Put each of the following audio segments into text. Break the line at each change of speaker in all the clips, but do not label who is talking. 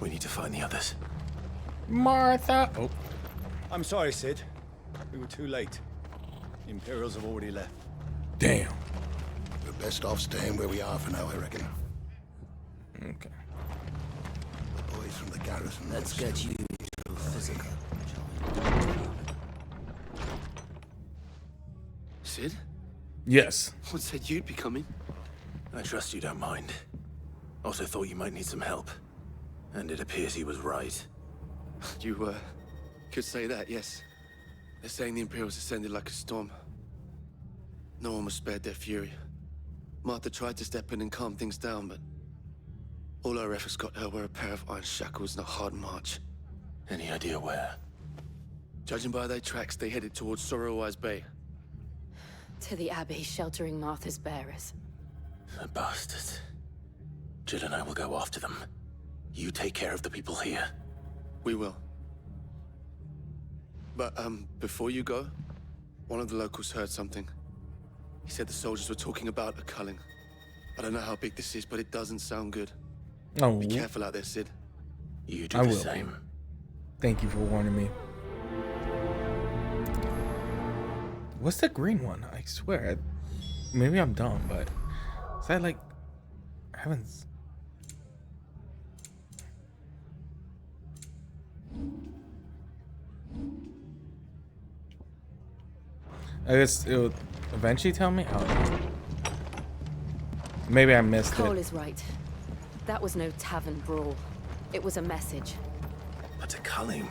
We need to find the others.
Martha. Oh.
I'm sorry, Sid. We were too late. The Imperials have already left.
Damn.
We're best off staying where we are for now, I reckon.
Okay.
The boys from the garrison.
Let's get you physical.
Sid?
Yes.
What said you'd be coming? I trust you don't mind. Also thought you might need some help. And it appears he was right.
You, could say that, yes. They're saying the Imperials descended like a storm. No one was spared their fury. Martha tried to step in and calm things down, but all our efforts got her were a pair of iron shackles and a hard march.
Any idea where?
Judging by their tracks, they headed towards Sorrowwise Bay.
To the Abbey sheltering Martha's bearers.
The bastards. Jill and I will go after them. You take care of the people here.
We will. But, before you go, one of the locals heard something. He said the soldiers were talking about a culling. I don't know how big this is, but it doesn't sound good.
Oh.
Be careful out there, Sid.
You do
I
the
will.
same.
Thank you for warning me. What's the green one? I swear. Maybe I'm dumb, but is that like I haven't. I guess it will eventually tell me. Oh, maybe I missed
Cole
it.
is right. That was no tavern brawl. It was a message.
But a culling.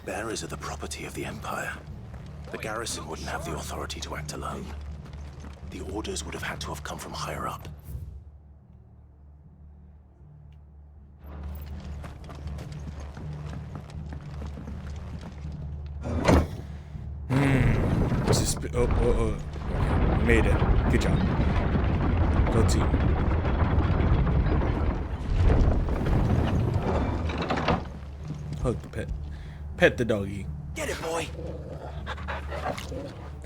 Bearers are the property of the Empire. The garrison wouldn't have the authority to act alone. The orders would have had to have come from higher up.
Oh. Made it. Good job. Go team. Hug the pet. Pet the doggy.
Get it, boy!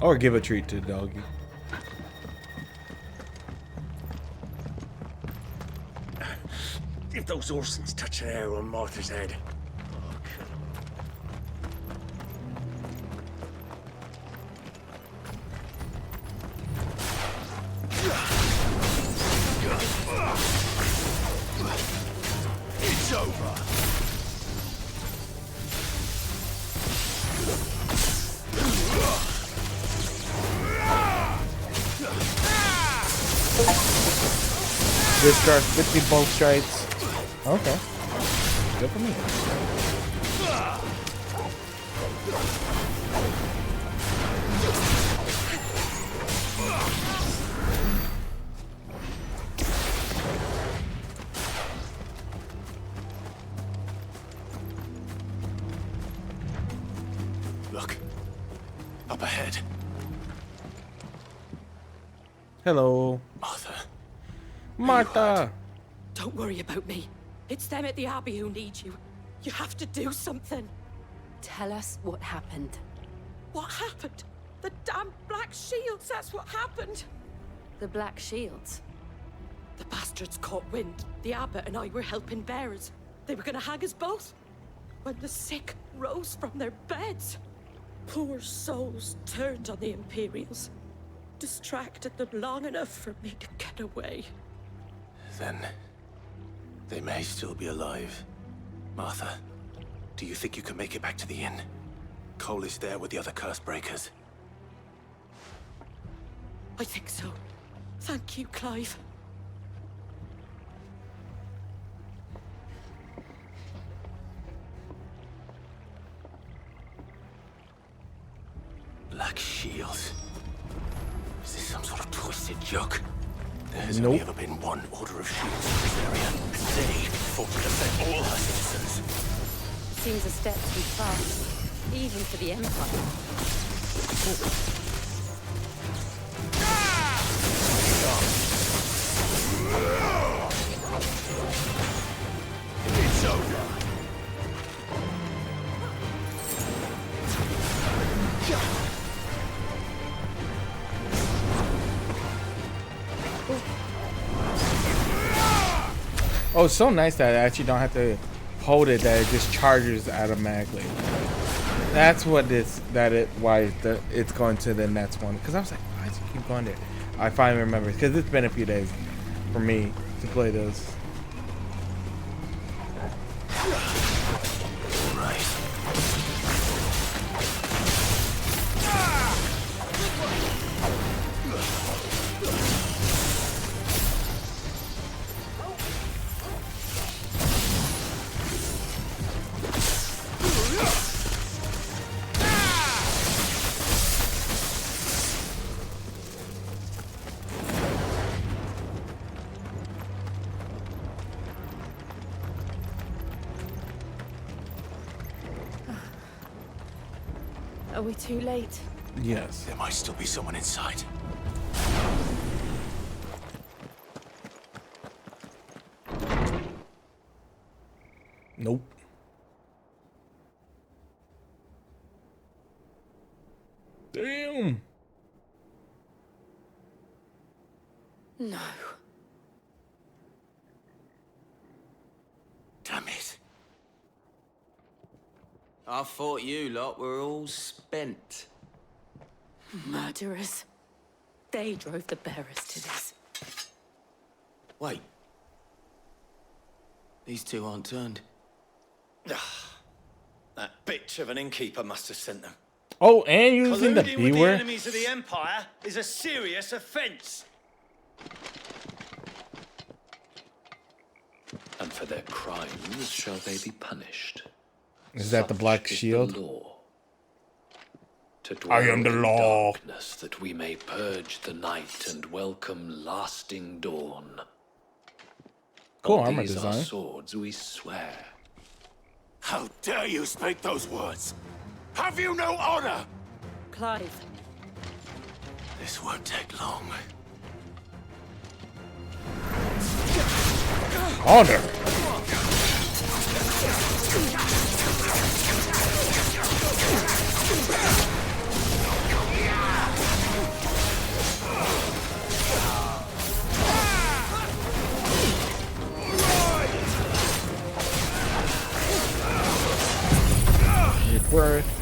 Or give a treat to the doggy.
If those Orsons touch an arrow on Martha's head.
It's over!
Discard 50 bulk strikes. Okay. Good for me.
Look. Up ahead.
Hello.
Martha.
Martha.
Don't worry about me. It's them at the Abbey who need you. You have to do something.
Tell us what happened.
What happened? The damn Black Shields, that's what happened.
The Black Shields.
The bastards caught wind. The Abbot and I were helping bearers. They were gonna hang us both. When the sick rose from their beds. Poor souls turned on the Imperials. Distracted them long enough for me to get away.
Then they may still be alive. Martha, do you think you can make it back to the inn? Cole is there with the other curse breakers.
I think so. Thank you, Clive.
Black Shields. Is this some sort of twisted joke? There has
Nope.
only ever been one Order of Shields in this area, and they fought to defend all her citizens.
Seems a step too fast, even for the Empire.
It's over.
Oh, it's so nice that I actually don't have to hold it, that it just charges automatically. That's what it's it's going to the next one. Because I was like, why does it keep going there? I finally remember, because it's been a few days for me to play those.
Right.
Are we too late?
Yes.
There might still be someone inside.
Nope. Damn.
No.
Damn it.
I thought you lot were all spent.
Murderers. They drove the bearers to this.
Wait. These two aren't turned.
That bitch of an innkeeper must have sent them.
Oh, and using the
Colluding
B
with the
word?
enemies of the Empire is a serious offense.
And for their crimes shall they be punished.
Is that the
Such
Black
is
Shield?
The law. To
I
dwell
am the
in
law.
darkness, that we may purge the night and welcome lasting dawn.
Cool
On
armor
these our
design.
swords we swear.
How dare you speak those words? Have you no honor?
Clive,
This won't take long.
Honor. It's worth.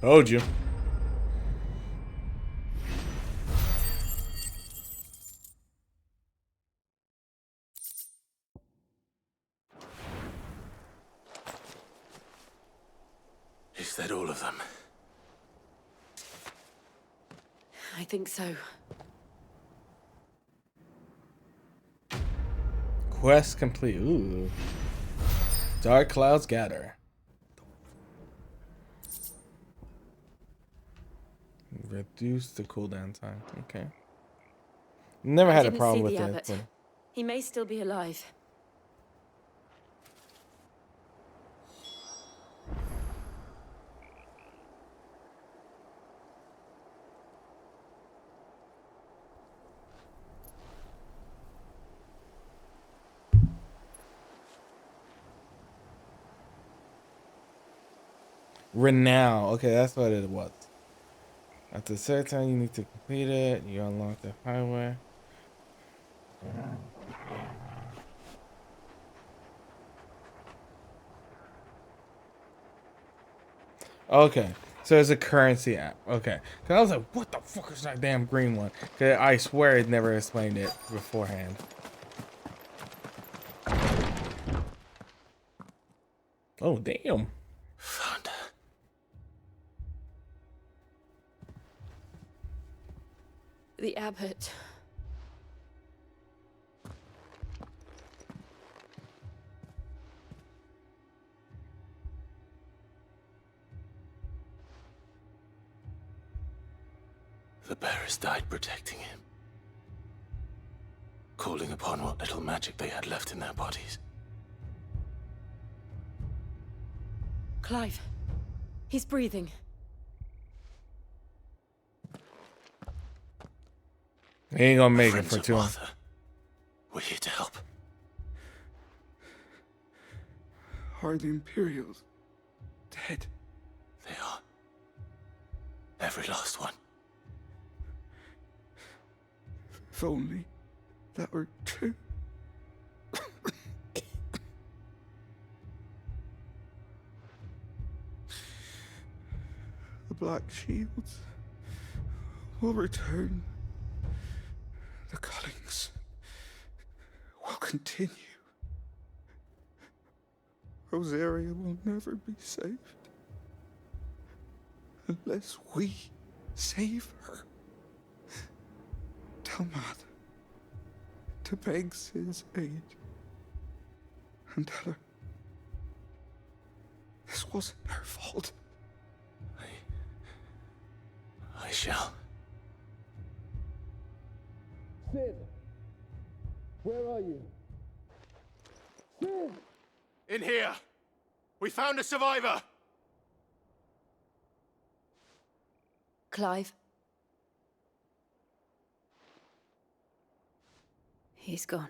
Told you.
Is that all of them?
I think so.
Quest complete. Ooh. Dark clouds gather. Reduce the cooldown time. Okay. Never had a
Didn't
problem
see
with
the
that.
abbot.
but-
He may still be alive.
Renown. Okay, that's what it was. After a certain time, you need to complete it. You unlock the highway. Okay, so it's a currency app. Okay, because I was like, what the fuck is that damn green one? Because I swear it never explained it beforehand. Oh, damn.
Found her.
The abbot.
The bearers died protecting him. Calling upon what little magic they had left in their bodies.
Clive. He's breathing.
He ain't gonna make it
Friends
for
of
too long.
Martha. We're here to help.
Are the Imperials dead?
They are. Every last one.
If only that were true. The Black Shields will return. The Cullings will continue. Rosaria will never be saved unless we save her. Tell Matt to beg Sid's aid and tell her this wasn't her fault.
I shall.
Sid, where are you? Sid!
In here! We found a survivor!
Clive. He's gone.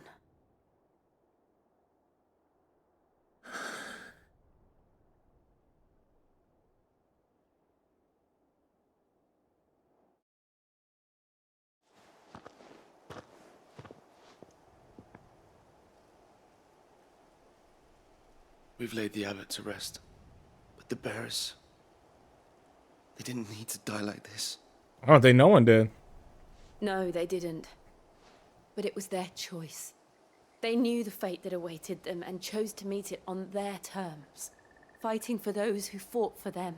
We've laid the abbot to rest. But the bearers... they didn't need to die like this.
I don't think no one did.
No, they didn't. But it was their choice. They knew the fate that awaited them and chose to meet it on their terms, fighting for those who fought for them.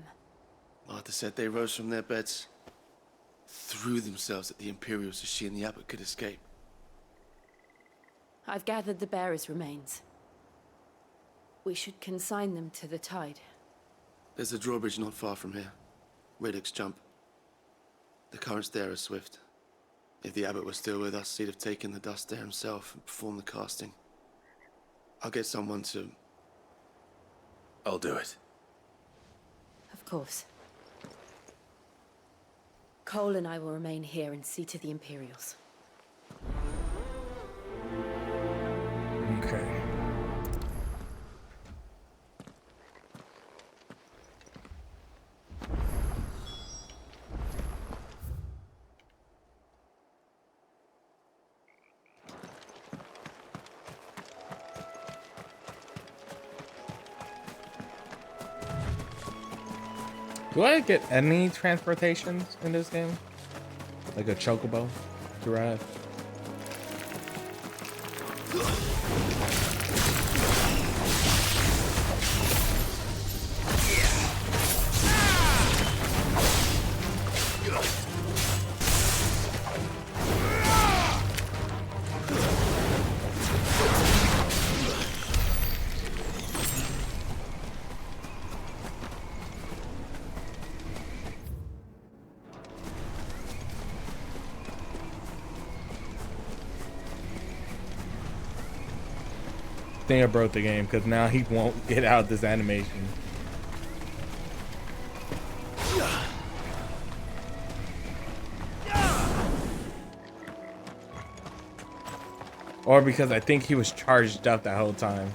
Martha said they rose from their beds, threw themselves at the Imperials so she and the abbot could escape.
I've gathered the bearers' remains. We should consign them to the tide.
There's a drawbridge not far from here. Riddick's jump. The currents there are swift. If the abbot was still with us, he'd have taken the dust there himself and performed the casting. I'll get someone to...
I'll do it.
Of course. Cole and I will remain here and see to the Imperials.
Okay. Do I get any transportations in this game? Like a chocobo to ride? I think I broke the game because now he won't get out this animation. Or because I think he was charged up that whole time.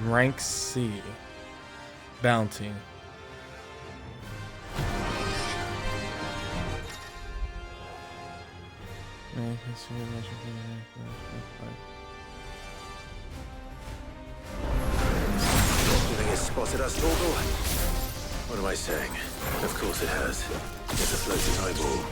Rank C. Bounty.
You think it's spotted us, Torgal? What am I saying? Of course it has. It's a floating eyeball.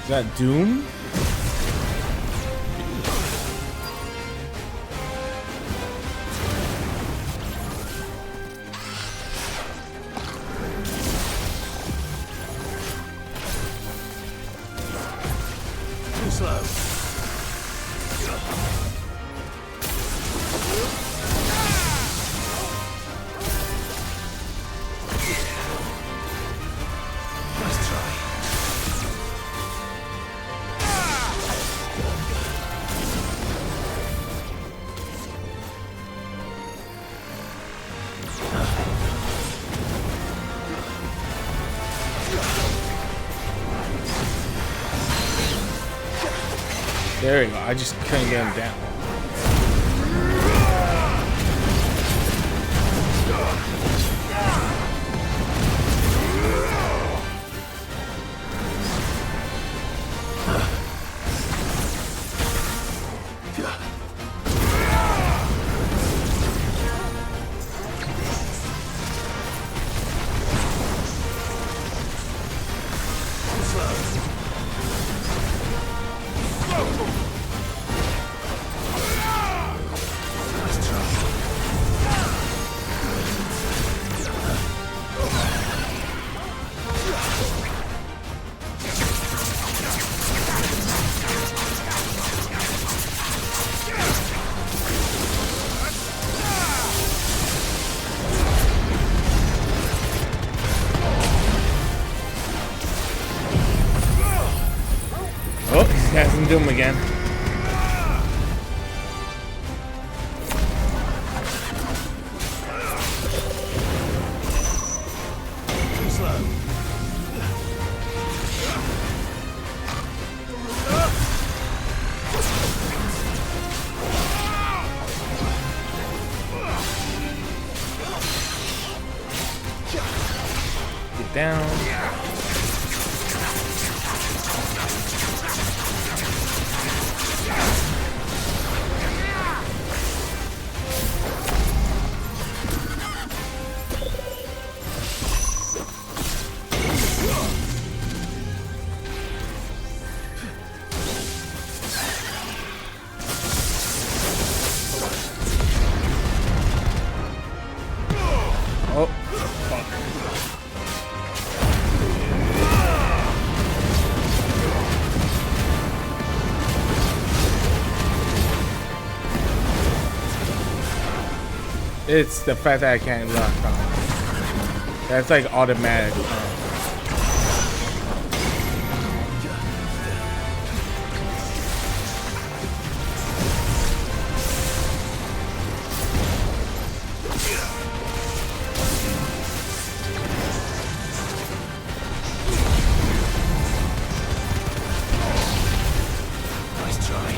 Is that Doom?
Nice try.
There we go. I just couldn't get him down. Oh, he's casting Doom again. Get down. Oh, fuck. It's the fact that I can't lock on. That's like automatic.
Nice try.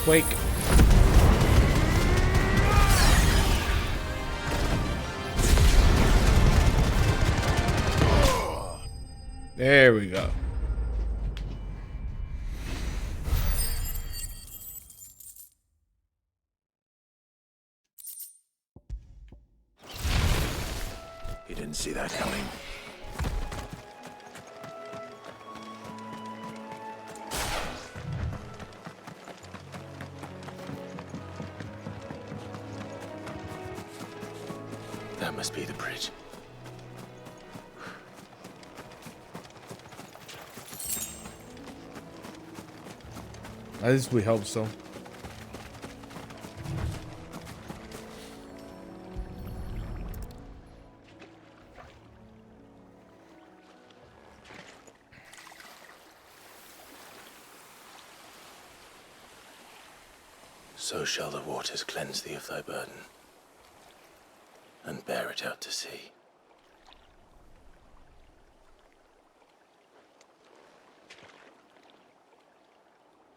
Wake. There we go.
He didn't see that coming. That must be the bridge.
At least we hope so.
So shall the waters cleanse thee of thy burden, and bear it out to sea.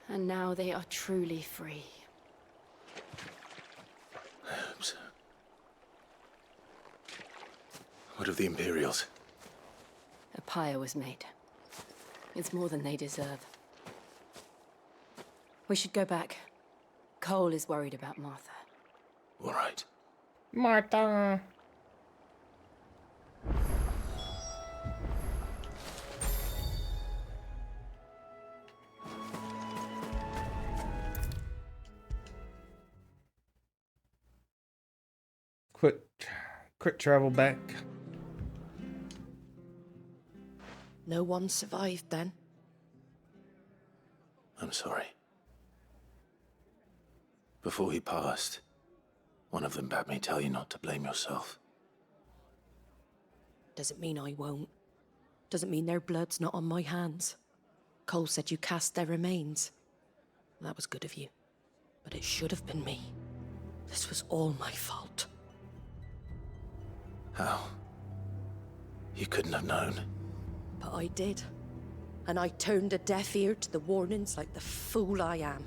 And now they are truly free.
I hope so. What of the Imperials?
A pyre was made. It's more than they deserve. We should go back. Cole is worried about Martha.
All right.
Martha. Quick travel back.
No one survived then.
I'm sorry. Before he passed, one of them bade me tell you not to blame yourself.
Doesn't mean I won't. Doesn't mean their blood's not on my hands. Cole said you cast their remains. That was good of you. But it should have been me. This was all my fault.
How? You couldn't have known.
But I did. And I turned a deaf ear to the warnings like the fool I am.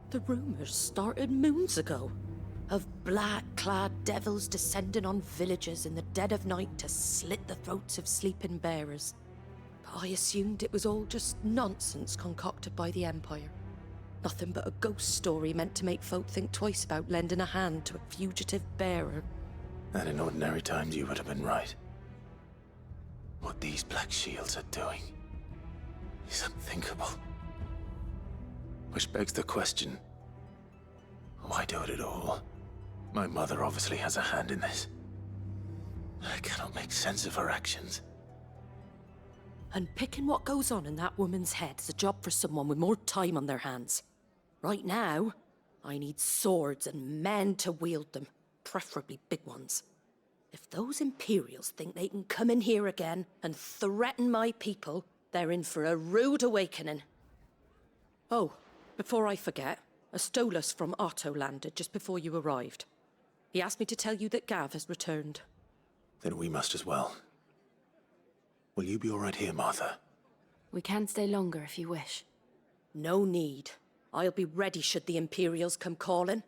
The rumors started moons ago. Of black-clad devils descending on villages in the dead of night to slit the throats of sleeping bearers. But I assumed it was all just nonsense concocted by the Empire. Nothing but a ghost story meant to make folk think twice about lending a hand to a fugitive bearer.
And in ordinary times you would have been right. What these Black Shields are doing is unthinkable. Which begs the question, why do it at all? My mother obviously has a hand in this. I cannot make sense of her actions.
And picking what goes on in that woman's head is a job for someone with more time on their hands. Right now, I need swords and men to wield them, preferably big ones. If those Imperials think they can come in here again and threaten my people, they're in for a rude awakening. Oh, before I forget, a Stolas from Otto landed just before you arrived. He asked me to tell you that Gav has returned.
Then we must as well. Will you be all right here, Martha?
We can stay longer if you wish.
No need. I'll be ready should the Imperials come calling.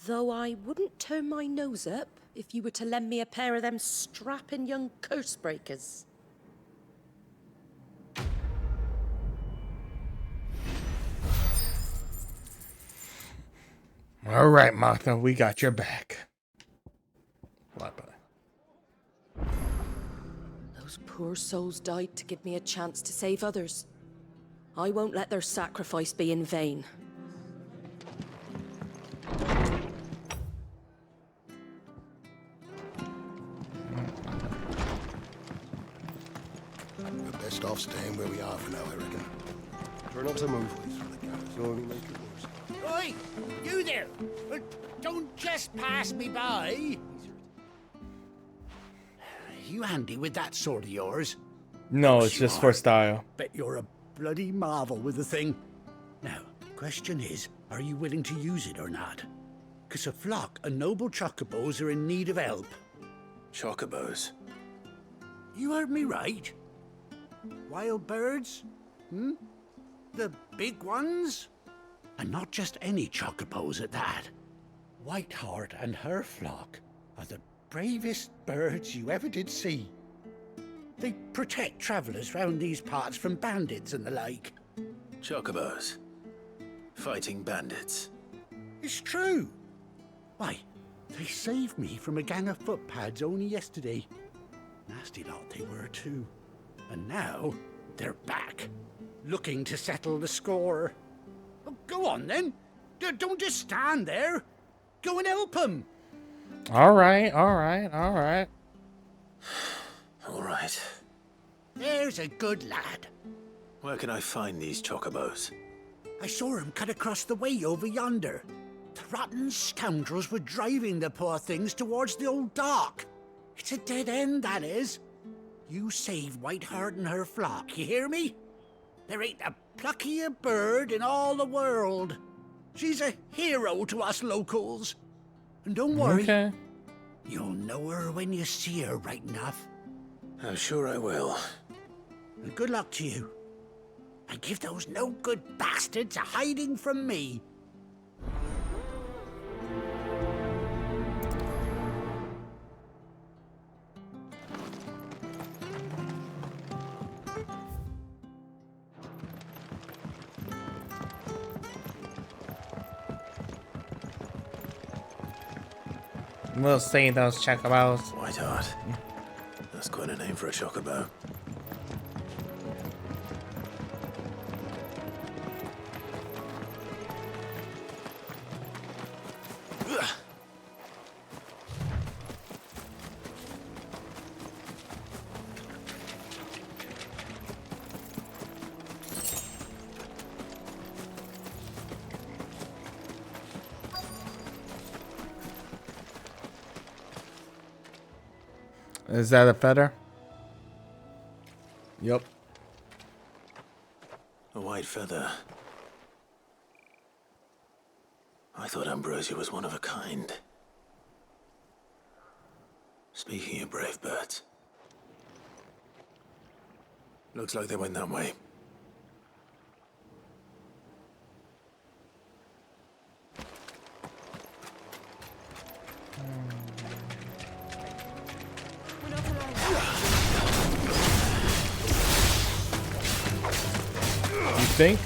Though I wouldn't turn my nose up if you were to lend me a pair of them strapping young curse breakers.
All right, Martha, we got your back. Bye-bye.
Those poor souls died to give me a chance to save others. I won't let their sacrifice be in vain.
We're best off staying where we are for now, I reckon.
Try not to move. You'll only make it worse.
Oi! You there! Don't just pass me by! You handy with that sword of yours?
No, it's just for style.
Bet you're a bloody marvel with the thing. Now, question is, are you willing to use it or not? 'Cause a flock of noble chocobos are in need of help.
Chocobos?
You heard me right. Wild birds? Hmm? The big ones? And not just any chocobos at that. Whiteheart and her flock are the bravest birds you ever did see. They protect travellers round these parts from bandits and the like.
Chocobos? Fighting bandits?
It's true. Why, they saved me from a gang of footpads only yesterday. Nasty lot they were too. And now, they're back, looking to settle the score. Oh, go on then. Don't just stand there. Go and help them.
All right, all right, all right.
All right.
There's a good lad.
Where can I find these chocobos?
I saw him cut across the way over yonder. The rotten scoundrels were driving the poor things towards the old dock. It's a dead end, that is. You save Whiteheart and her flock, you hear me? There ain't a pluckier bird in all the world. She's a hero to us locals. And don't worry,
Okay.
you'll know her when you see her right enough.
I'm sure I will.
And good luck to you. And give those no-good bastards a hiding from me.
We'll see those chocobos.
Whiteheart. That's quite a name for a chocobo.
Is that a feather? Yep.
A white feather. I thought Ambrosia was one of a kind. Speaking of brave birds. Looks like they went that way.
You think?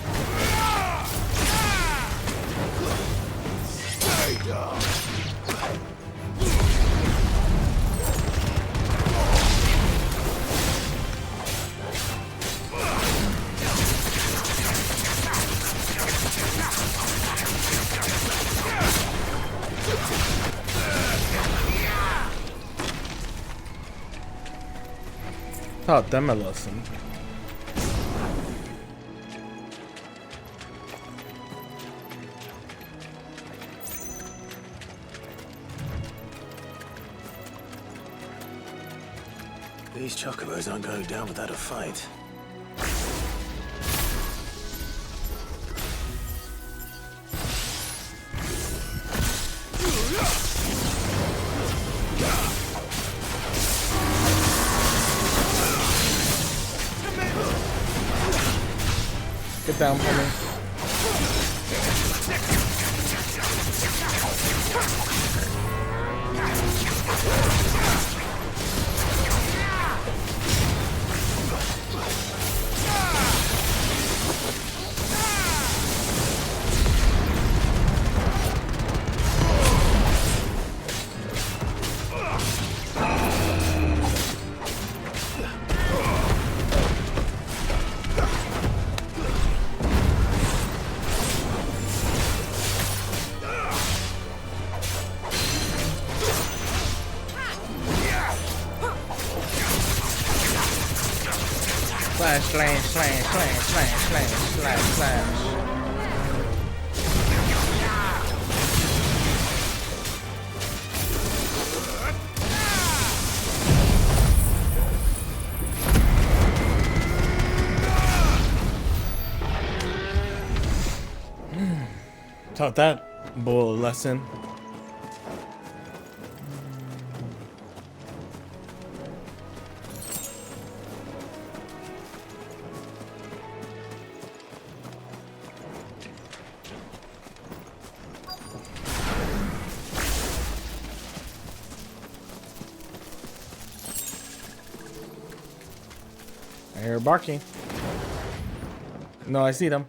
Taught them a lesson.
These chocobos aren't going down without a fight.
Get down for me. Slash, slash, slash, slash, slash, slash, slash. Taught that bull a lesson. I hear barking. No, I see them.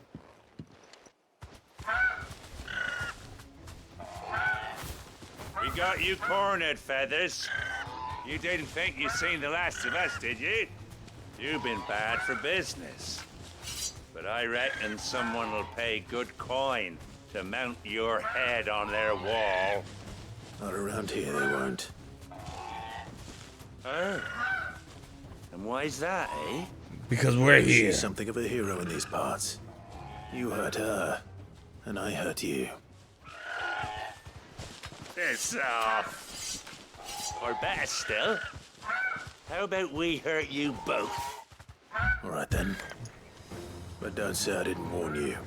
We got you cornered, Feathers. You didn't think you seen the last of us, did you? You've been bad for business. But I reckon someone will pay good coin to mount your head on their wall.
Not around here, they won't.
Oh. And why's that, eh?
Because we're here.
She's something of a hero in these parts. You hurt her, and I hurt you.
Piss off. Or better still, how about we hurt you both?
All right then. But don't say I didn't warn you.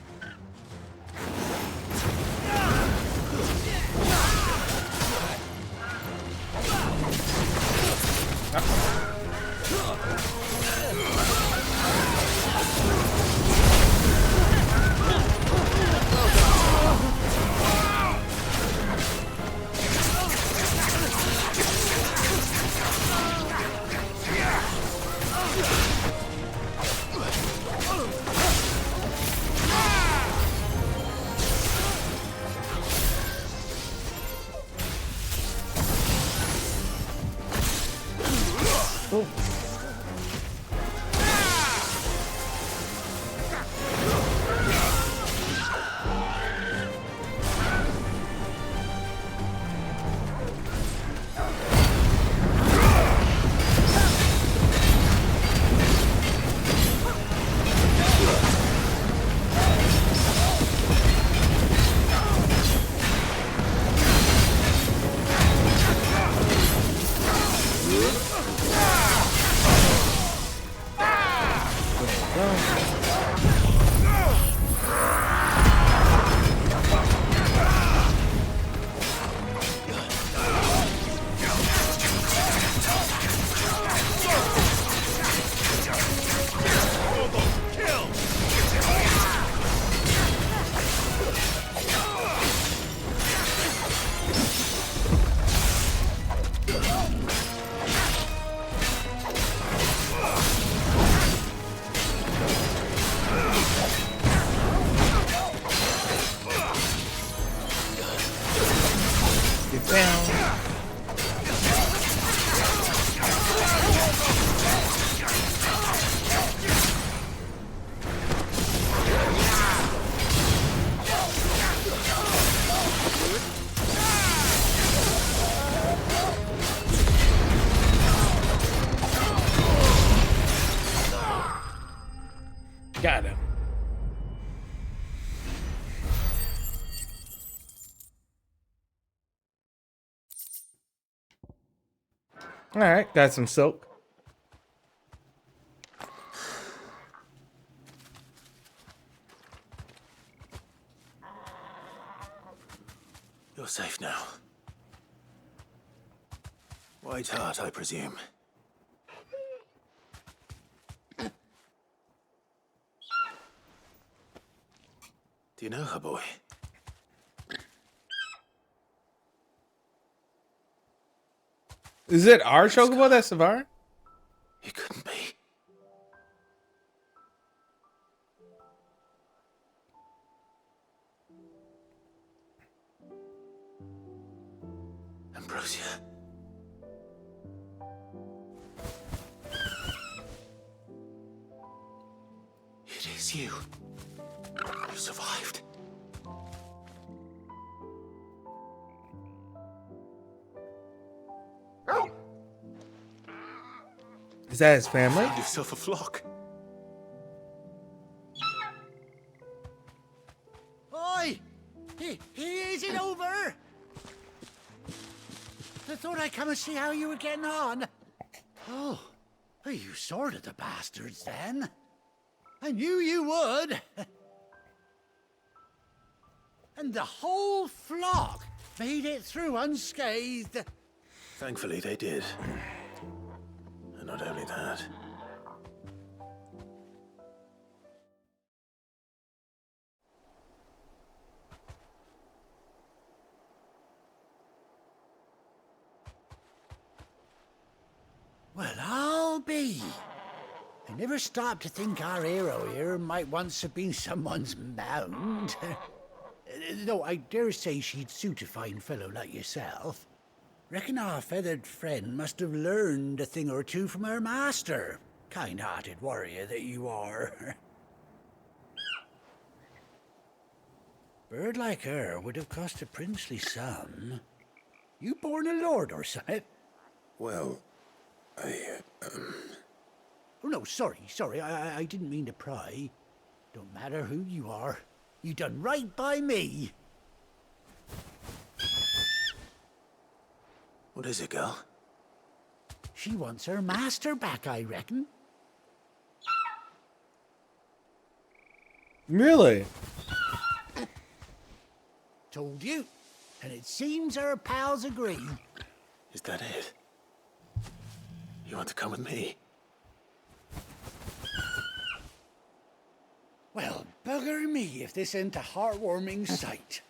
Oh. Got him. All right, got some silk.
You're safe now. White Hart, I presume. Do you know her, boy?
Is it our chocobo that's Savara?
It couldn't be. Ambrosia. It is you. You survived.
Is that his family?
Found yourself a flock.
Oi! Is it over? I thought I'd come and see how you were getting on. Oh, you sorted the bastards then. I knew you would. And the whole flock made it through unscathed.
Thankfully, they did. And not only that.
Well, I'll be. I never stopped to think our hero here might once have been someone's mount. Though I dare say she'd suit a fine fellow like yourself. Reckon our feathered friend must have learned a thing or two from her master. Kind-hearted warrior that you are. Bird like her would have cost a princely sum. You born a lord or something?
Well,
Oh, no, sorry. I didn't mean to pry. Don't matter who you are. You done right by me.
what is it, girl?
She wants her master back, I reckon.
Really?
Told you. And it seems her pals agree.
Is that it? You want to come with me?
Well, bugger me if this ain't a heartwarming sight.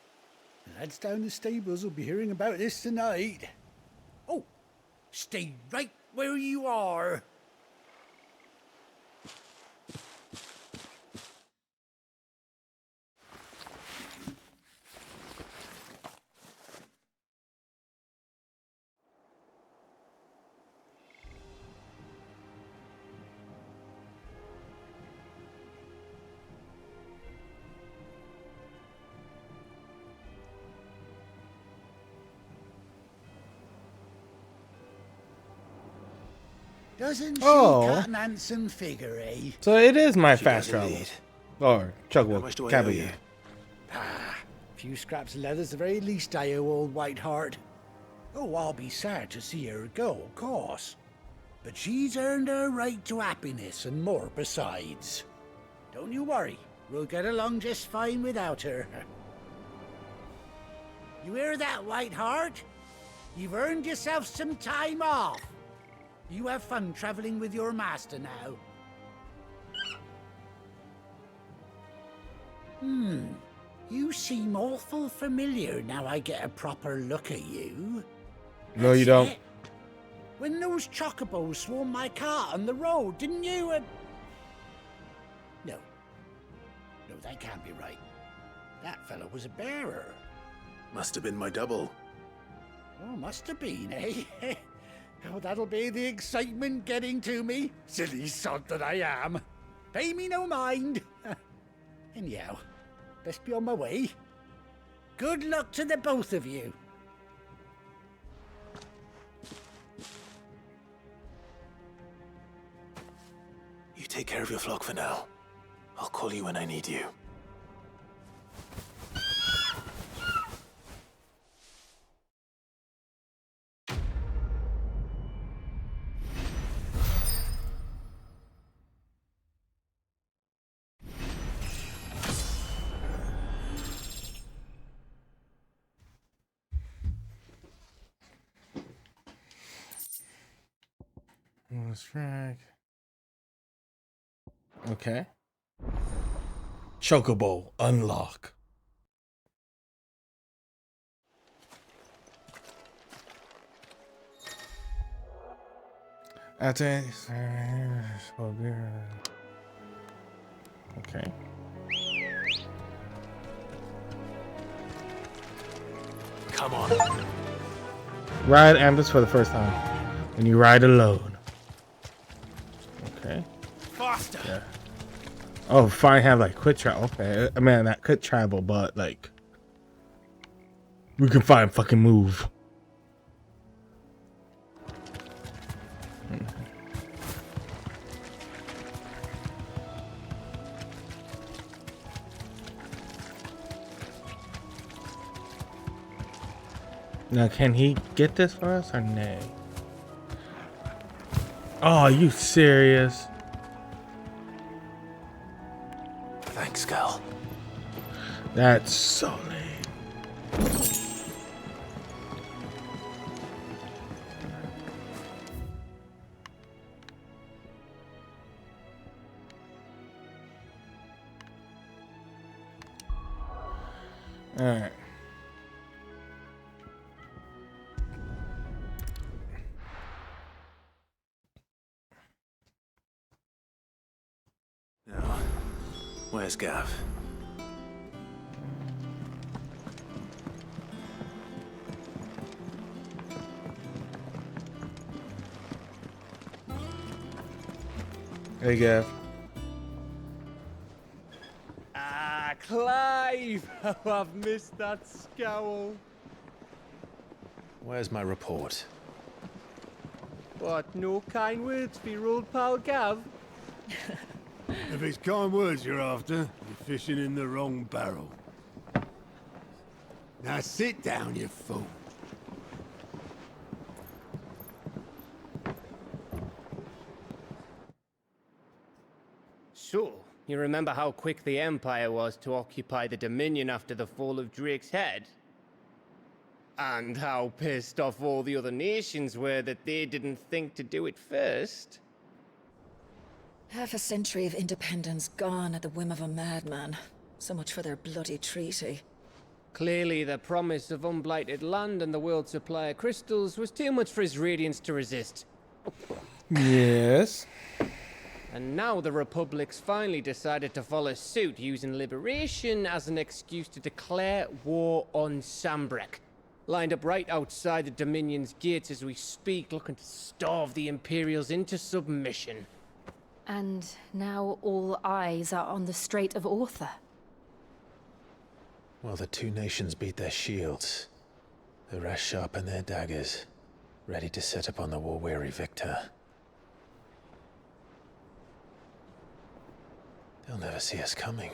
The lads down the stables will be hearing about this tonight. Oh, stay right where you are. Doesn't she
Oh.
cut an handsome figure, eh?
So it is my
She
fast
does
travel.
indeed.
Or
How
chugwalk
much do I owe
caviar.
you?
Few scraps of leather's the very least I owe old Whiteheart. Oh, I'll be sad to see her go, of course. But she's earned her right to happiness and more besides. Don't you worry, we'll get along just fine without her. You hear that, Whiteheart? You've earned yourself some time off. You have fun traveling with your master now. You seem awful familiar now I get a proper look at you.
No, you
That's
don't.
it. When those chocobos swarmed my cart on the road, didn't you? No. No, that can't be right. That fellow was a bearer.
Must have been my double.
Oh, must have been, eh? Oh, that'll be the excitement getting to me. Silly sod that I am. Pay me no mind. Anyhow, best be on my way. Good luck to the both of you.
You take care of your flock for now. I'll call you when I need you.
Let's track. Okay. Chocobo unlock. Okay.
Come on.
Ride ambulance for the first time. And you ride alone. Okay.
Faster.
Yeah. Oh, fine. Have like quick travel. Okay. I mean, not quick travel, but like we can find fucking move. Now, can he get this for us or nay? Oh, are you serious?
Thanks, Cal.
That's so lame. All right.
Now, where's Gav?
Hey, Gav.
Ah, Clive! Oh, I've missed that scowl.
Where's my report?
What, no kind words for your old pal Gav?
If it's kind words you're after, you're fishing in the wrong barrel. Now sit down, you fool.
So, you remember how quick the Empire was to occupy the Dominion after the fall of Drake's head? And how pissed off all the other nations were that they didn't think to do it first?
Half a century of independence gone at the whim of a madman. So much for their bloody treaty.
Clearly, the promise of unblighted land and the world's supply of crystals was too much for his radiance to resist.
Yes.
And now the Republic's finally decided to follow suit, using liberation as an excuse to declare war on Sambrek. Lined up right outside the Dominion's gates as we speak, looking to starve the Imperials into submission.
And now all eyes are on the Strait of Author.
Well, the two nations beat their shields. The rest sharpen their daggers, ready to set upon the war-weary victor. They'll never see us coming.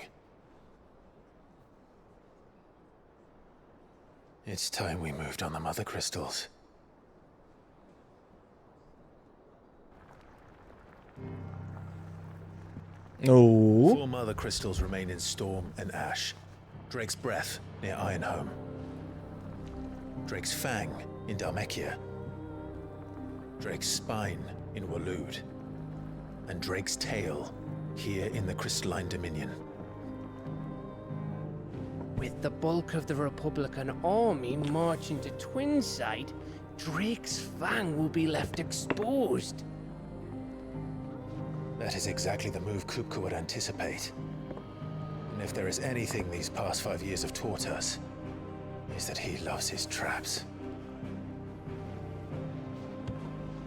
It's time we moved on the mother crystals.
No.
4 mother crystals remain in Storm and Ash. Drake's Breath near Ironhome. Drake's Fang in Dhalmekia. Drake's Spine in Waloed. And Drake's Tail here in the Crystalline Dominion.
With the bulk of the Republican army marching to Twinside, Drake's Fang will be left exposed.
That is exactly the move Kupka would anticipate. And if there is anything these past 5 years have taught us, is that he loves his traps.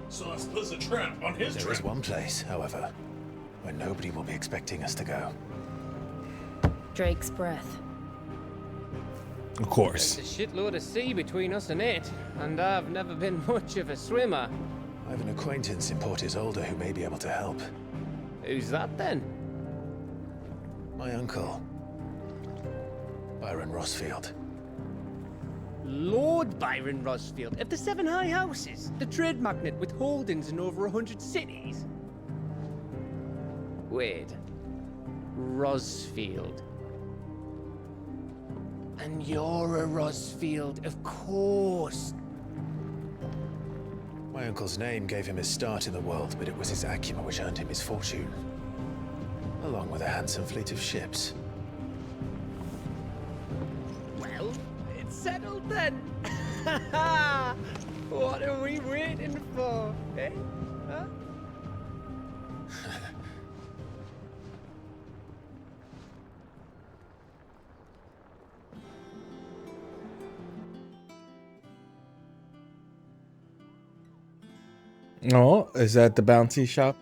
So let's put a trap on his
There is one place, however, where nobody will be expecting us to go.
Drake's Breath.
Of course.
There's a shitload of sea between us and it, and I've never been much of a swimmer.
I have an acquaintance in Port Isolde who may be able to help.
Who's that then?
My uncle, Byron Rossfield.
Lord Byron Rossfield of the 7 High Houses, the trade magnate with holdings in over 100 cities. Wait, Rossfield. And you're a Rossfield, of course.
My uncle's name gave him his start in the world, but it was his acumen which earned him his fortune, along with a handsome fleet of ships.
Well, it's settled then. What are we waiting for, eh? Huh?
Oh, is that the bounty shop?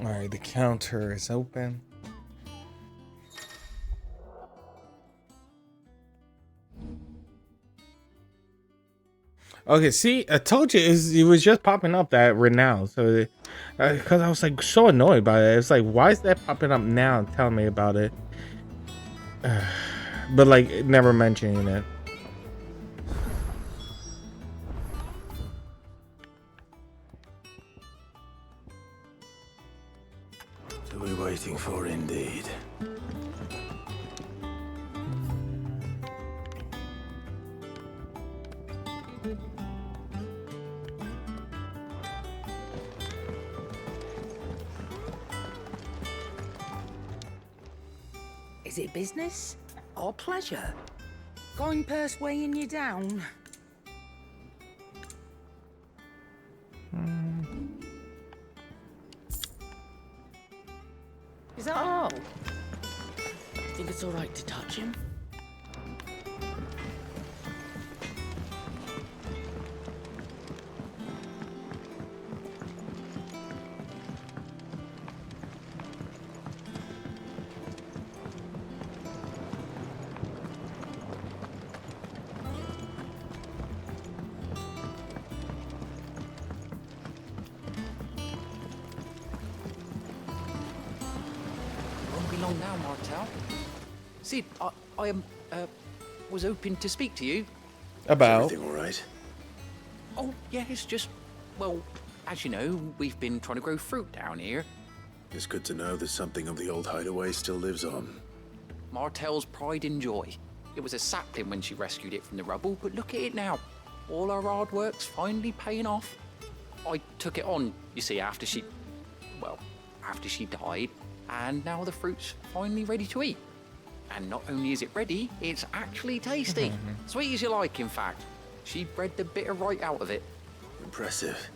All right, the counter is open. Okay, see, I told you it was just popping up that renown. So, because I was like so annoyed by it. It's like, why is that popping up now and telling me about it? But like, never mentioning it.
So we're waiting for indeed.
Is it business or pleasure? Coin purse weighing you down? Is that all? Think it's all right to touch him?
Now, Martel. See, I was hoping to speak to you.
About?
Everything all right?
Oh, yeah, it's just, well, as you know, we've been trying to grow fruit down here.
It's good to know that something of the old hideaway still lives on.
Martel's pride and joy. It was a sapling when she rescued it from the rubble, but look at it now. All our hard work's finally paying off. I took it on, you see, after she died. And now the fruit's finally ready to eat. And not only is it ready, it's actually tasty. Sweet as you like, in fact. She bred the bitter right out of it.
Impressive.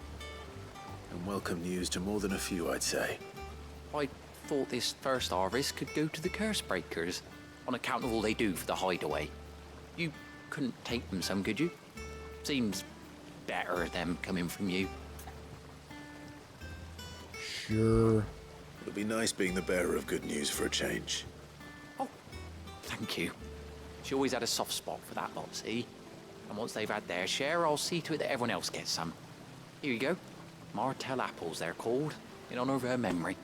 And welcome news to more than a few, I'd say.
I thought this first harvest could go to the curse breakers, on account of all they do for the hideaway. You couldn't take them some, could you? Seems better them coming from you.
Sure.
It'll be nice being the bearer of good news for a change.
Oh, thank you. She always had a soft spot for that lot, see? And once they've had their share, I'll see to it that everyone else gets some. Here you go. Martell apples, they're called, in honor of her memory.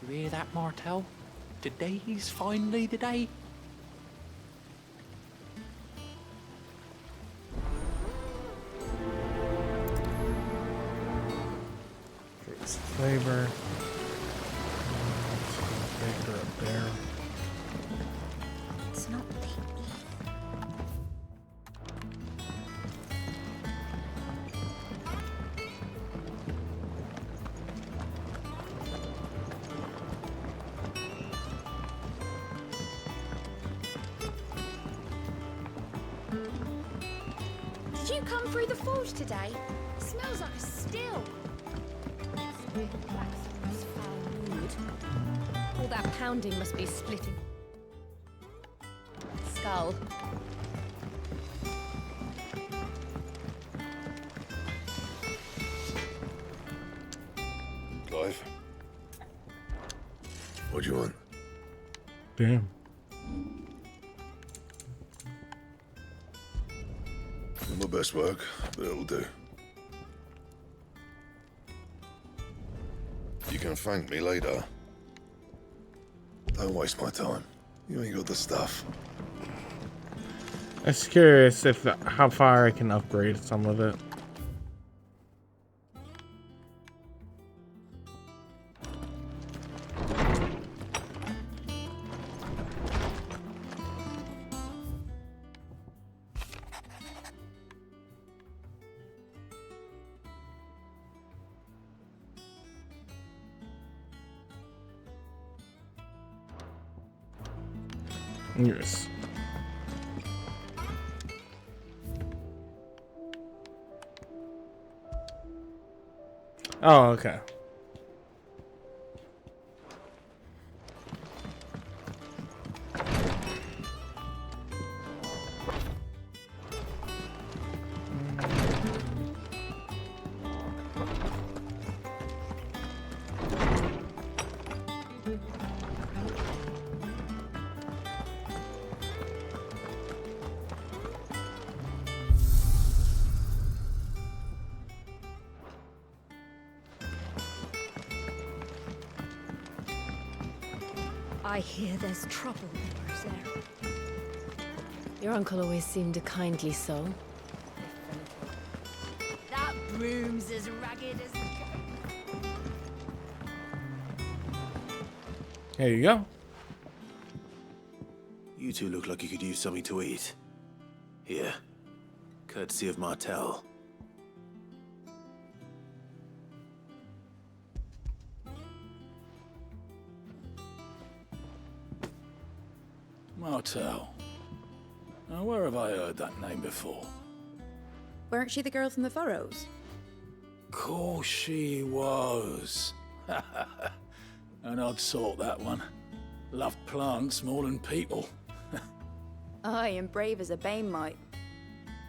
You hear that, Martell? Today's finally the day.
Drake's flavor. Flavor up there.
It's not
Did you come through the forge today? Smells like a still. Blacksmith's foul mood. All that pounding must be splitting. Skull.
Clive. What do you want?
Damn.
Not my best work, but it'll do. You can thank me later. Don't waste my time. You ain't got the stuff.
I'm just curious if how far I can upgrade some of it. Yes. Oh, okay.
I hear there's trouble brewers there.
Your uncle always seemed a kindly soul.
That broom's as ragged as...
There you go.
You two look like you could use something to eat. Here, courtesy of Martell.
Martell. Now, where have I heard that name before?
Weren't she the girl from the Furrows?
Course she was. An odd sort, that one. Loved plants more than people.
Aye, and brave as a bane might.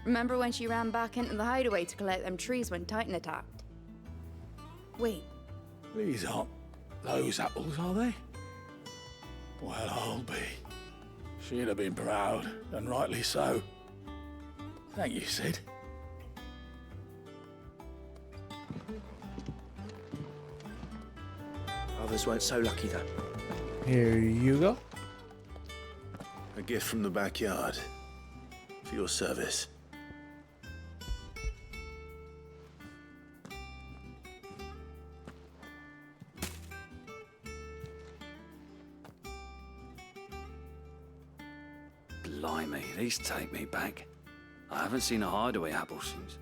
Remember when she ran back into the hideaway to collect them trees when Titan attacked? Wait.
These aren't those apples, are they? Well, I'll be. She'd have been proud, and rightly so. Thank you, Sid.
Others weren't so lucky, though.
Here you go.
A gift from the backyard. For your service.
Blimey, these take me back. I haven't seen a hideaway apple since.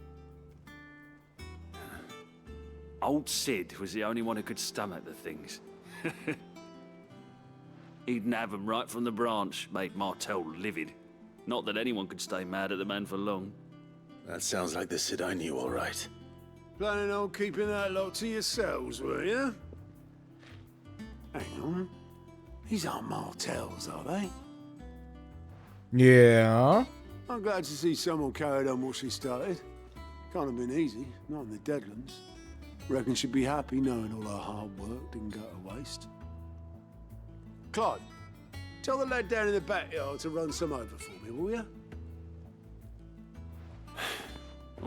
Old Sid was the only one who could stomach the things. He'd nab them right from the branch, made Martell livid. Not that anyone could stay mad at the man for long.
That sounds like the Sid I knew, all right.
Planning on keeping that lot to yourselves, were you? Hang on. These aren't Martells, are they?
Yeah.
I'm glad to see someone carried on what she started. Can't have been easy, not in the Deadlands. Reckon she'd be happy knowing all her hard work didn't go to waste. Clive, tell the lad down in the backyard to run some over for me, will you?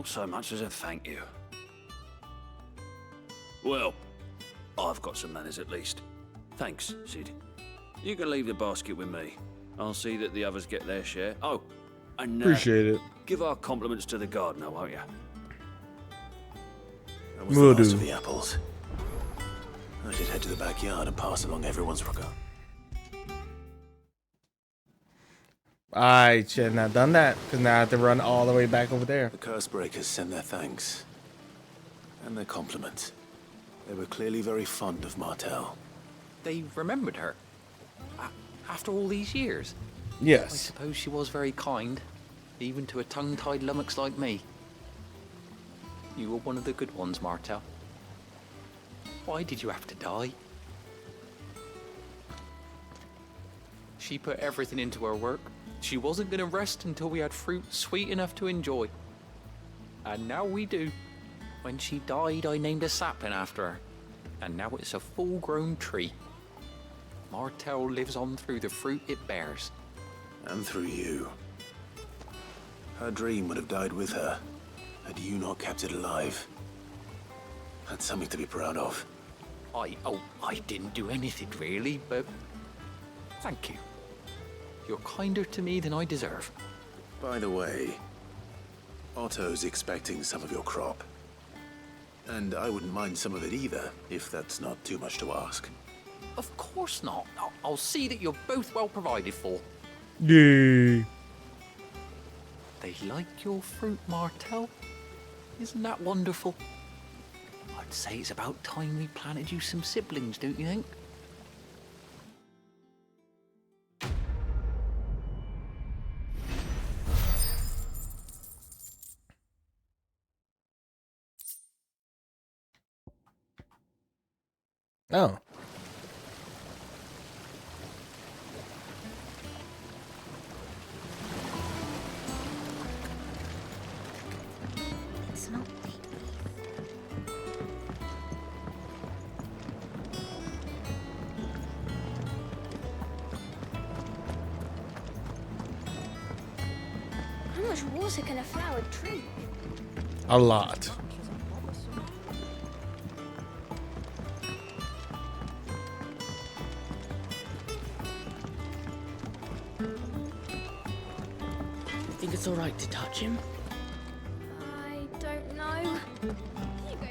Not so much as a thank you. Well, I've got some manners at least. Thanks, Sid. You can leave the basket with me. I'll see that the others get their share. Oh, and
Appreciate it.
give our compliments to the gardener, won't you?
That was the last of the apples. I should head to the backyard and pass along everyone's regard.
I should not have done that, because now I have to run all the way back over there.
The curse breakers send their thanks and their compliments. They were clearly very fond of Martel.
They remembered her. After all these years?
Yes.
I suppose she was very kind, even to a tongue-tied lummox like me. You were one of the good ones, Martel. Why did you have to die? She put everything into her work. She wasn't going to rest until we had fruit sweet enough to enjoy. And now we do. When she died, I named a sapling after her. And now it's a full-grown tree. Martel lives on through the fruit it bears.
And through you. Her dream would have died with her, had you not kept it alive. That's something to be proud of.
I didn't do anything really, but thank you. You're kinder to me than I deserve.
By the way, Otto's expecting some of your crop. And I wouldn't mind some of it either, if that's not too much to ask.
Of course not. I'll see that you're both well provided for.
Yay.
They like your fruit, Martel. Isn't that wonderful? I'd say it's about time we planted you some siblings, don't you think?
Oh.
It's not
How much water can a flower drink?
A lot.
Think it's all right to touch him?
I don't know. You go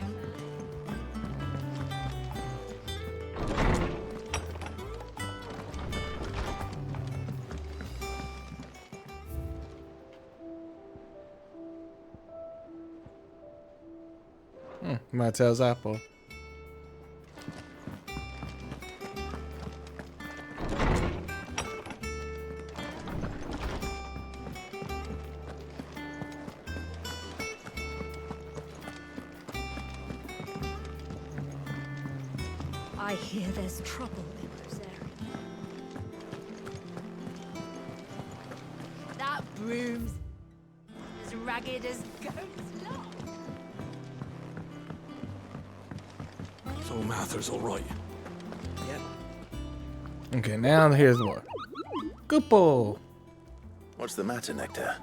Martel's apple.
I hear there's trouble in those areas. That broom's as ragged as goat's lot.
So Mather's all right.
Okay, now here's more. Goople.
What's the matter, Nectar?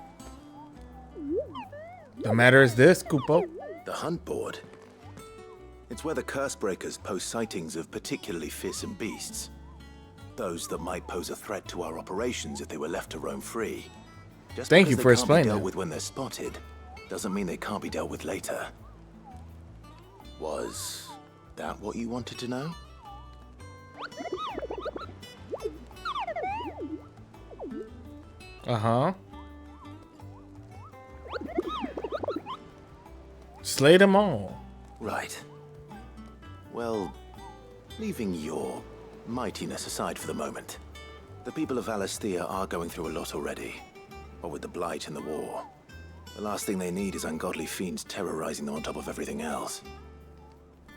The matter is this, Goople.
The hunt board. It's where the curse breakers post sightings of particularly fearsome beasts. Those that might pose a threat to our operations if they were left to roam free. Just
Thank you
because
for
they can't be
explaining
dealt
that.
with when they're spotted, doesn't mean they can't be dealt with later. Was that what you wanted to know?
Uh-huh. Slay them all.
Right. Well, leaving your mightiness aside for the moment, the people of Alastia are going through a lot already. What with the Blight and the war. The last thing they need is ungodly fiends terrorizing them on top of everything else.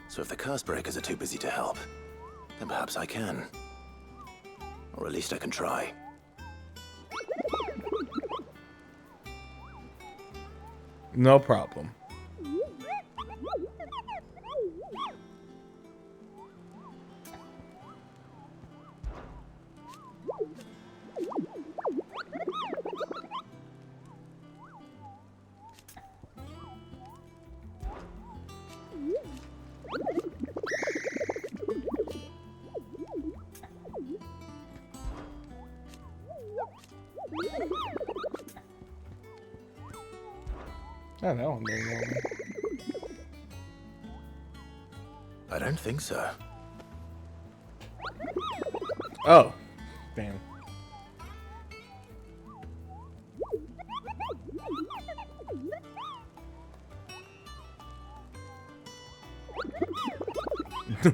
So if the curse breakers are too busy to help, then perhaps I can. Or at least I can try.
No problem. Oh, that one didn't go.
I don't think so.
Oh, damn.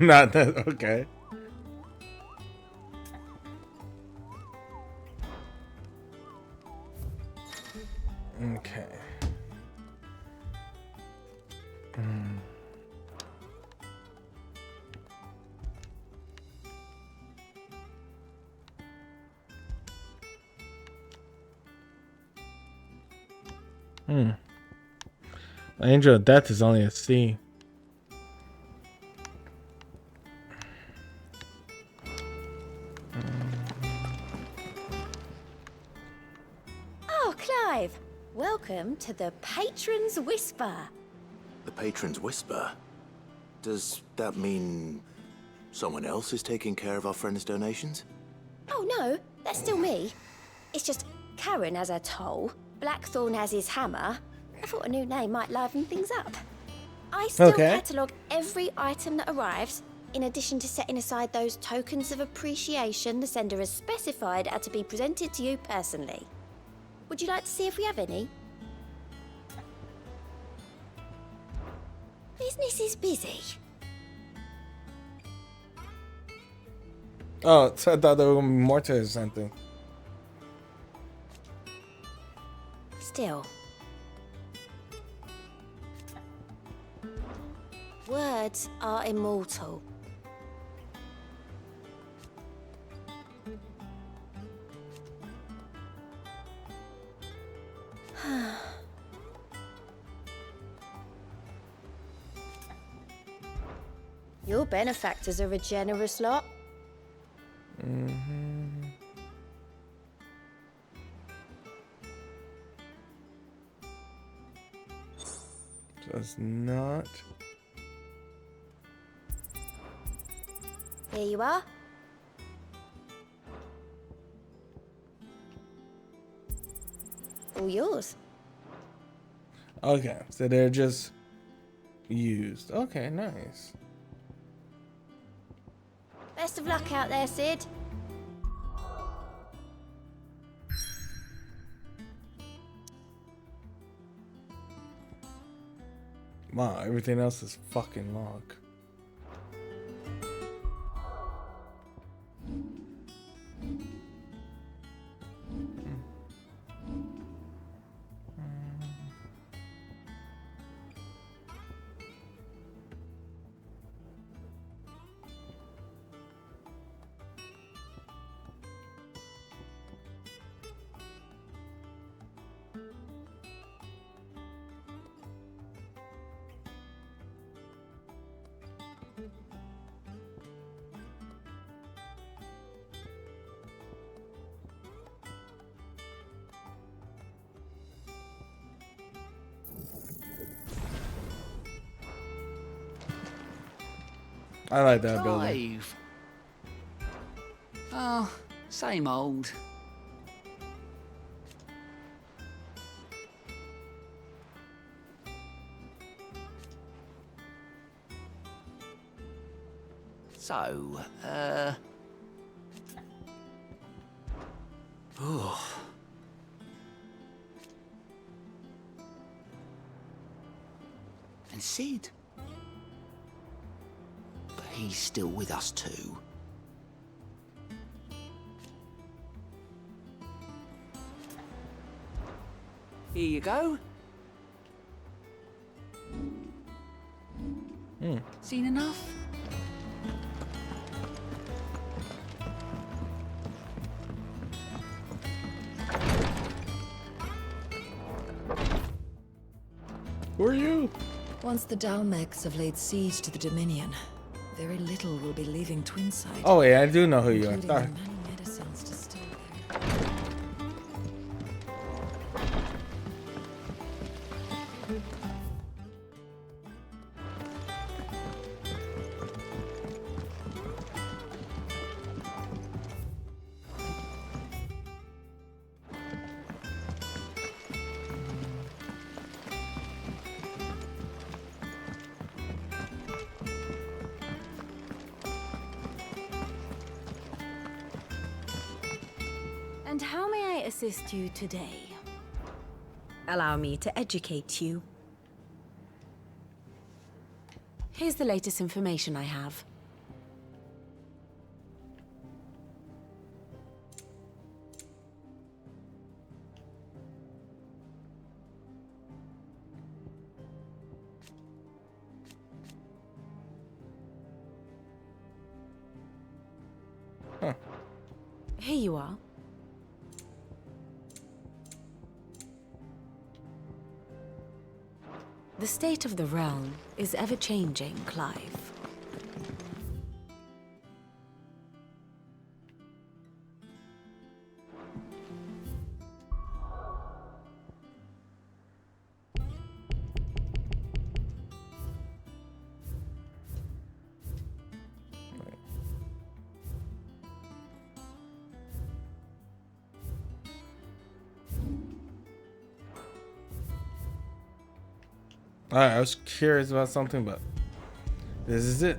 Not that. Okay. Okay. Angel of Death is only a C.
Oh, Clive! Welcome to the Patron's Whisper.
The Patron's Whisper? Does that mean someone else is taking care of our friend's donations?
Oh no, that's still me. It's just Karen has her toll, Blackthorn has his hammer. I thought a new name might liven things up. I still catalogue every item that arrives, in addition to setting aside those tokens of appreciation the sender has specified are to be presented to you personally. Would you like to see if we have any? Business is busy.
Oh, so I thought there were more to it or something.
Still. Words are immortal. Your benefactors are a generous lot.
Does not.
Here you are. All yours.
Okay, so they're just used. Okay, nice.
Best of luck out there, Sid.
Wow, everything else is fucking lock. I like that building.
Clive. Oh, same old. So, oh. And Sid. But he's still with us too. Here you go. Seen enough?
Who are you?
Once the Dalmecs have laid siege to the Dominion, very little will be leaving Twinside.
Oh yeah, I do know who you are.
including the many medicines distilled there.
And how may I assist you today?
Allow me to educate you.
Here's the latest information I have.
Huh.
Here you are. The state of the realm is ever-changing, Clive.
Alright, I was curious about something, but this is it.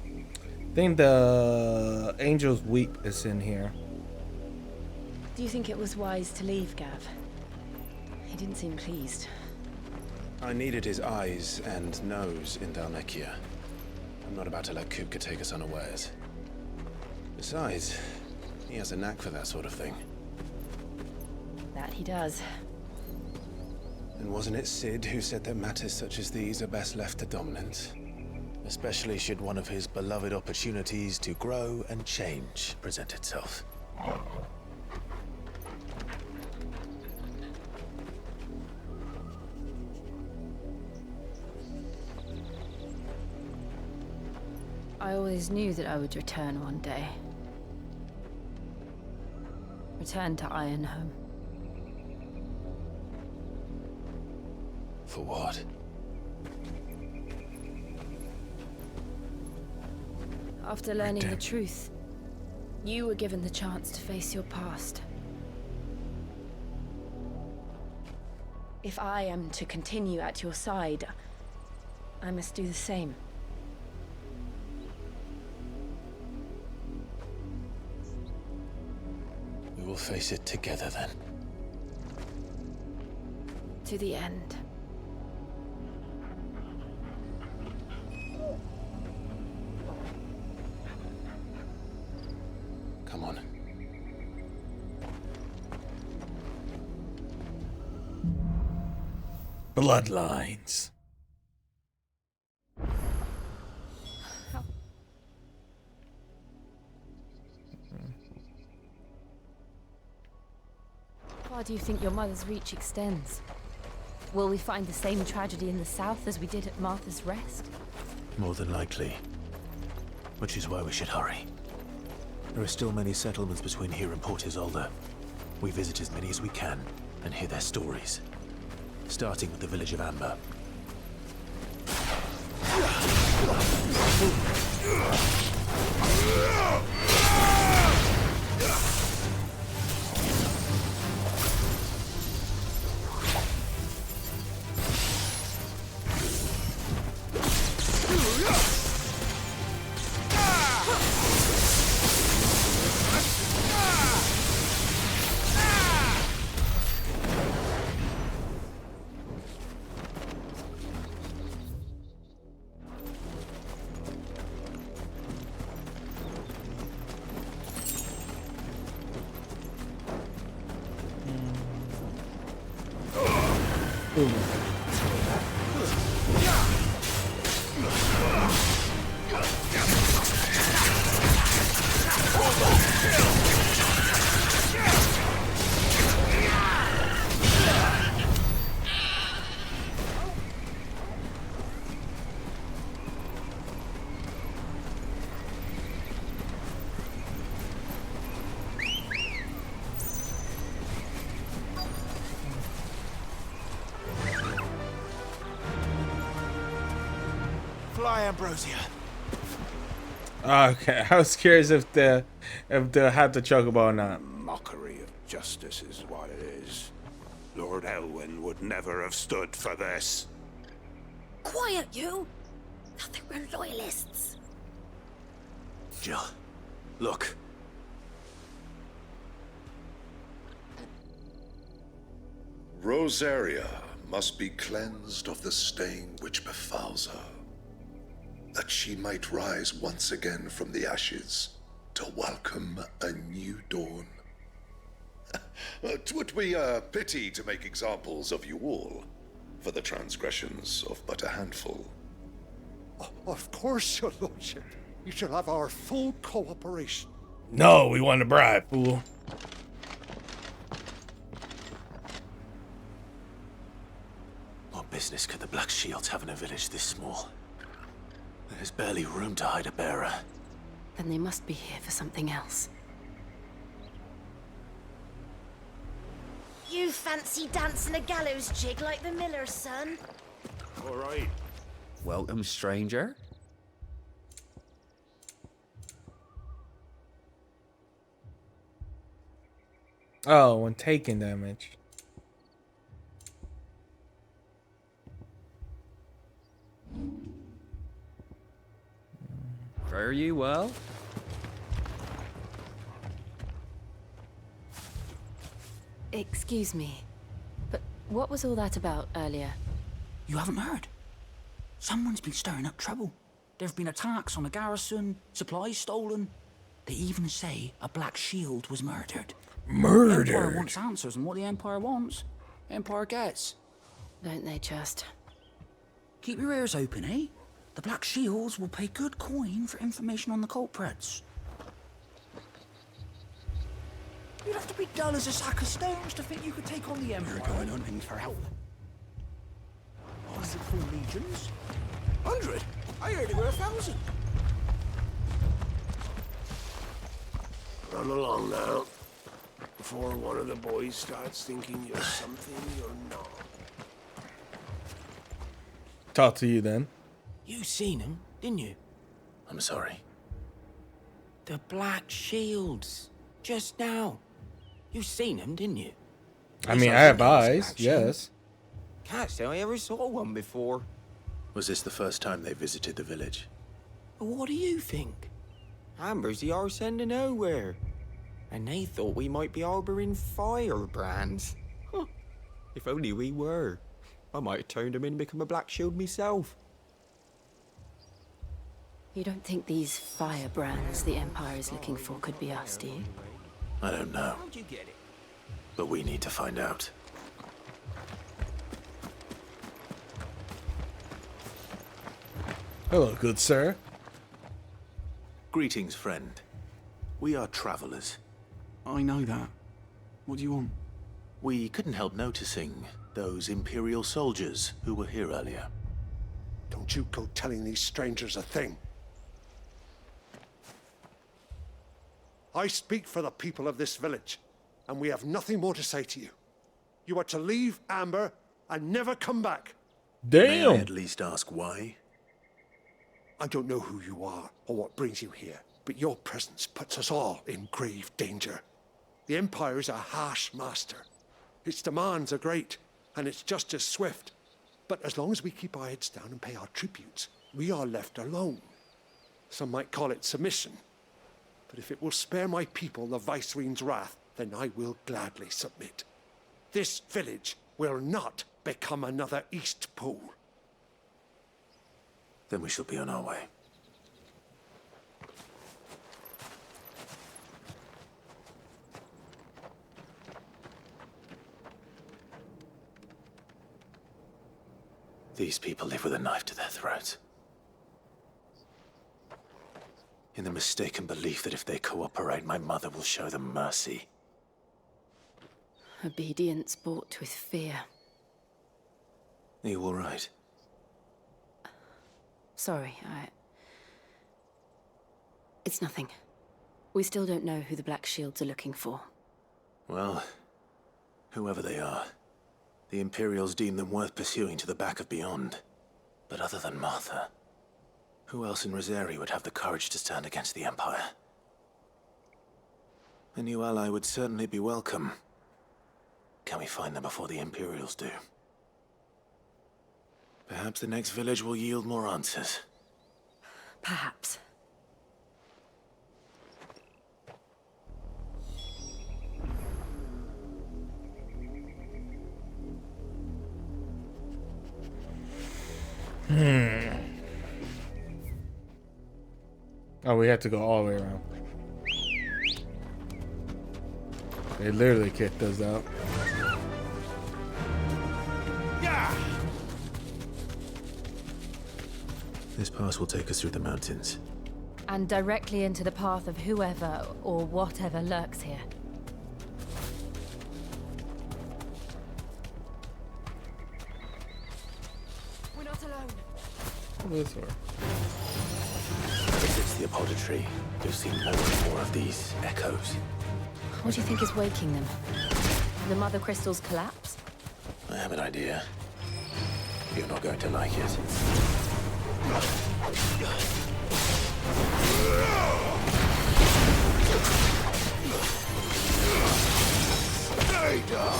I think the Angel's Weep is in here.
Do you think it was wise to leave, Gav? He didn't seem pleased.
I needed his eyes and nose in Dhalmekia. I'm not about to let Kupka take us unawares. Besides, he has a knack for that sort of thing.
That he does.
And wasn't it Sid who said that matters such as these are best left to dominance? Especially should one of his beloved opportunities to grow and change present itself.
I always knew that I would return one day. Return to Ironhome.
For what?
After learning the truth, you were given the chance to face your past. If I am to continue at your side, I must do the same.
We will face it together then.
To the end.
Come on.
Bloodlines.
How far do you think your mother's reach extends? Will we find the same tragedy in the south as we did at Martha's Rest?
More than likely. Which is why we should hurry. There are still many settlements between here and Port Isolde. We visit as many as we can and hear their stories. Starting with the village of Amber.
Fly, Ambrosia.
Okay, I was curious if they had the chocobo or not.
Mockery of justice is what it is. Lord Elwyn would never have stood for this.
Quiet, you! Nothing, we're loyalists.
Jill, look.
Rosaria must be cleansed of the stain which befouls her, that she might rise once again from the ashes to welcome a new dawn. 'Twould be a pity to make examples of you all, for the transgressions of but a handful.
Of course, your lordship. You shall have our full cooperation.
No, we want a bribe, fool.
What business could the Black Shields have in a village this small? There's barely room to hide a bearer.
Then they must be here for something else.
You fancy dancing a gallows jig like the miller's son?
All right.
Welcome, stranger.
Oh, when taking damage.
Fare you well?
Excuse me, but what was all that about earlier?
You haven't heard? Someone's been stirring up trouble. There have been attacks on the garrison, supplies stolen. They even say a Black Shield was murdered. The Empire wants answers, and what the Empire wants, Empire gets.
Don't they just?
Keep your ears open, eh? The Black Shields will pay good coin for information on the culprits. You'd have to be dull as a sack of stones to think you could take on the Empire.
We're going hunting for help.
104 legions?
100? I heard there were 1,000.
Run along now, before one of the boys starts thinking you're something you're not.
Talk to you then.
You seen him, didn't you?
I'm sorry.
The Black Shields. Just now. You seen him, didn't you?
I mean, I have eyes, yes.
Can't say I ever saw one before.
Was this the first time they visited the village?
What do you think? Amber's the arse end of nowhere. And they thought we might be harboring firebrands. Huh. If only we were. I might have turned them in and become a Black Shield myself.
You don't think these firebrands the Empire is looking for could be us, do you?
I don't know.
How'd you get it?
But we need to find out.
Hello, good sir.
Greetings, friend. We are travelers.
I know that. What do you want?
We couldn't help noticing those Imperial soldiers who were here earlier.
Don't you go telling these strangers a thing. I speak for the people of this village, and we have nothing more to say to you. You are to leave Amber and never come back.
May I at least ask why?
I don't know who you are or what brings you here, but your presence puts us all in grave danger. The Empire is a harsh master. Its demands are great, and its justice swift. But as long as we keep our heads down and pay our tributes, we are left alone. Some might call it submission. But if it will spare my people the Viceroy's wrath, then I will gladly submit. This village will not become another Eastpool.
Then we shall be on our way. These people live with a knife to their throats. In the mistaken belief that if they cooperate, my mother will show them mercy.
Obedience bought with fear.
Are you all right?
Sorry, It's nothing. We still don't know who the Black Shields are looking for.
Well, whoever they are, the Imperials deem them worth pursuing to the back of beyond. But other than Martha, who else in Rosaria would have the courage to stand against the Empire? A new ally would certainly be welcome. Can we find them before the Imperials do? Perhaps the next village will yield more answers.
Perhaps.
Oh, we have to go all the way around. They literally kicked us out.
This pass will take us through the mountains.
And directly into the path of whoever or whatever lurks here.
We're not alone.
This way.
If it's the apothecary, you'll see more and more of these echoes.
What do you think is waking them? The mother crystal's collapse?
I have an idea. You're not going to like it.
Stay down.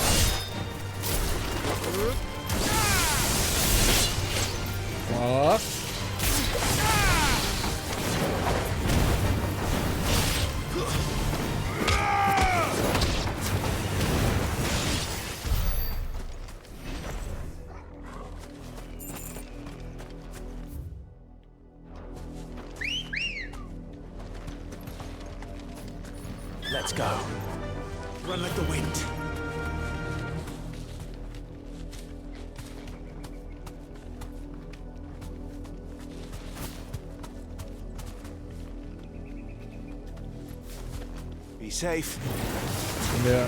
What?
Let's go. Run like the wind. Be safe.
Yeah.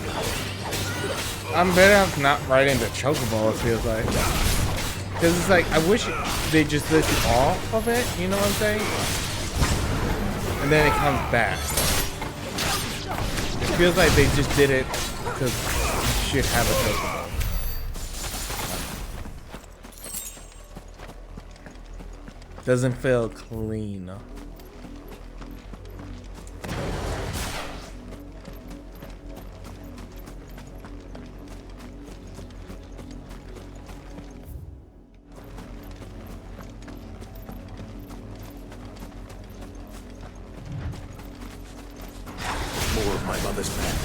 I'm better off not riding the chocobo, it feels like. Because it's like, I wish they just let you off of it, you know what I'm saying? And then it comes back. It feels like they just did it because you should have a chocobo. Doesn't feel clean.
More of my mother's men.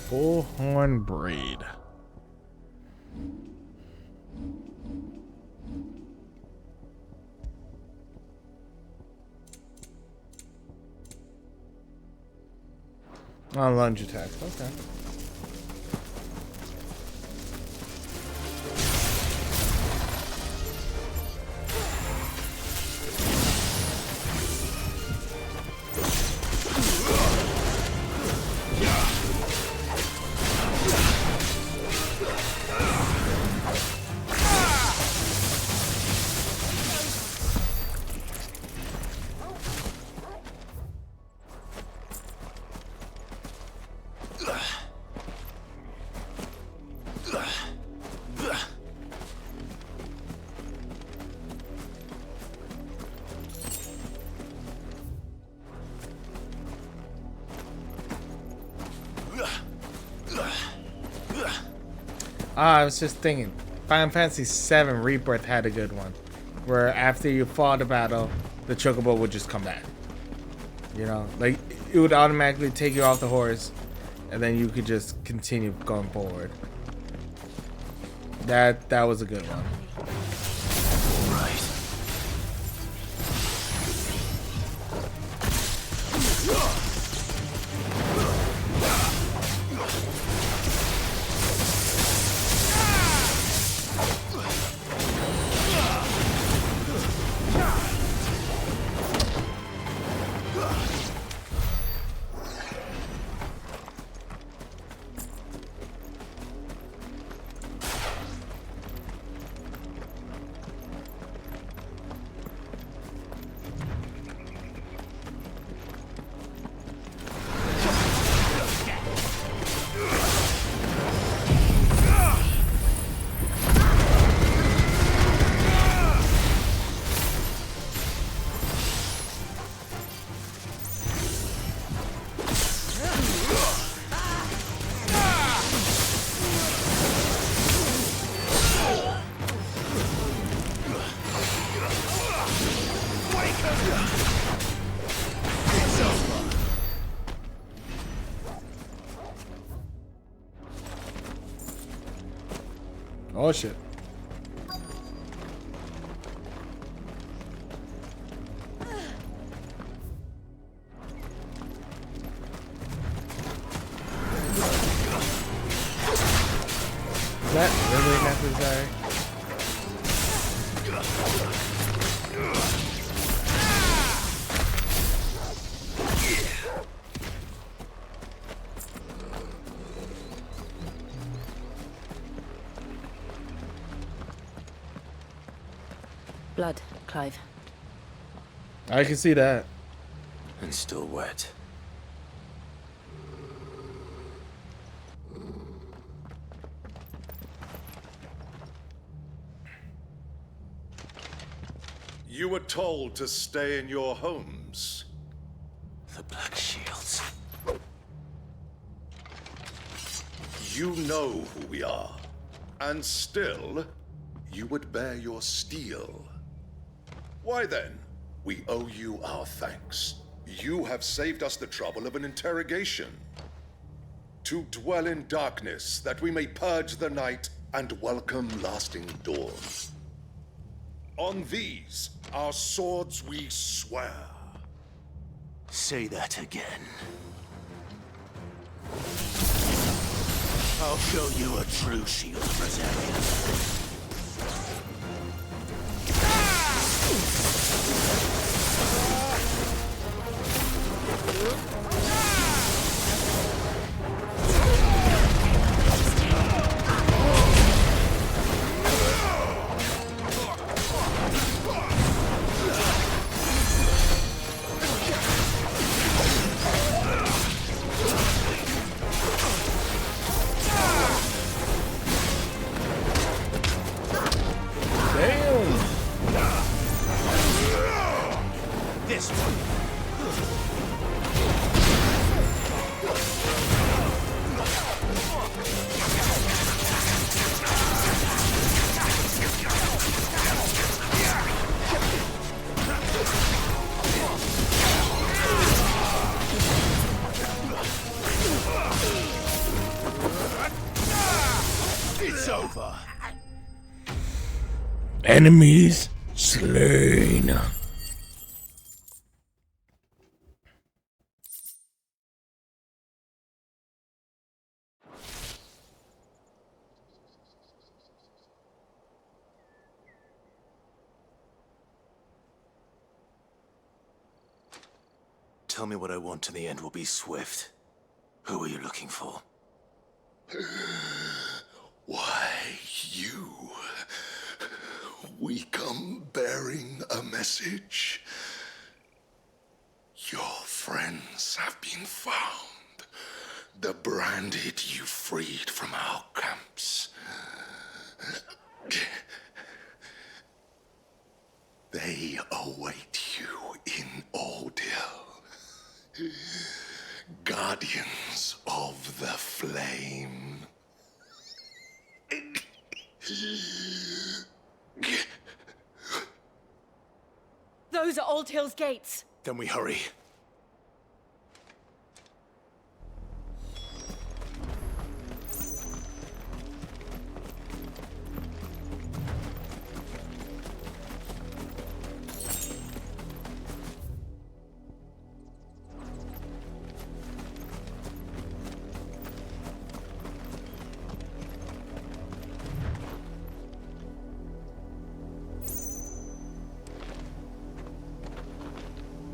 Bullhorn braid. Oh, lunge attack. Okay. I was just thinking, Final Fantasy VII Rebirth had a good one, where after you fought the battle, the chocobo would just come back. You know, like it would automatically take you off the horse, and then you could just continue going forward. That was a good one.
Right.
Oh shit. Is that really necessary?
Blood, Clive.
I can see that.
And still wet.
You were told to stay in your homes.
The Black Shields.
You know who we are. And still, you would bear your steel. Why then? We owe you our thanks. You have saved us the trouble of an interrogation. To dwell in darkness, that we may purge the night and welcome lasting dawn. On these, our swords we swear.
Say that again. I'll show you a true shield battalion.
This one.
It's over.
Enemies slain.
Tell me what I want and the end will be swift. Who are you looking for?
Why, you. We come bearing a message. Your friends have been found. The branded you freed from our camps. They await you in Ordeal. Guardians of the Flame.
Bald Hill's gates.
Then we hurry.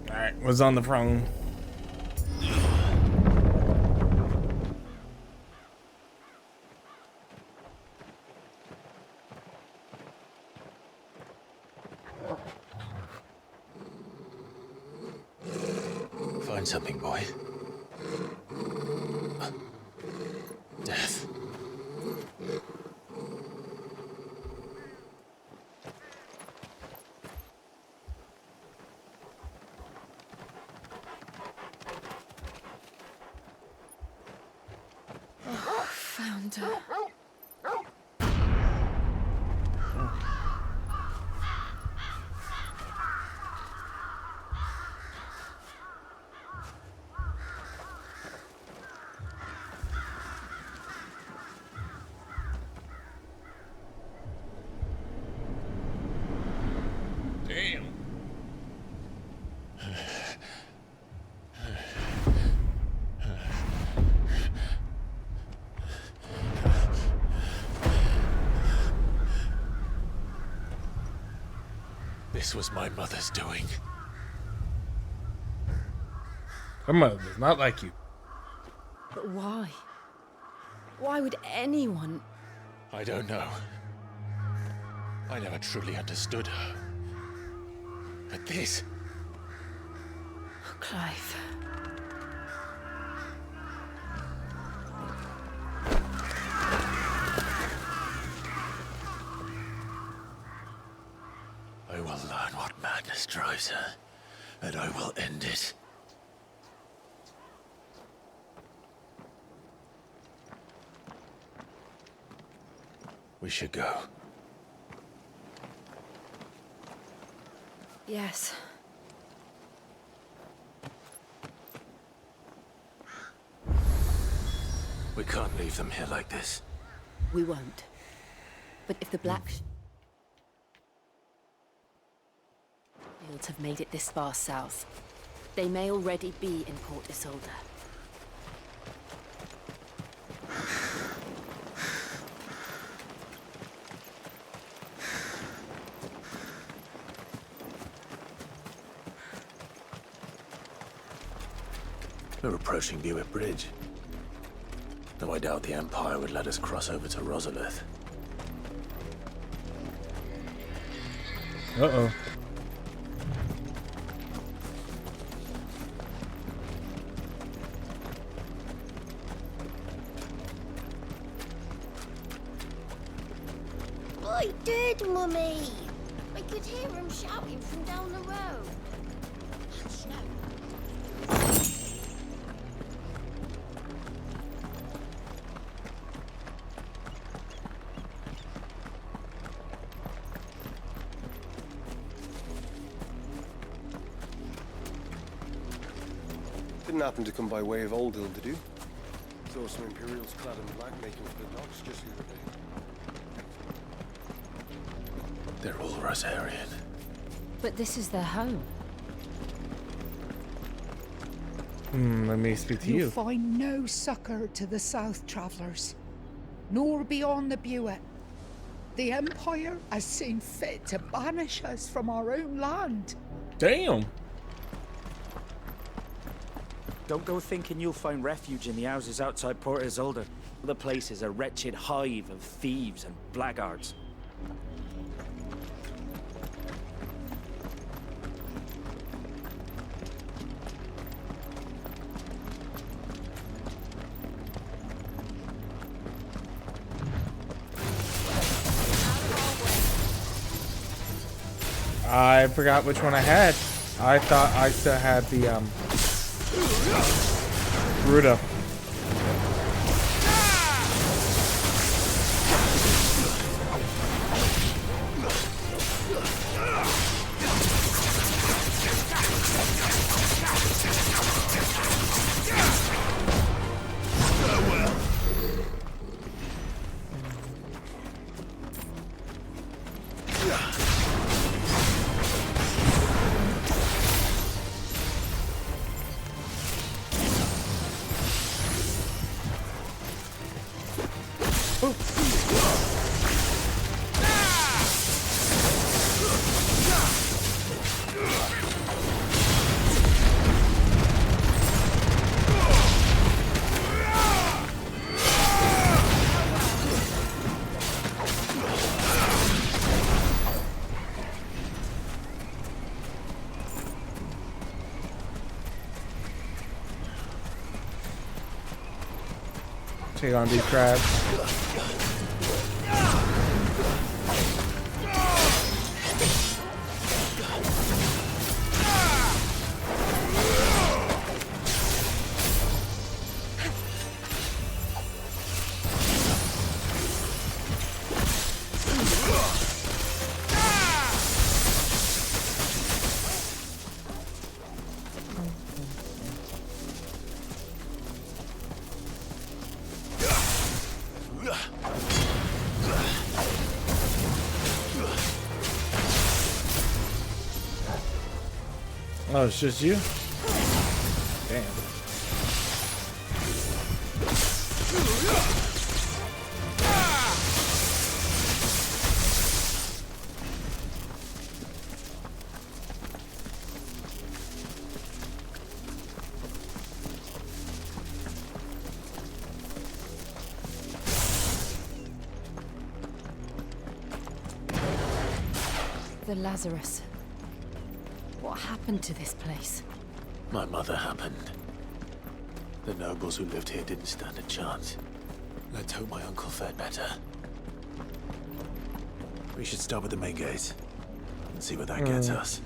Alright, was on the phone.
Find something, boy. Death.
Found her.
Damn.
This was my mother's doing.
Her mother is not like you.
But why? Why would anyone?
I don't know. I never truly understood her. But this...
Oh, Clive.
I will learn what madness drives her, and I will end it. We should go.
Yes.
We can't leave them here like this.
We won't. But if the Black Shields have made it this far south, they may already be in Port Isolde.
We're approaching Buick Bridge. Though I doubt the Empire would let us cross over to Rosalith.
Uh-oh.
I did, Mummy. I could hear him shouting from down the road. Hush, no.
Didn't happen to come by way of Old Hill, did you? Saw some Imperials clad in black making for the docks just the other day.
They're all Rosarian.
But this is their home.
Let me speak to you.
Find no succor to the South travellers, nor beyond the Buet. The Empire has seen fit to banish us from our own land.
Damn.
Don't go thinking you'll find refuge in the houses outside Port Isolde. The place is a wretched hive of thieves and blackguards.
I forgot which one I had. I thought I still had the Ruda. Take on these crabs. Oh, it's just you? Damn.
The Lazarus. What happened to this place?
My mother happened. The nobles who lived here didn't stand a chance. Let's hope my uncle fared better. We should start with the main gate and see where that gets us.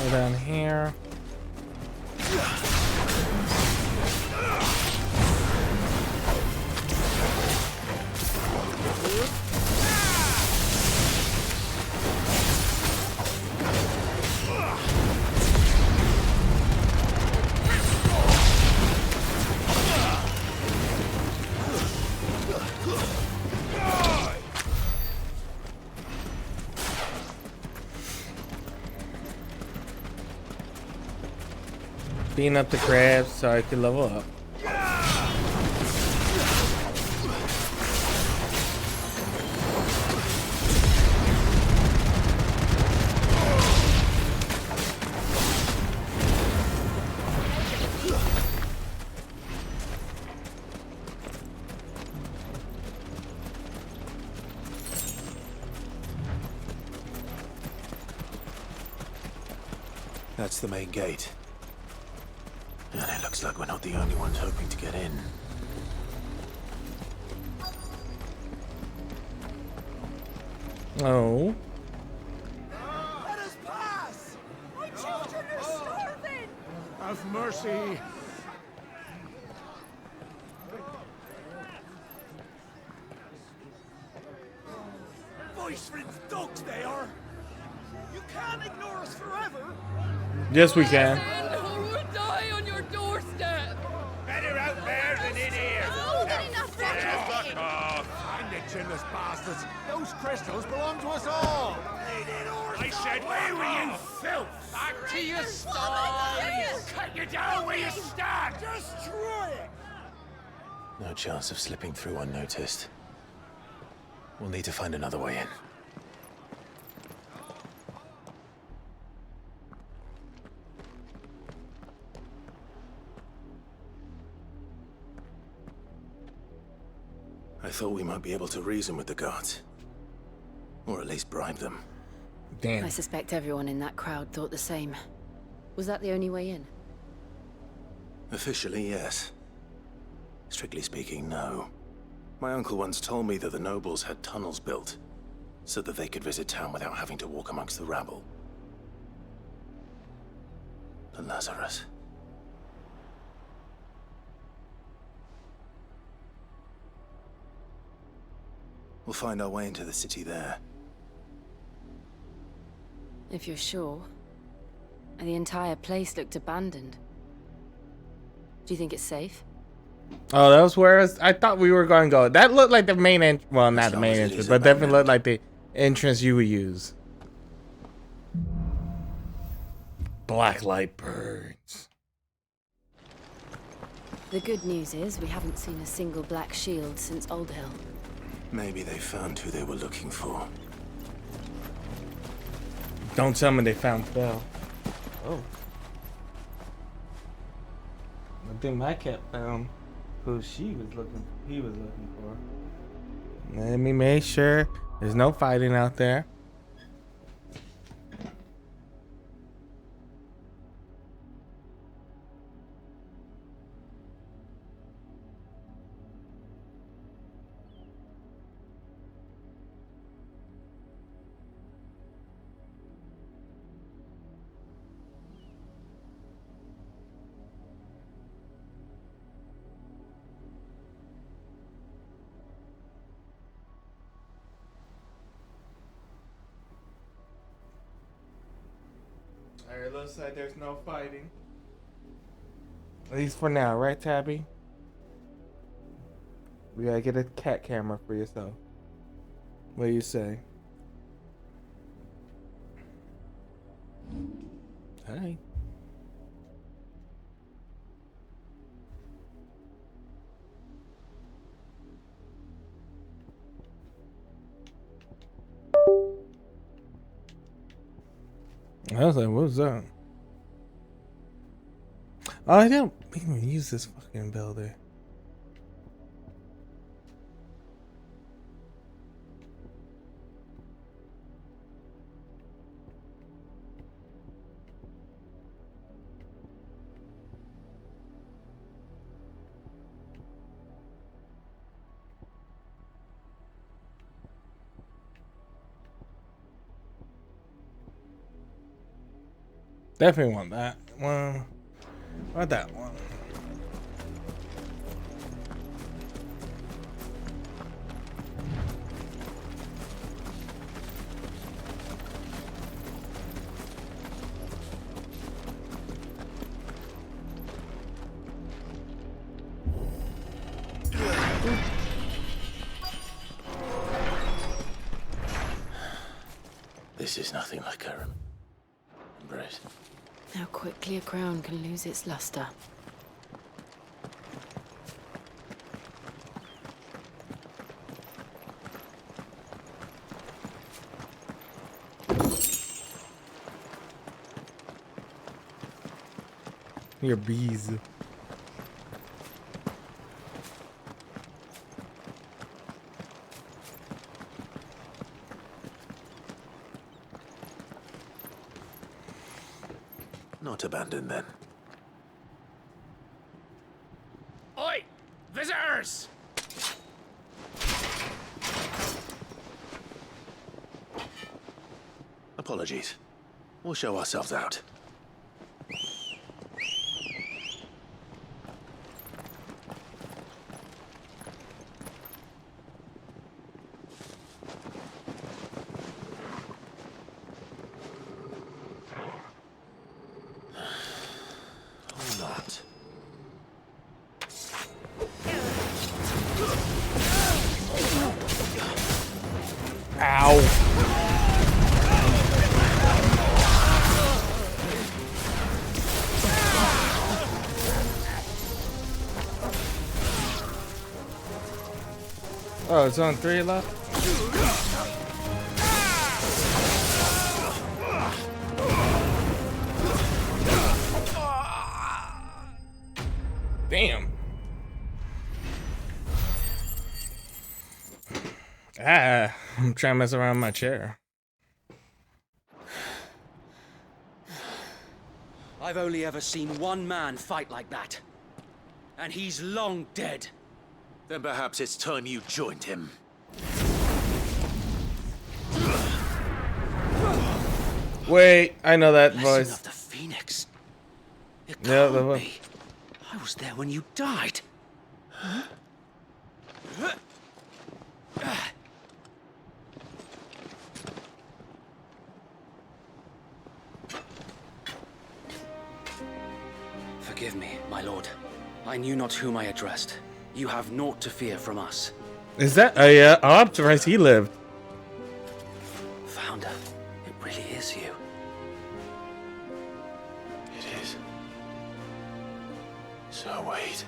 Down here. Beating up the crabs so I can level up. That's the main gate. And it looks like we're not the only ones hoping to get in.
Oh.
Let us pass! My children are starving! Have mercy! Voice-rinsed dogs they are! You can't ignore us forever!
Yes, we can.
Who will die on your doorstep?
Better out there than in here.
Fuck off! Find the chinless bastards! Those crystals belong to us all!
I said, where were you, filth? Back to your sties! Cut you down where you stand!
Destroy it!
No chance of slipping through unnoticed. We'll need to find another way in. I thought we might be able to reason with the guards. Or at least bribe them.
Damn.
I suspect everyone in that crowd thought the same. Was that the only way in?
Officially, yes. Strictly speaking, no. My uncle once told me that the nobles had tunnels built, so that they could visit town without having to walk amongst the rabble. The Lazarus. We'll find our way into the city there.
If you're sure. The entire place looked abandoned. Do you think it's safe?
Oh, that was where I thought we were going to go. That looked like the main entrance. Well, not the main entrance, but definitely looked like the entrance you would use. Black light burns.
The good news is we haven't seen a single black shield since Old Hill.
Maybe they found who they were looking for.
Don't tell me they found Belle. Oh. I think my cat found who he was looking for. Let me make sure there's no fighting out there. Alright, looks like there's no fighting. At least for now, right, Tabby? We gotta get a cat camera for yourself. What do you say? Hi. I was like, what's that? Oh, I didn't even use this fucking bell there. Definitely want that one. Or that one.
This is nothing like her embrace.
How quickly a crown can lose its luster.
Your bees.
Not abandoned then.
Oi! Visitors!
Apologies. We'll show ourselves out.
Oh, it's on 3 left? Damn. I'm trying to mess around with my chair.
I've only ever seen one man fight like that. And he's long dead.
Then perhaps it's time you joined him.
Wait, I know that
Blessing
voice.
of the Phoenix. It
Yeah,
can't be. I was there when you died. Forgive me, my lord. I knew not whom I addressed. You have naught to fear from us.
Is that I'm surprised he lived.
Founder, it really is you.
It is. So wait.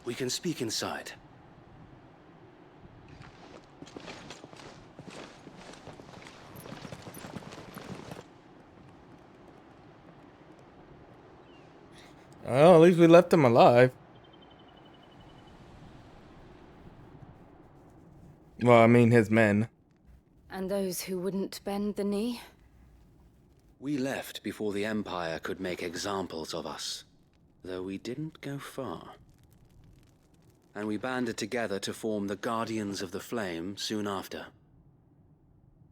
We can speak inside.
Well, at least we left him alive. Well, I mean his men.
And those who wouldn't bend the knee?
We left before the Empire could make examples of us, though we didn't go far. And we banded together to form the Guardians of the Flame soon after.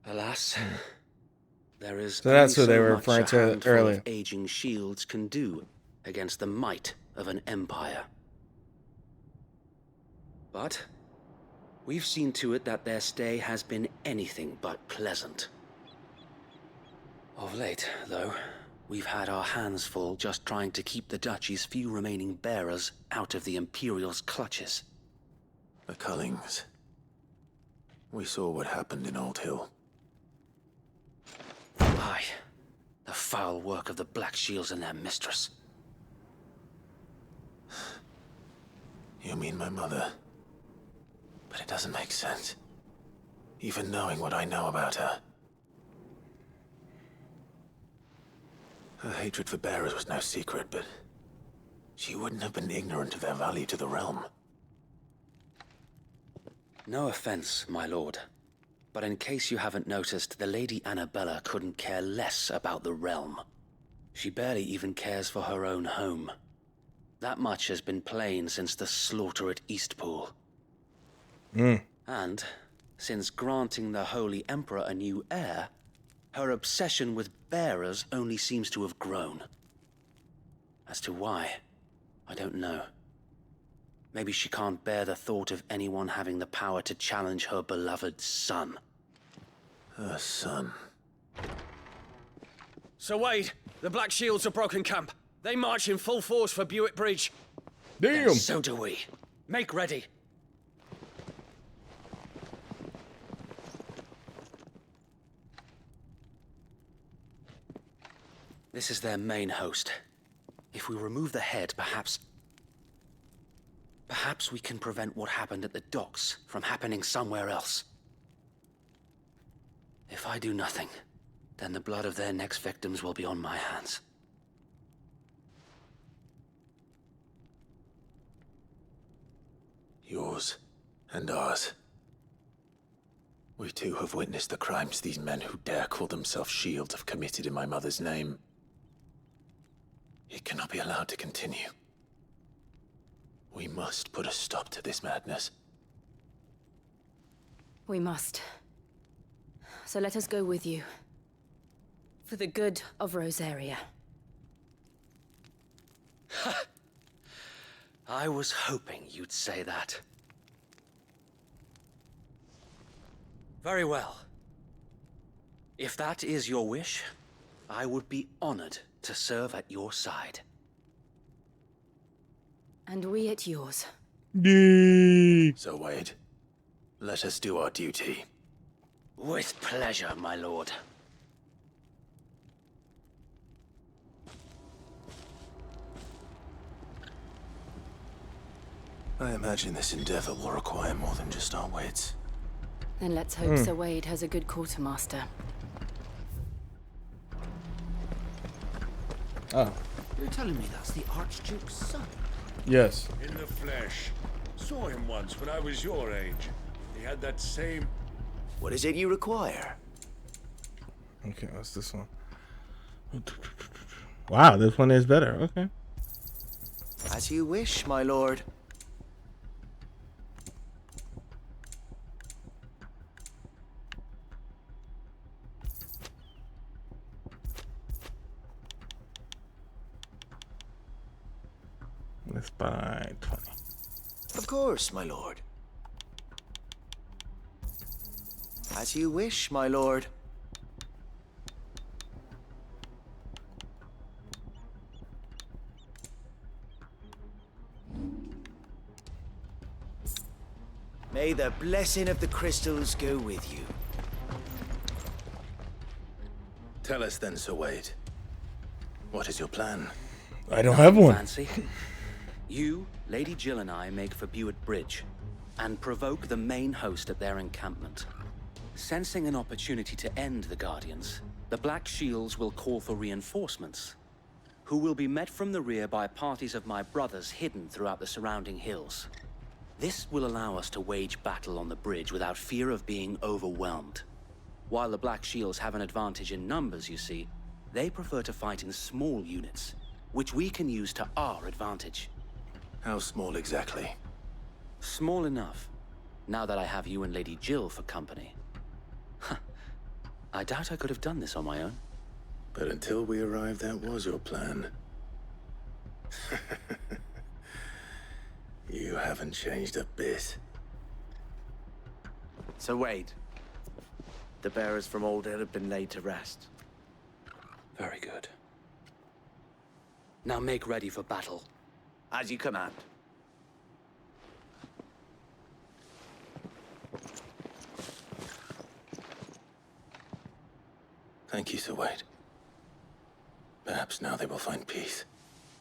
Alas, there is
So that's
only
who they
so
were
much
referring
a
to
handful
earlier.
of aging shields can do against the might of an empire. But we've seen to it that their stay has been anything but pleasant. Of late, though, we've had our hands full just trying to keep the Duchy's few remaining bearers out of the Imperial's clutches.
The Cullings. We saw what happened in Old Hill.
Aye, the foul work of the Black Shields and their mistress.
You mean my mother? But it doesn't make sense. Even knowing what I know about her. Her hatred for bearers was no secret, but she wouldn't have been ignorant of their value to the realm.
No offense, my lord, but in case you haven't noticed, the Lady Annabella couldn't care less about the realm. She barely even cares for her own home. That much has been plain since the slaughter at Eastpool. And, since granting the Holy Emperor a new heir, her obsession with bearers only seems to have grown. As to why, I don't know. Maybe she can't bear the thought of anyone having the power to challenge her beloved son.
Her son.
Sir Wade, the Black Shields have broken camp. They march in full force for Buick Bridge.
Damn.
And so do we. Make ready. This is their main host. If we remove the head, perhaps we can prevent what happened at the docks from happening somewhere else. If I do nothing, then the blood of their next victims will be on my hands.
Yours and ours. We too have witnessed the crimes these men who dare call themselves shields have committed in my mother's name. It cannot be allowed to continue. We must put a stop to this madness.
We must. So let us go with you. For the good of Rosaria.
I was hoping you'd say that. Very well. If that is your wish, I would be honored to serve at your side.
And we at yours.
So Wade, let us do our duty.
With pleasure, my lord.
I imagine this endeavor will require more than just our wits.
Then let's hope Sir Wade has a good quartermaster.
Oh.
You're telling me that's the Archduke's son?
Yes.
In the flesh. Saw him once when I was your age. He had that same...
What is it you require?
Okay, what's this one? Wow, this one is better. Okay.
As you wish, my lord.
Let's buy 20.
Of course, my lord. As you wish, my lord. May the blessing of the crystals go with you.
Tell us then, Sir Wade. What is your plan?
I don't have one.
Fancy. You, Lady Jill and I make for Buett Bridge and provoke the main host at their encampment. Sensing an opportunity to end the Guardians, the Black Shields will call for reinforcements, who will be met from the rear by parties of my brothers hidden throughout the surrounding hills. This will allow us to wage battle on the bridge without fear of being overwhelmed. While the Black Shields have an advantage in numbers, you see, they prefer to fight in small units, which we can use to our advantage.
How small exactly?
Small enough, now that I have you and Lady Jill for company. I doubt I could have done this on my own.
But until we arrived, that was your plan. You haven't changed a bit.
So Wade, the bearers from Oldale have been laid to rest.
Very good. Now make ready for battle.
As you command.
Thank you, Sir Wade. Perhaps now they will find peace.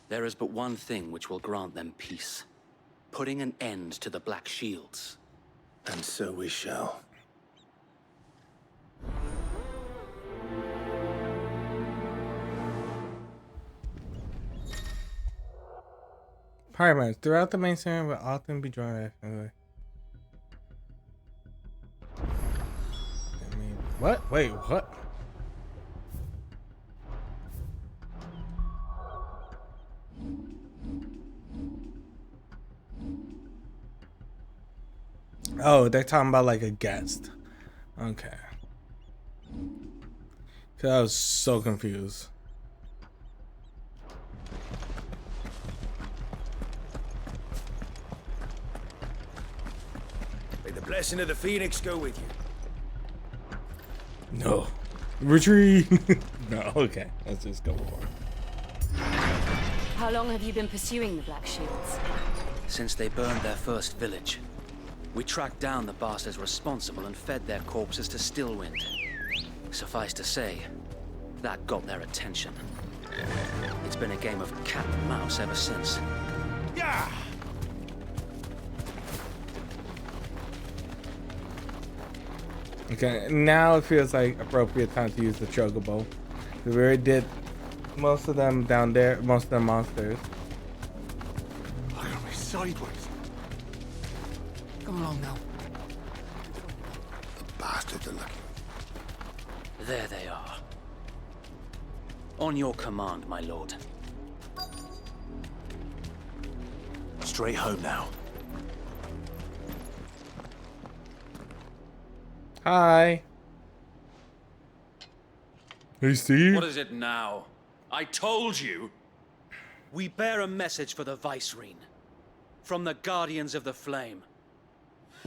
There is but one thing which will grant them peace. Putting an end to the Black Shields.
And so we shall.
Pyramids throughout the main center will often be drawn by. What? Wait, what? Oh, they're talking about like a guest. Okay. Cause I was so confused.
May the blessing of the Phoenix go with you.
No. Retreat. No, okay. Let's just go for it.
How long have you been pursuing the Black Shields?
Since they burned their first village. We tracked down the bastards responsible and fed their corpses to Stillwind. Suffice to say, that got their attention. It's been a game of cat and mouse ever since.
Yeah!
Okay, now it feels like appropriate time to use the chocobo. We already did most of them down there, most of the monsters.
Look at me sideways.
Come along now.
The bastards are lucky.
There they are. On your command, my lord.
Straight home now.
Hi. Hey, Steve.
What is it now? I told you. We bear a message for the Vicereine. From the Guardians of the Flame.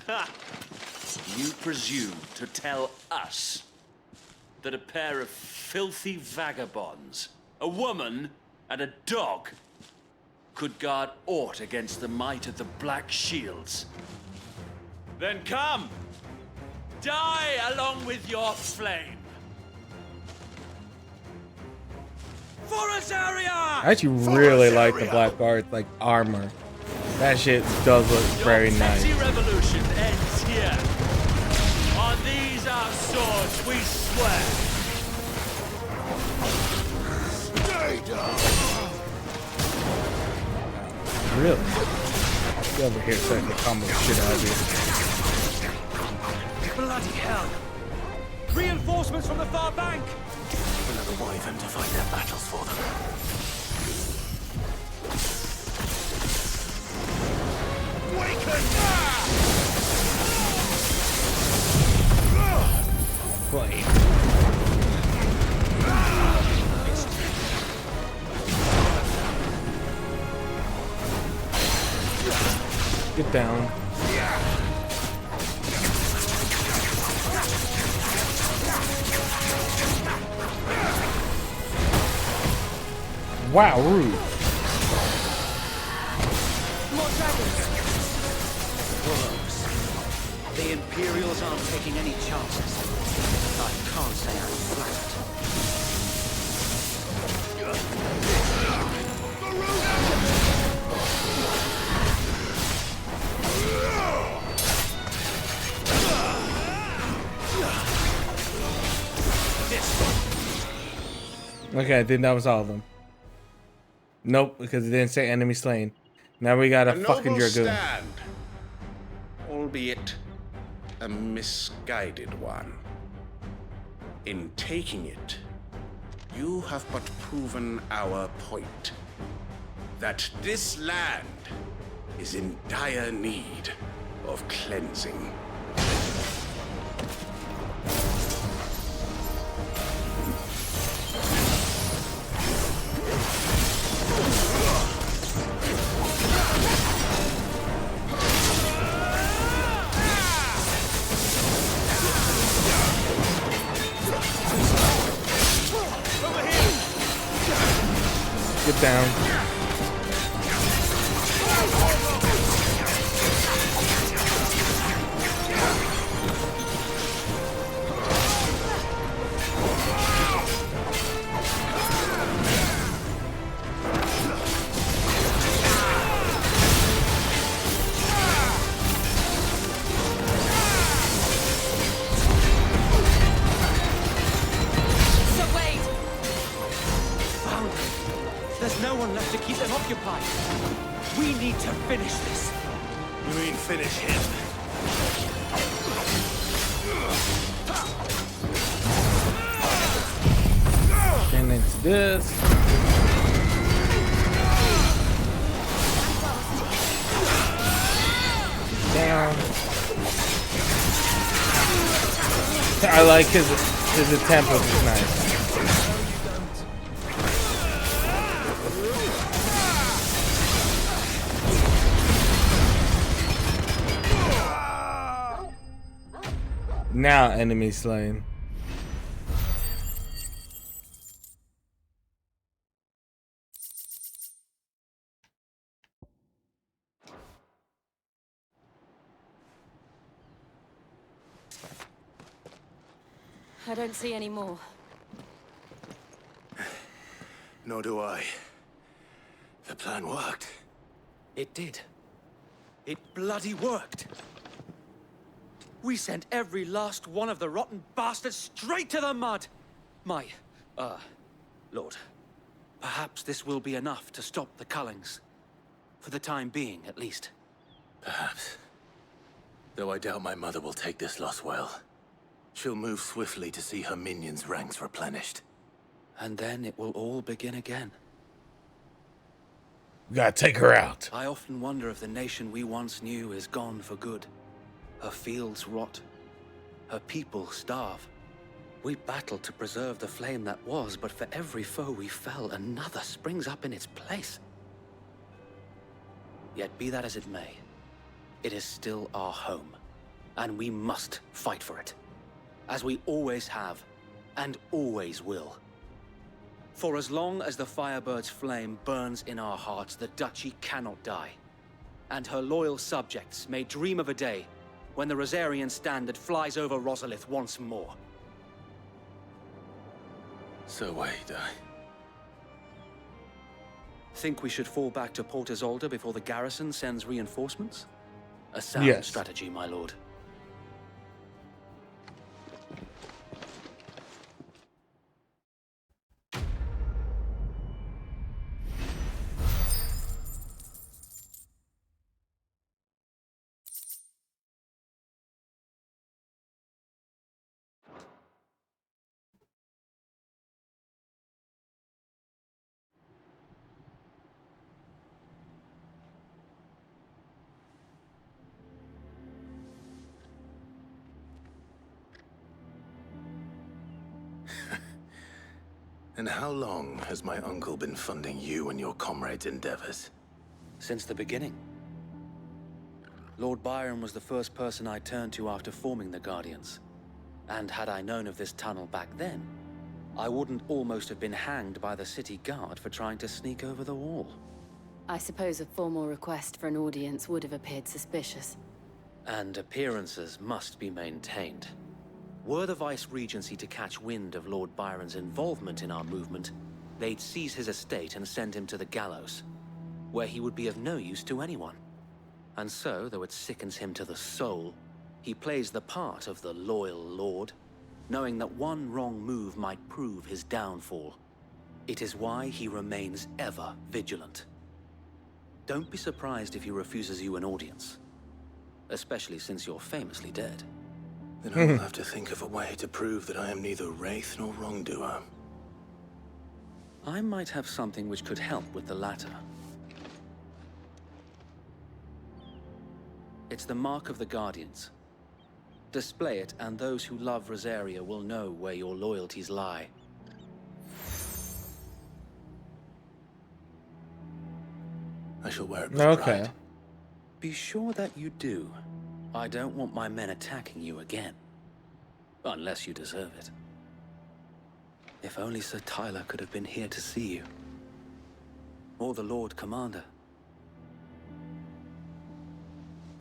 Ha! You presume to tell us that a pair of filthy vagabonds, a woman and a dog, could guard aught against the might of the Black Shields? Then come! Die along with your flame! For Azaria!
I actually really like the Black Guard's like armor. That shit does look very nice.
The revolution ends here. On these our swords we swear. Stay down.
Really? Get over here so I can combo the shit out of you.
Bloody hell!
Reinforcements from the far bank!
We'll have a wyvern to fight their battles for them.
Play. Get Get down. Wow, rude.
More dragons.
Wolves. The Imperials aren't taking any chances. I can't say I'm flattered.
Okay, I think that was all of them. Nope, because it didn't say enemy slain. Now we got a fucking
noble
dragoon.
stand, albeit a misguided one. In taking it, you have but proven our point. That this land is in dire need of cleansing.
Get down.
There's no one left to keep them occupied. We need to finish this.
You mean finish him?
And into this. Down. I like his attempt with his knife. Now enemy slain.
I don't see any more.
Nor do I. The plan worked.
It did. It bloody worked. We sent every last one of the rotten bastards straight to the mud! My, Lord, perhaps this will be enough to stop the Cullings. For the time being, at least.
Perhaps. Though I doubt my mother will take this loss well. She'll move swiftly to see her minions' ranks replenished.
And then it will all begin again.
We gotta take her out.
I often wonder if the nation we once knew is gone for good. Her fields rot. Her people starve. We battled to preserve the flame that was, but for every foe we fell, another springs up in its place. Yet be that as it may, it is still our home, and we must fight for it, as we always have, and always will. For as long as the Firebird's flame burns in our hearts, the Duchy cannot die, and her loyal subjects may dream of a day when the Rosarian standard flies over Rosalith once more.
So wait,
Think we should fall back to Port Isolde before the garrison sends reinforcements? A sound
Yes.
strategy, my lord.
And how long has my uncle been funding you and your comrades' endeavors?
Since the beginning. Lord Byron was the first person I turned to after forming the Guardians. And had I known of this tunnel back then, I wouldn't almost have been hanged by the city guard for trying to sneak over the wall.
I suppose a formal request for an audience would have appeared suspicious.
And appearances must be maintained. Were the Vice-Regency to catch wind of Lord Byron's involvement in our movement, they'd seize his estate and send him to the gallows, where he would be of no use to anyone. And so, though it sickens him to the soul, he plays the part of the loyal lord, knowing that one wrong move might prove his downfall. It is why he remains ever vigilant. Don't be surprised if he refuses you an audience, especially since you're famously dead.
Then I will have to think of a way to prove that I am neither wraith nor wrongdoer.
I might have something which could help with the latter. It's the mark of the Guardians. Display it, and those who love Rosaria will know where your loyalties lie.
I shall wear it with pride.
Be sure that you do. I don't want my men attacking you again. Unless you deserve it. If only Sir Tyler could have been here to see you. Or the Lord Commander.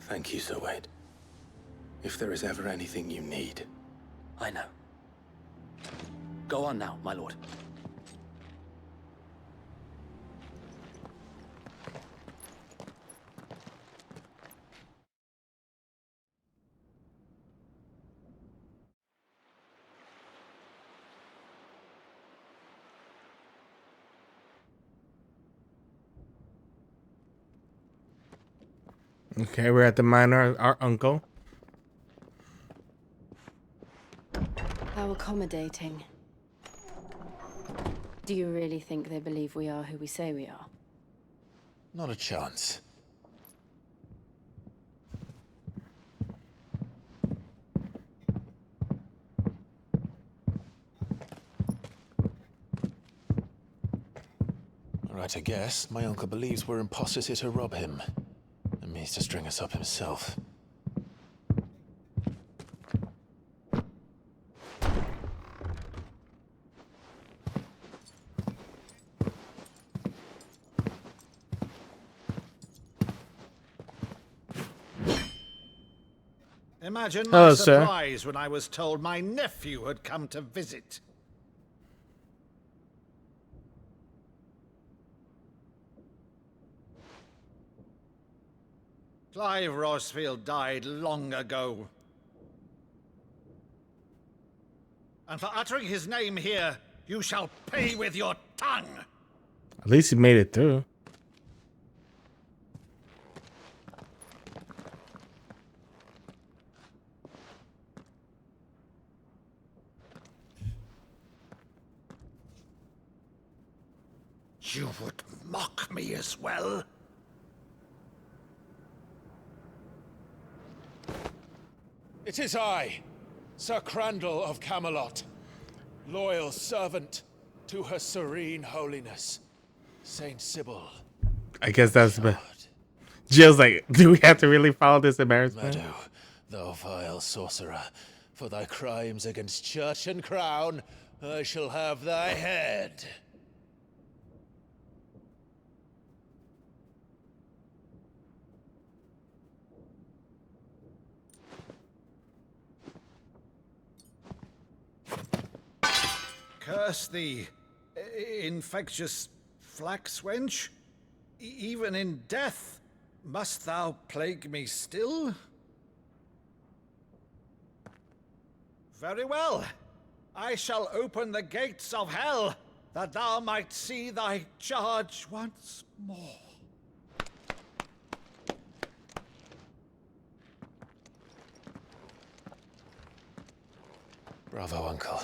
Thank you, Sir Wade. If there is ever anything you need.
I know. Go on now, my lord.
Okay, we're at the manor of our uncle.
How accommodating. Do you really think they believe we are who we say we are?
Not a chance. Right, I guess. My uncle believes we're imposters here to rob him. And means to string us up himself.
Imagine my surprise when I was told my nephew had come to visit. Clive Rosfield died long ago. And for uttering his name here, you shall pay with your tongue.
At least he made it through.
You would mock me as well?
It is I, Sir Crandall of Camelot, loyal servant to her serene holiness, Saint Sybil.
I guess that's bad. Jill's like, do we have to really follow this embarrassment?
Meadow, thou vile sorcerer, for thy crimes against church and crown, I shall have thy head.
Curse thee, infectious flax wench. Even in death, must thou plague me still? Very well. I shall open the gates of hell, that thou might see thy charge once more.
Bravo, Uncle.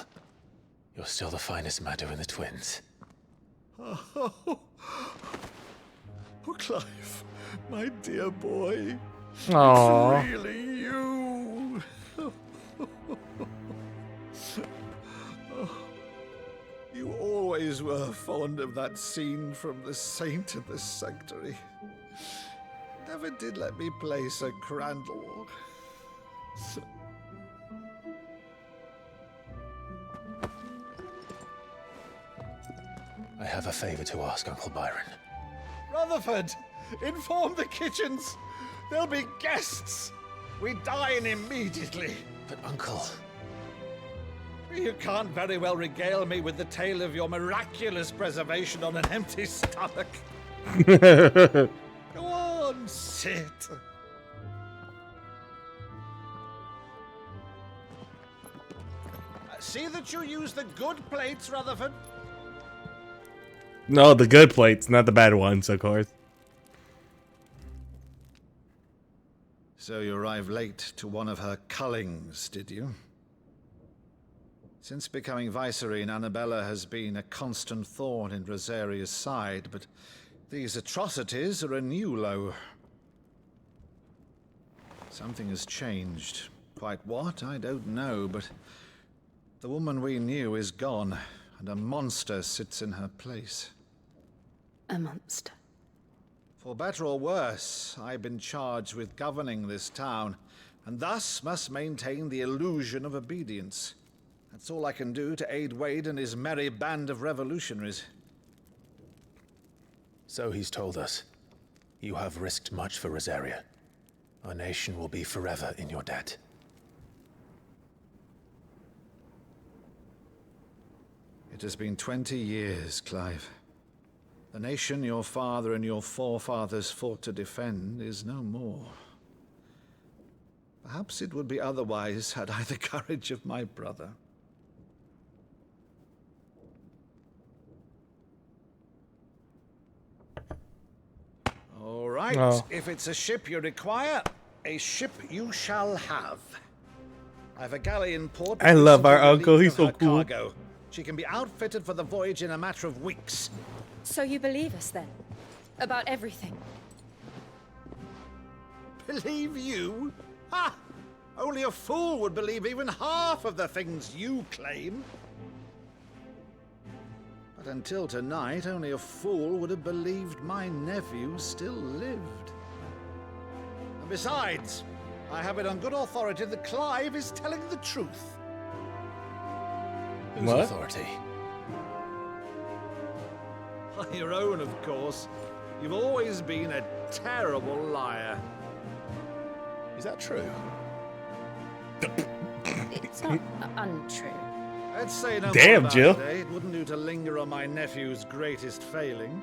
You're still the finest Meadow in the twins.
Oh, Clive, my dear boy.
Aww.
It's really you. You always were fond of that scene from The Saint of the Sanctuary. Never
never did let me play Sir Crandall.
I have a favor to ask, Uncle Byron.
Rutherford, inform the kitchens. There'll be guests. We dine immediately.
But, Uncle...
You can't very well regale me with the tale of your miraculous preservation on an empty stomach. Go on, sit. See that you use the good plates, Rutherford.
No, the good plates, not the bad ones, of course.
So you arrived late to one of her cullings, did you? Since becoming Vicereine, Annabella has been a constant thorn in Rosaria's side, but these atrocities are a new low. Something has changed. Quite what, I don't know, but the woman we knew is gone, and a monster sits in her place.
A monster.
For better or worse, I've been charged with governing this town, and thus must maintain the illusion of obedience. That's all I can do to aid Wade and his merry band of revolutionaries.
So he's told us. You have risked much for Rosaria. Our nation will be forever in your debt.
It has been 20 years, Clive. The nation your father and your forefathers fought to defend is no more. Perhaps it would be otherwise had I the courage of my brother. All right, if it's a ship you require, a ship you shall have. I've a galley in port.
I love our uncle, he's so cool.
Cargo. She can be outfitted for the voyage in a matter of weeks.
So you believe us then? About everything?
Believe you? Ha! Only a fool would believe even half of the things you claim. But until tonight, only a fool would have believed my nephew still lived. And besides, I have it on good authority that Clive is telling the truth.
Whose authority?
Your own, of course. You've always been a terrible liar.
Is that true?
It's not untrue.
Let's say no
Damn,
more about
Jill.
it, eh? It wouldn't do to linger on my nephew's greatest failing.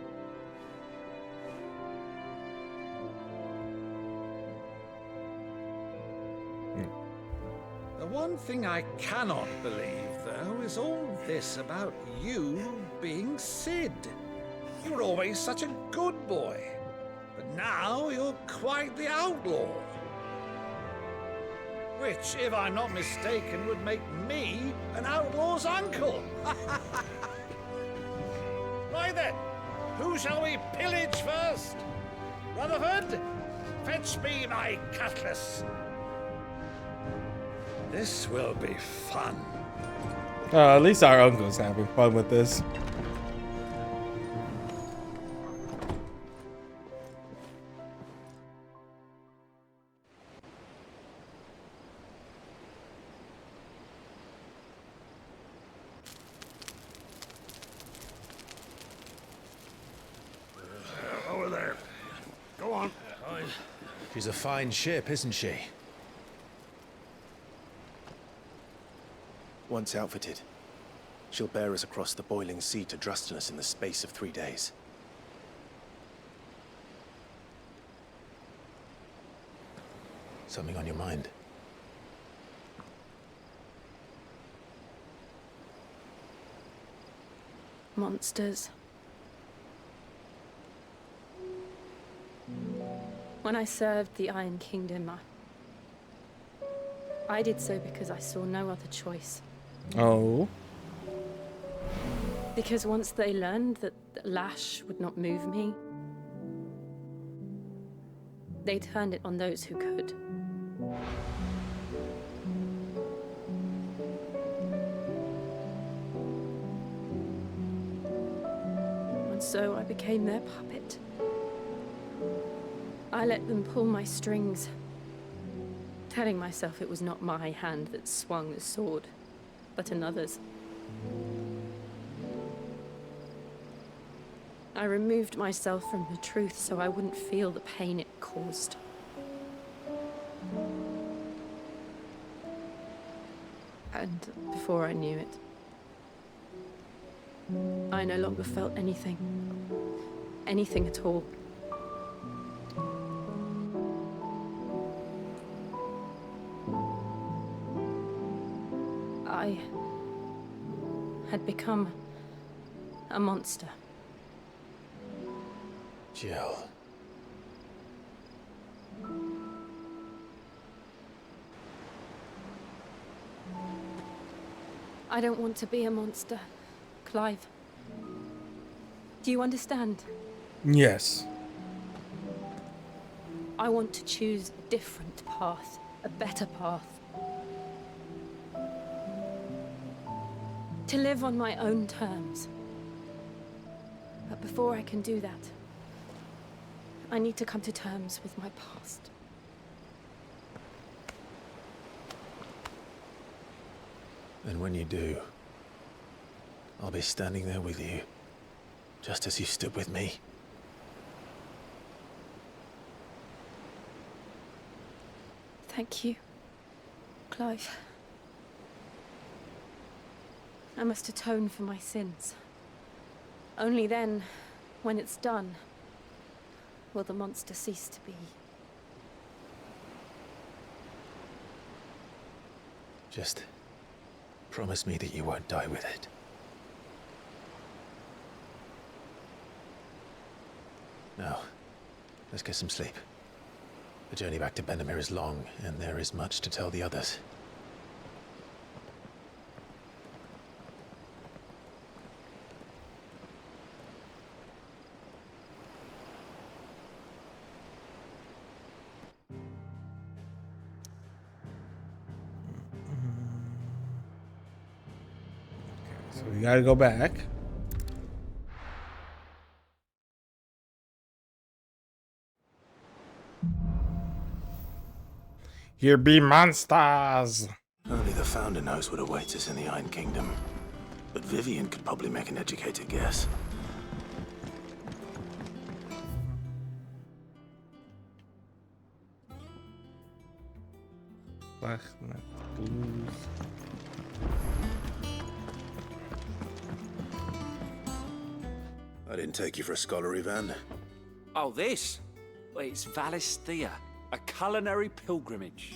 The one thing I cannot believe, though, is all this about you being Sid. You were always such a good boy, but now you're quite the outlaw. Which, if I'm not mistaken, would make me an outlaw's uncle. Right then, who shall we pillage first? Rutherford, fetch me my cutlass. This will be fun.
At least our uncle's having fun with this.
Over there. Go on.
She's a fine ship, isn't she?
Once outfitted, she'll bear us across the boiling sea to Drustinus in the space of 3 days.
Something on your mind?
Monsters. When I served the Iron Kingdom, I did so because I saw no other choice.
Oh.
Because once they learned that Lash would not move me, they turned it on those who could. And so I became their puppet. I let them pull my strings, telling myself it was not my hand that swung the sword, but another's. I removed myself from the truth so I wouldn't feel the pain it caused. And before I knew it, I no longer felt anything. Anything at all. I had become a monster.
Jill.
I don't want to be a monster, Clive. Do you understand?
Yes.
I want to choose a different path, a better path. To live on my own terms. But before I can do that, I need to come to terms with my past.
And when you do, I'll be standing there with you, just as you stood with me.
Thank you, Clive. I must atone for my sins. Only then, when it's done, will the monster cease to be.
Just promise me that you won't die with it. Now, let's get some sleep. The journey back to Benamir is long, and there is much to tell the others.
So we gotta go back. Here be monsters.
Only the Founder knows what awaits us in the Iron Kingdom. But Vivian could probably make an educated guess.
Black blues.
I didn't take you for a scholar, Ivan.
Oh, this? Well, it's Valisthea, a culinary pilgrimage.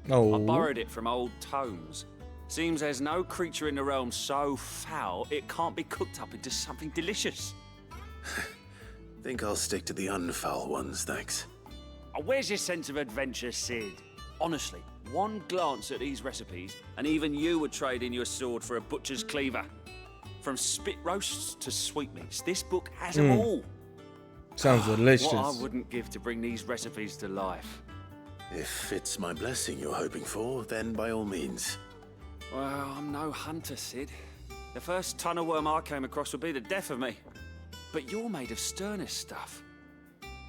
Oh.
I borrowed it from old tomes. Seems there's no creature in the realm so foul it can't be cooked up into something delicious.
Think I'll stick to the unfoul ones, thanks.
Oh, where's your sense of adventure, Sid? Honestly, one glance at these recipes, and even you would trade in your sword for a butcher's cleaver. From spit roasts to sweetmeats, this book has them all.
Sounds delicious.
What I wouldn't give to bring these recipes to life.
If it's my blessing you're hoping for, then by all means.
Well, I'm no hunter, Sid. The first ton of worm I came across would be the death of me. But you're made of sterner stuff.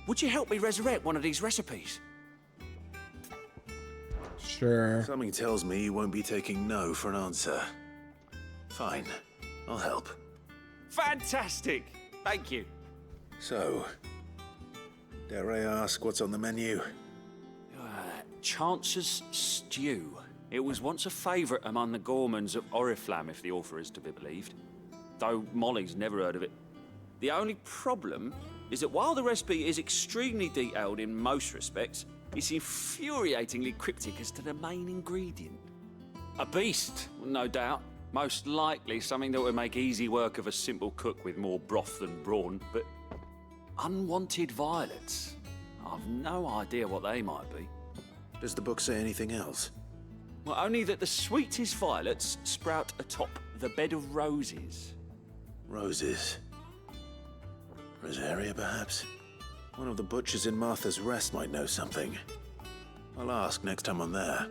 Would you help me resurrect one of these recipes?
Sure.
Something tells me you won't be taking no for an answer. Fine, I'll help.
Fantastic! Thank you.
So, dare I ask what's on the menu?
Chance's Stew. It was once a favourite among the gourmands of Oriflamme, if the author is to be believed. Though Molly's never heard of it. The only problem is that while the recipe is extremely detailed in most respects, it's infuriatingly cryptic as to the main ingredient. A beast, no doubt. Most likely something that would make easy work of a simple cook with more broth than brawn, but unwanted violets. I've no idea what they might be.
Does the book say anything else?
Well, only that the sweetest violets sprout atop the bed of roses.
Roses. Rosaria, perhaps? One of the butchers in Martha's Rest might know something. I'll ask next time I'm there.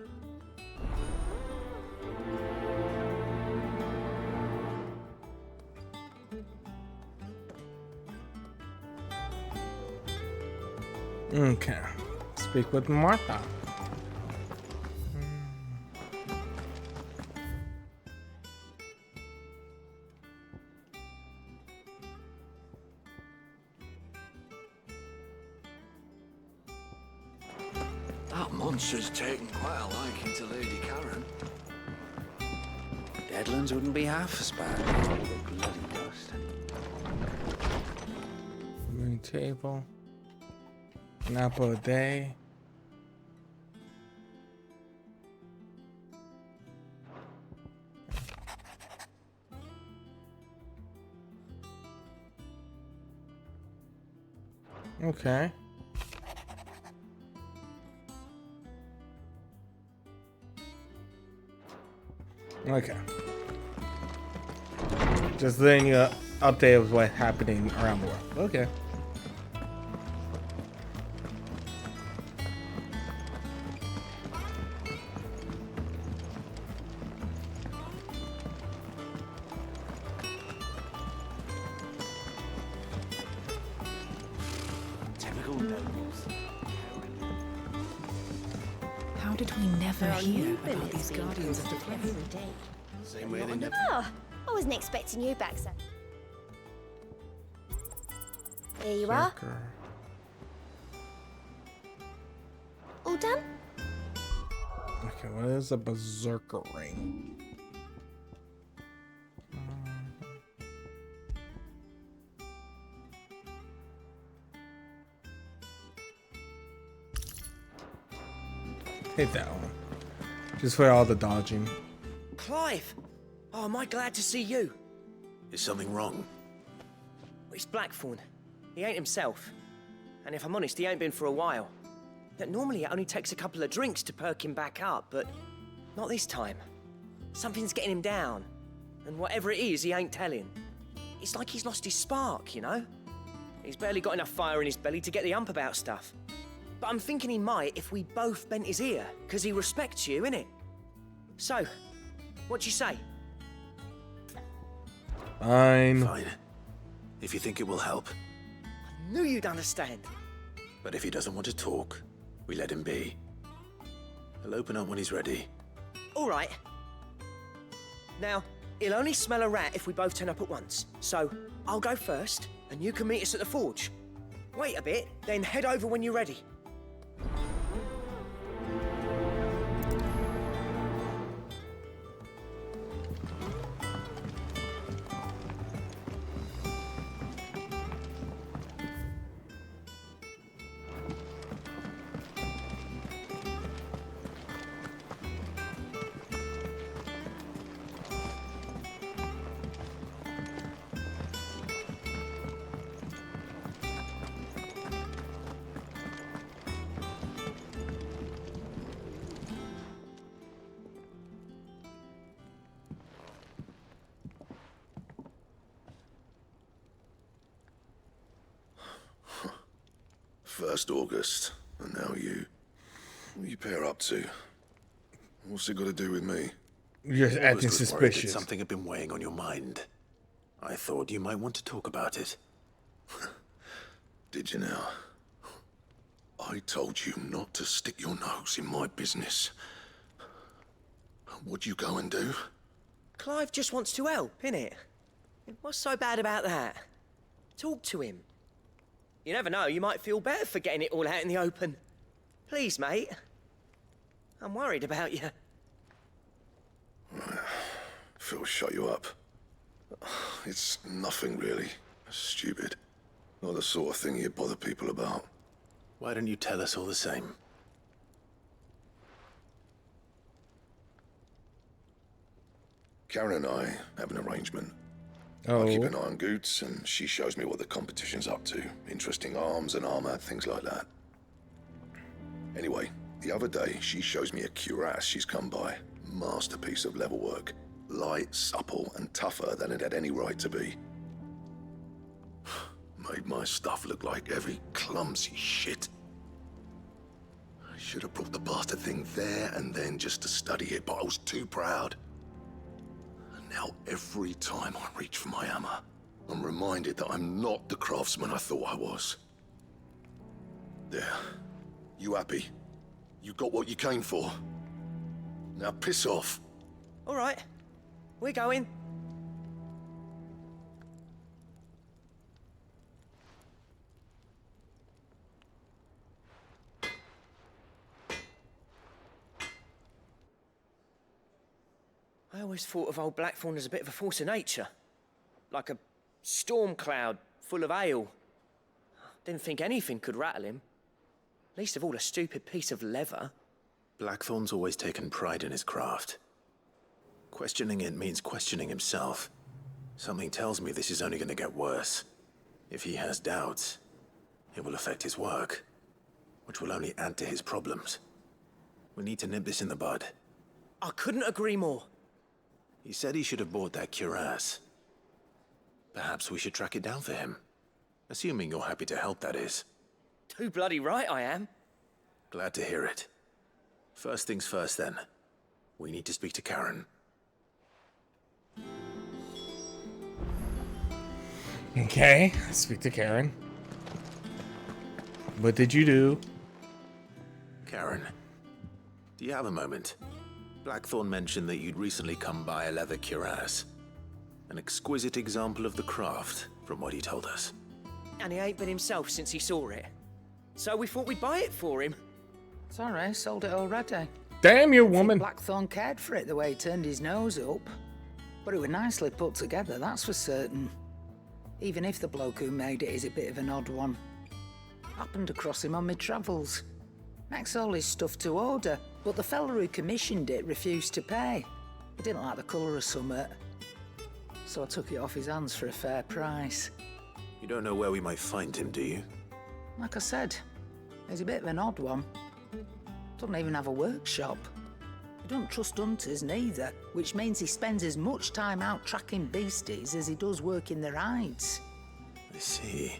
Okay. Speak with Martha.
That monster's taken quite a liking to Lady Karen.
Deadlands wouldn't be half as bad with all the bloody dust.
Green table. An apple a day. Okay. Okay. Just letting you update of what's happening around the world. Okay.
Typical nobles. How did we never hear about these guardians of the flame?
Same way they never.
Oh, I wasn't expecting you back, sir. Here you are. All done?
Okay, what is a berserker ring? Hit that one. Just for all the dodging.
Clive! Oh, am I glad to see you?
Is something wrong?
It's Blackthorn. He ain't himself. And if I'm honest, he ain't been for a while. That normally it only takes a couple of drinks to perk him back up, but not this time. Something's getting him down. And whatever it is, he ain't telling. It's like he's lost his spark, you know? He's barely got enough fire in his belly to get the ump about stuff. But I'm thinking he might if we both bent his ear, because he respects you, innit? So, what you say?
Fine.
Fine. If you think it will help.
Knew you'd understand.
But if he doesn't want to talk, we let him be. He'll open up when he's ready.
All right. Now, he'll only smell a rat if we both turn up at once. So, I'll go first, and you can meet us at the forge. Wait a bit, then head over when you're ready.
First August, and now you. What are you pair up to? What's it got to do with me?
You're acting
I was just worried that
suspicious.
something had been weighing on your mind. I thought you might want to talk about it.
Did you now? I told you not to stick your nose in my business. What'd you go and do?
Clive just wants to help, innit? What's so bad about that? Talk to him. You never know, you might feel better for getting it all out in the open. Please, mate. I'm worried about you.
Phil shut you up. It's nothing really. Stupid. Not the sort of thing you bother people about.
Why don't you tell us all the same?
Karen and I have an arrangement.
Oh.
I keep an eye on Goots, and she shows me what the competition's up to. Interesting arms and armor, things like that. Anyway, the other day, she shows me a cuirass she's come by. Masterpiece of level work. Light, supple, and tougher than it had any right to be. Made my stuff look like heavy, clumsy shit. I should have brought the bastard thing there and then just to study it, but I was too proud. Now, every time I reach for my hammer, I'm reminded that I'm not the craftsman I thought I was. There. You happy? You got what you came for. Now piss off.
All right. We're going. I always thought of old Blackthorn as a bit of a force of nature. Like a storm cloud full of ale. Didn't think anything could rattle him. Least of all a stupid piece of leather.
Blackthorn's always taken pride in his craft. Questioning it means questioning himself. Something tells me this is only going to get worse. If he has doubts, it will affect his work, which will only add to his problems. We need to nip this in the bud.
I couldn't agree more.
He said he should have bought that cuirass. Perhaps we should track it down for him. Assuming you're happy to help, that is.
Too bloody right I am.
Glad to hear it. First things first, then. We need to speak to Karen.
Okay, speak to Karen. What did you do?
Karen, do you have a moment? Blackthorn mentioned that you'd recently come by a leather cuirass. An exquisite example of the craft, from what he told us.
And he ain't been himself since he saw it. So we thought we'd buy it for him.
Sorry, sold it already.
Damn you, woman.
Blackthorn cared for it the way he turned his nose up. But it was nicely put together, that's for certain. Even if the bloke who made it is a bit of an odd one. Happened across him on my travels. Makes all his stuff to order, but the fella who commissioned it refused to pay. He didn't like the colour of summit. So I took it off his hands for a fair price.
You don't know where we might find him, do you?
Like I said, he's a bit of an odd one. Doesn't even have a workshop. He don't trust hunters neither, which means he spends as much time out tracking beasties as he does working their hides.
I see.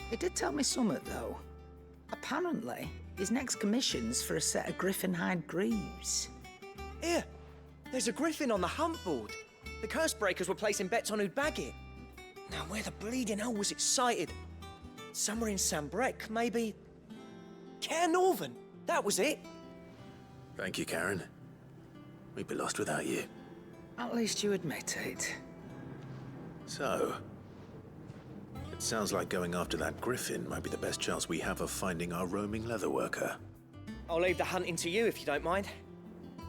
He did tell me something, though. Apparently, his next commission's for a set of griffin hide greaves.
Here, there's a griffin on the hunt board. The curse breakers were placing bets on who'd bag it. Now, where the bleeding hell was it sighted? Somewhere in Sambrec, maybe. Care Northern, that was it.
Thank you, Karen. We'd be lost without you.
At least you admit it.
So, it sounds like going after that griffin might be the best chance we have of finding our roaming leather worker.
I'll leave the hunting to you if you don't mind.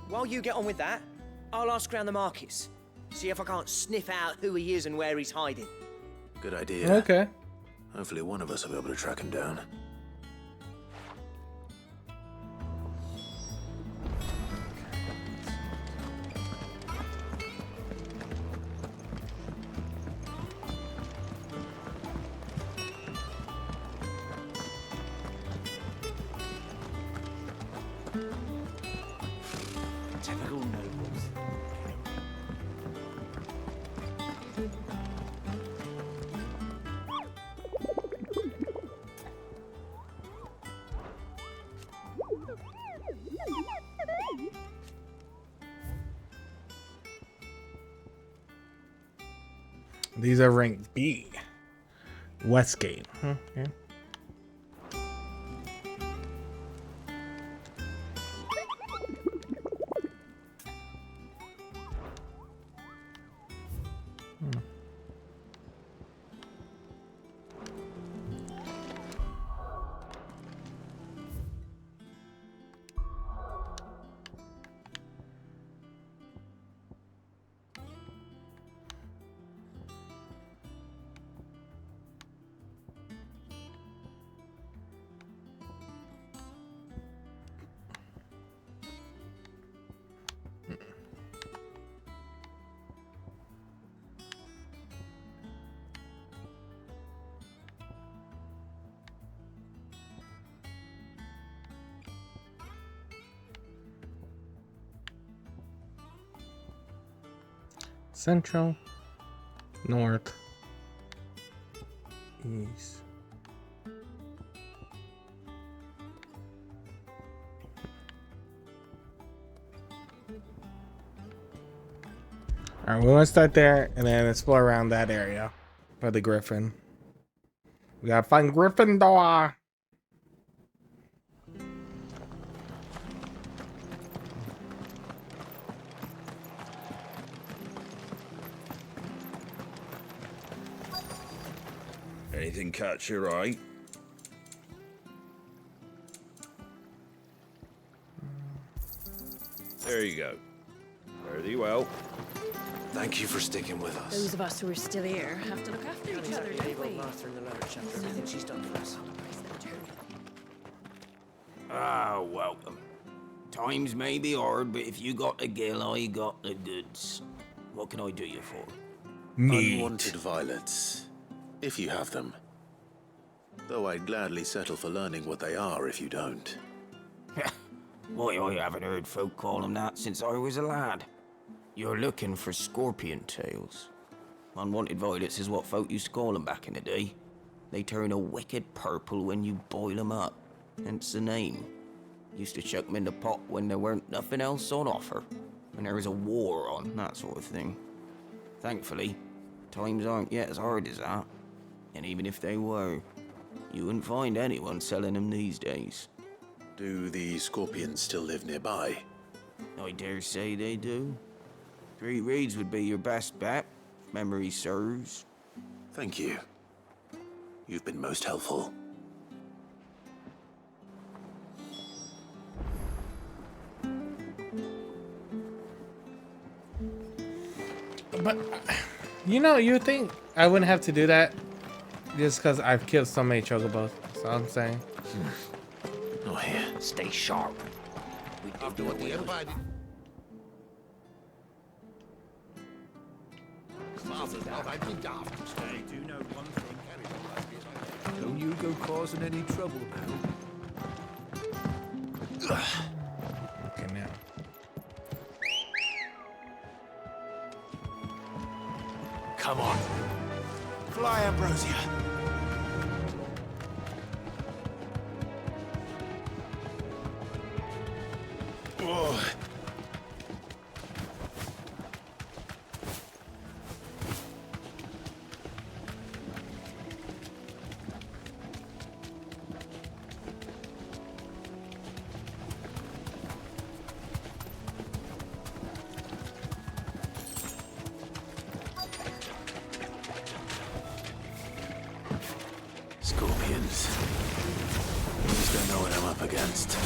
While you get on with that, I'll ask around the markets. See if I can't sniff out who he is and where he's hiding.
Good idea.
Okay.
Hopefully one of us will be able to track him down.
Typical nobles.
These are ranked B. Westgate. Okay. Central, north, east. All right, we want to start there and then explore around that area by the Griffin. We gotta find Gryffindor.
Anything catch your eye? There you go. Fare thee well.
Thank you for sticking with us.
Those of us who are still here have to look after each other, don't we?
Martha in the letter chapter, everything she's done for us.
Ah, welcome. Times may be hard, but if you got the gill, I got the goods. What can I do you for?
Unwanted violets, if you have them. Though I'd gladly settle for learning what they are if you don't.
Why, I haven't heard folk call them that since I was a lad. You're looking for scorpion tails. Unwanted violets is what folk used to call them back in the day. They turn a wicked purple when you boil them up, hence the name. Used to chuck them in the pot when there weren't nothing else on offer, when there was a war on, that sort of thing. Thankfully, times aren't yet as hard as that. And even if they were, you wouldn't find anyone selling them these days.
Do the scorpions still live nearby?
I dare say they do. 3 Reeds would be your best bet, if memory serves.
Thank you. You've been most helpful.
But, you know, you think I wouldn't have to do that just because I've killed so many chocobos. That's all I'm saying.
Oh, here.
Stay sharp.
After what the Empire did. I've been daft.
I do know one thing.
Don't you go causing any trouble now.
Okay, now.
Come on. Fly, Ambrosia. Oh. Scorpions. At least I know what I'm up against.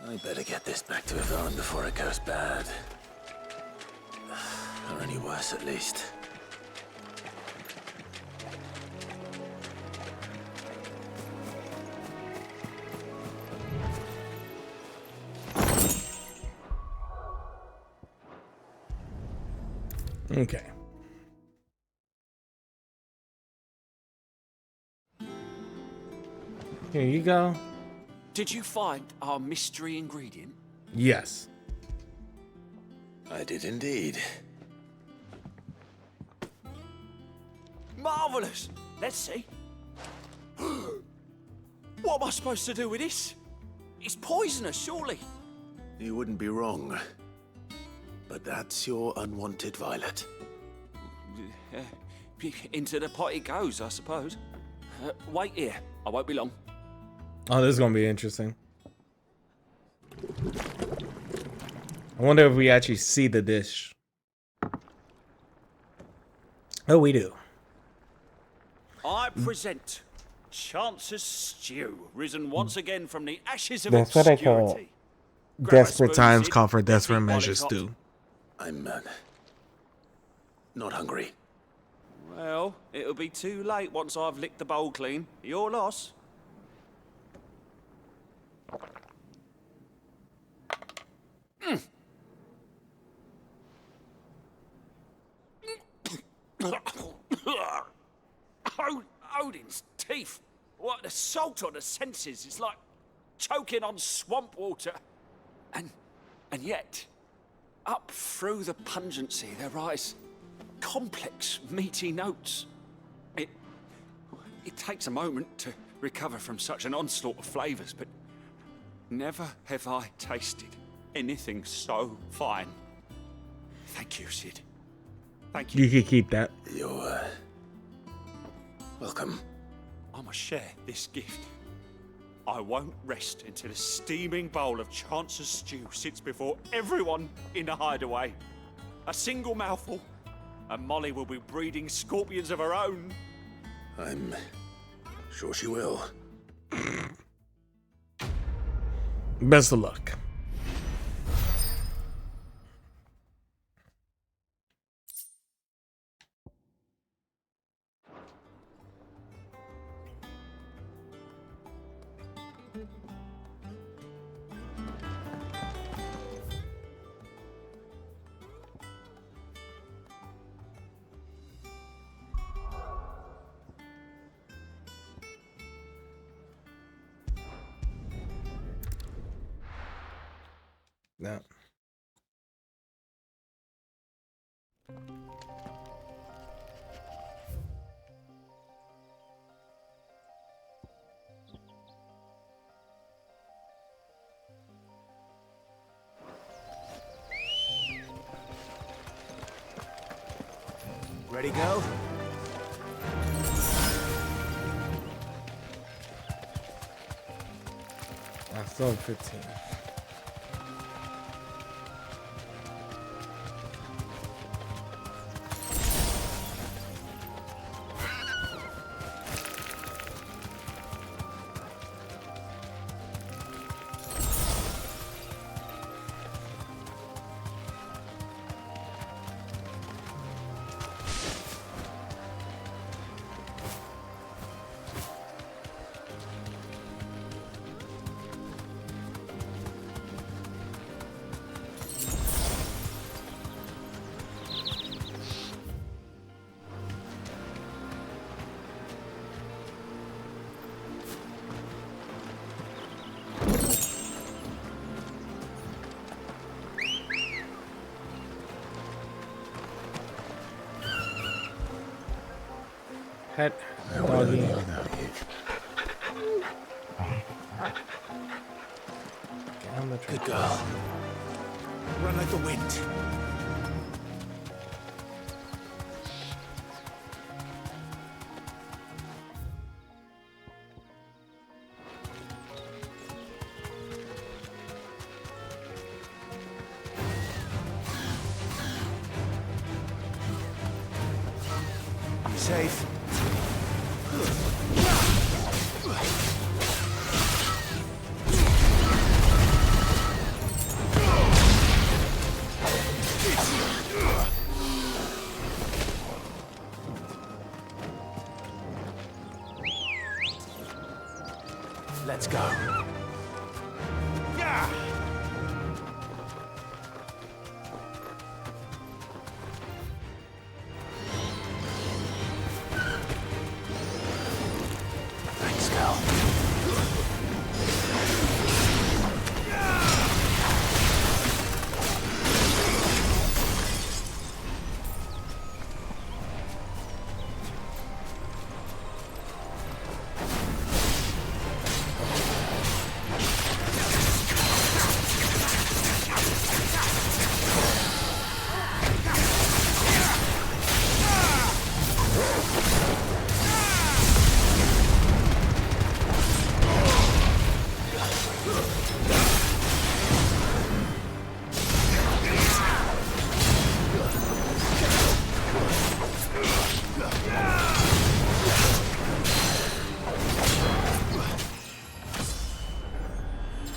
I better get this back to Yvonne before it goes bad. Or any worse, at least.
Okay. Here you go.
Did you find our mystery ingredient?
Yes.
I did indeed.
Marvelous! Let's see. What am I supposed to do with this? It's poisonous, surely.
You wouldn't be wrong. But that's your unwanted violet.
into the pot it goes, I suppose. Wait here. I won't be long.
Oh, this is gonna be interesting. I wonder if we actually see the dish. Oh, we do.
I present Chance's stew, risen once again from the ashes of
That's what I
obscurity.
call
Grab a
desperate
spoon,
times
Sid.
call for
Let's
desperate
eat while
measures
it's hot.
too.
I'm not hungry.
Well, it'll be too late once I've licked the bowl clean. Your loss. Odin's teeth. What the salt on the senses is like choking on swamp water. And yet, up through the pungency there rise complex, meaty notes. It takes a moment to recover from such an onslaught of flavors, but never have I tasted anything so fine. Thank you, Sid. Thank you.
You can keep that.
You're welcome.
I must share this gift. I won't rest until a steaming bowl of Chance's stew sits before everyone in the hideaway. A single mouthful, and Molly will be breeding scorpions of her own.
I'm sure she will.
Best of luck. No.
Ready, go?
I still have 15. Pet doggy.
Good girl. Run like the wind.
You safe?
Let's go. Thanks, Cal.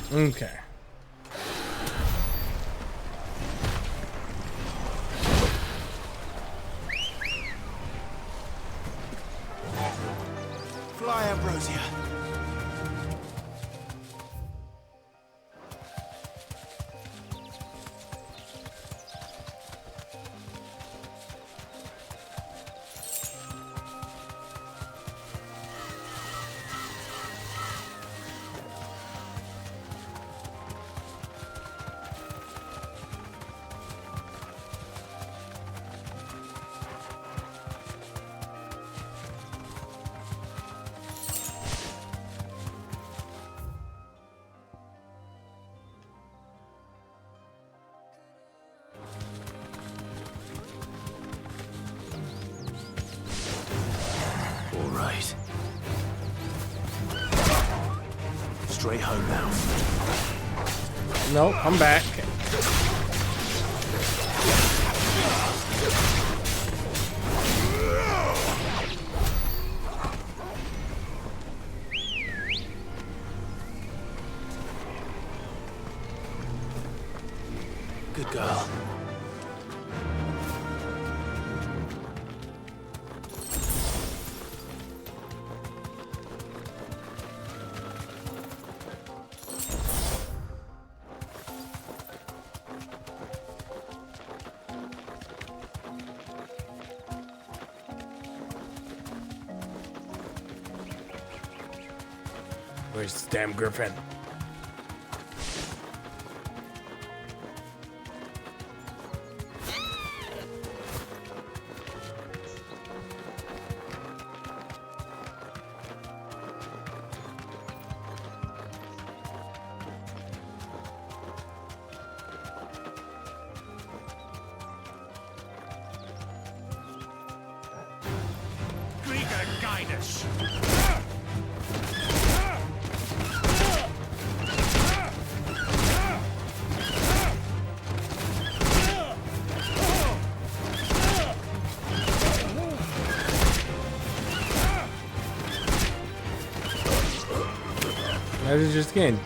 Okay.
Fly, Ambrosia.
All right. Straight home now.
No, I'm back.
Good girl.
Where's this damn griffin?
Krieger, guide us.
That is just getting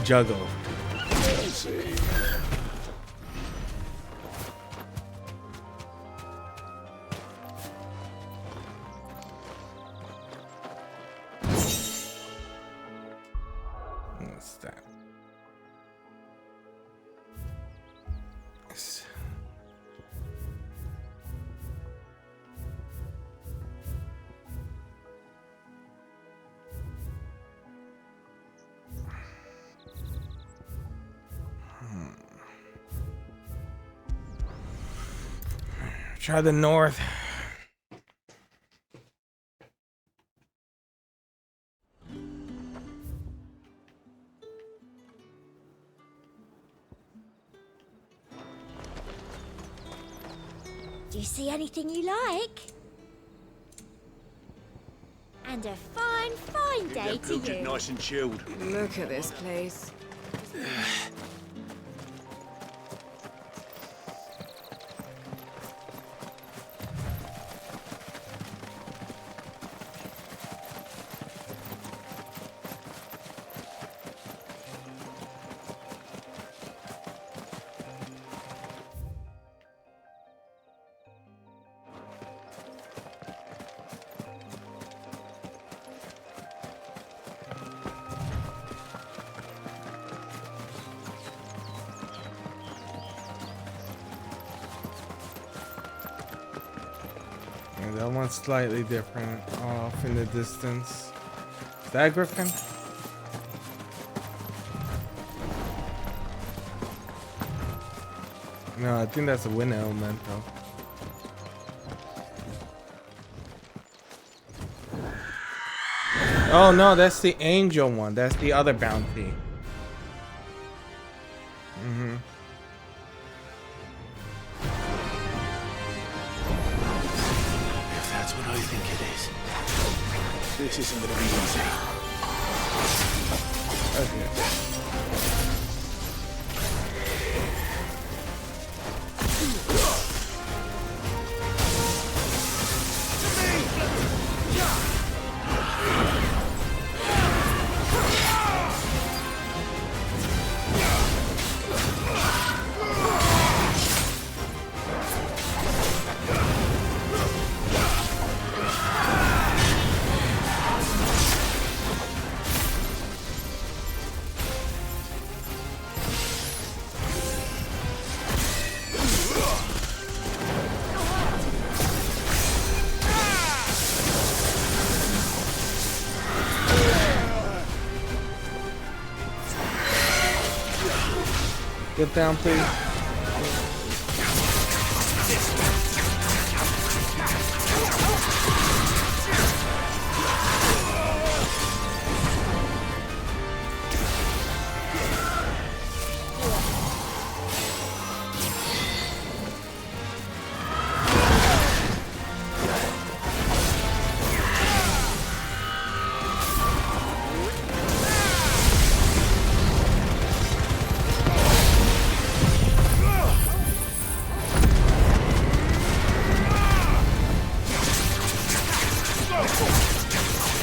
juggled.
Let's see.
What's that? Try the north.
Do you see anything you like? And a fine, fine day to you.
Nice and chilled.
Look at this place.
That one's slightly different off in the distance. Is that Griffin? No, I think that's a wind elemental. Oh no, that's the angel one. That's the other bounty.
If that's what I think it is, this isn't gonna be easy.
Okay. Get down, please.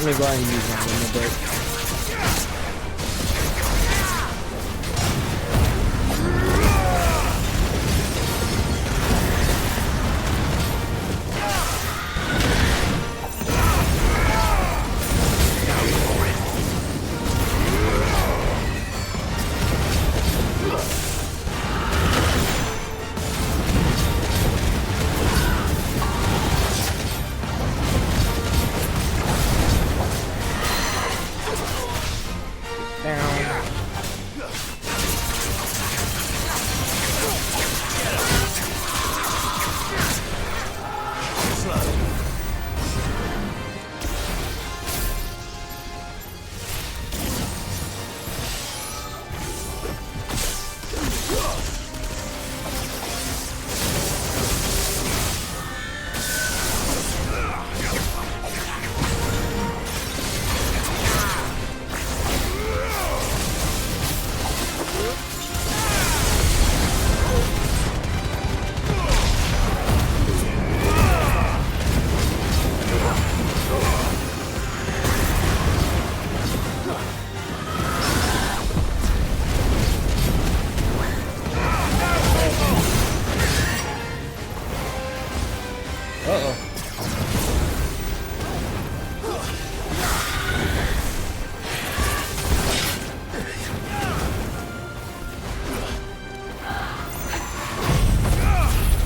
Let me go ahead and use that in the break.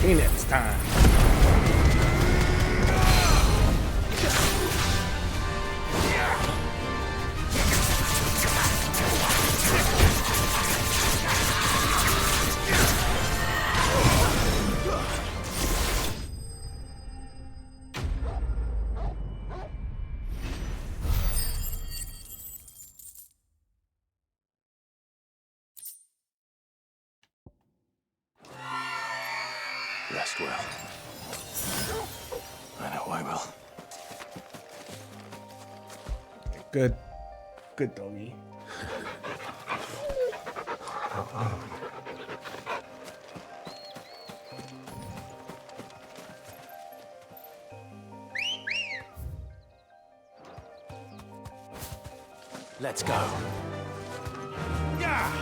Phoenix time.
Rest well. I know I will.
Good. Good doggy.
Let's go. Yeah.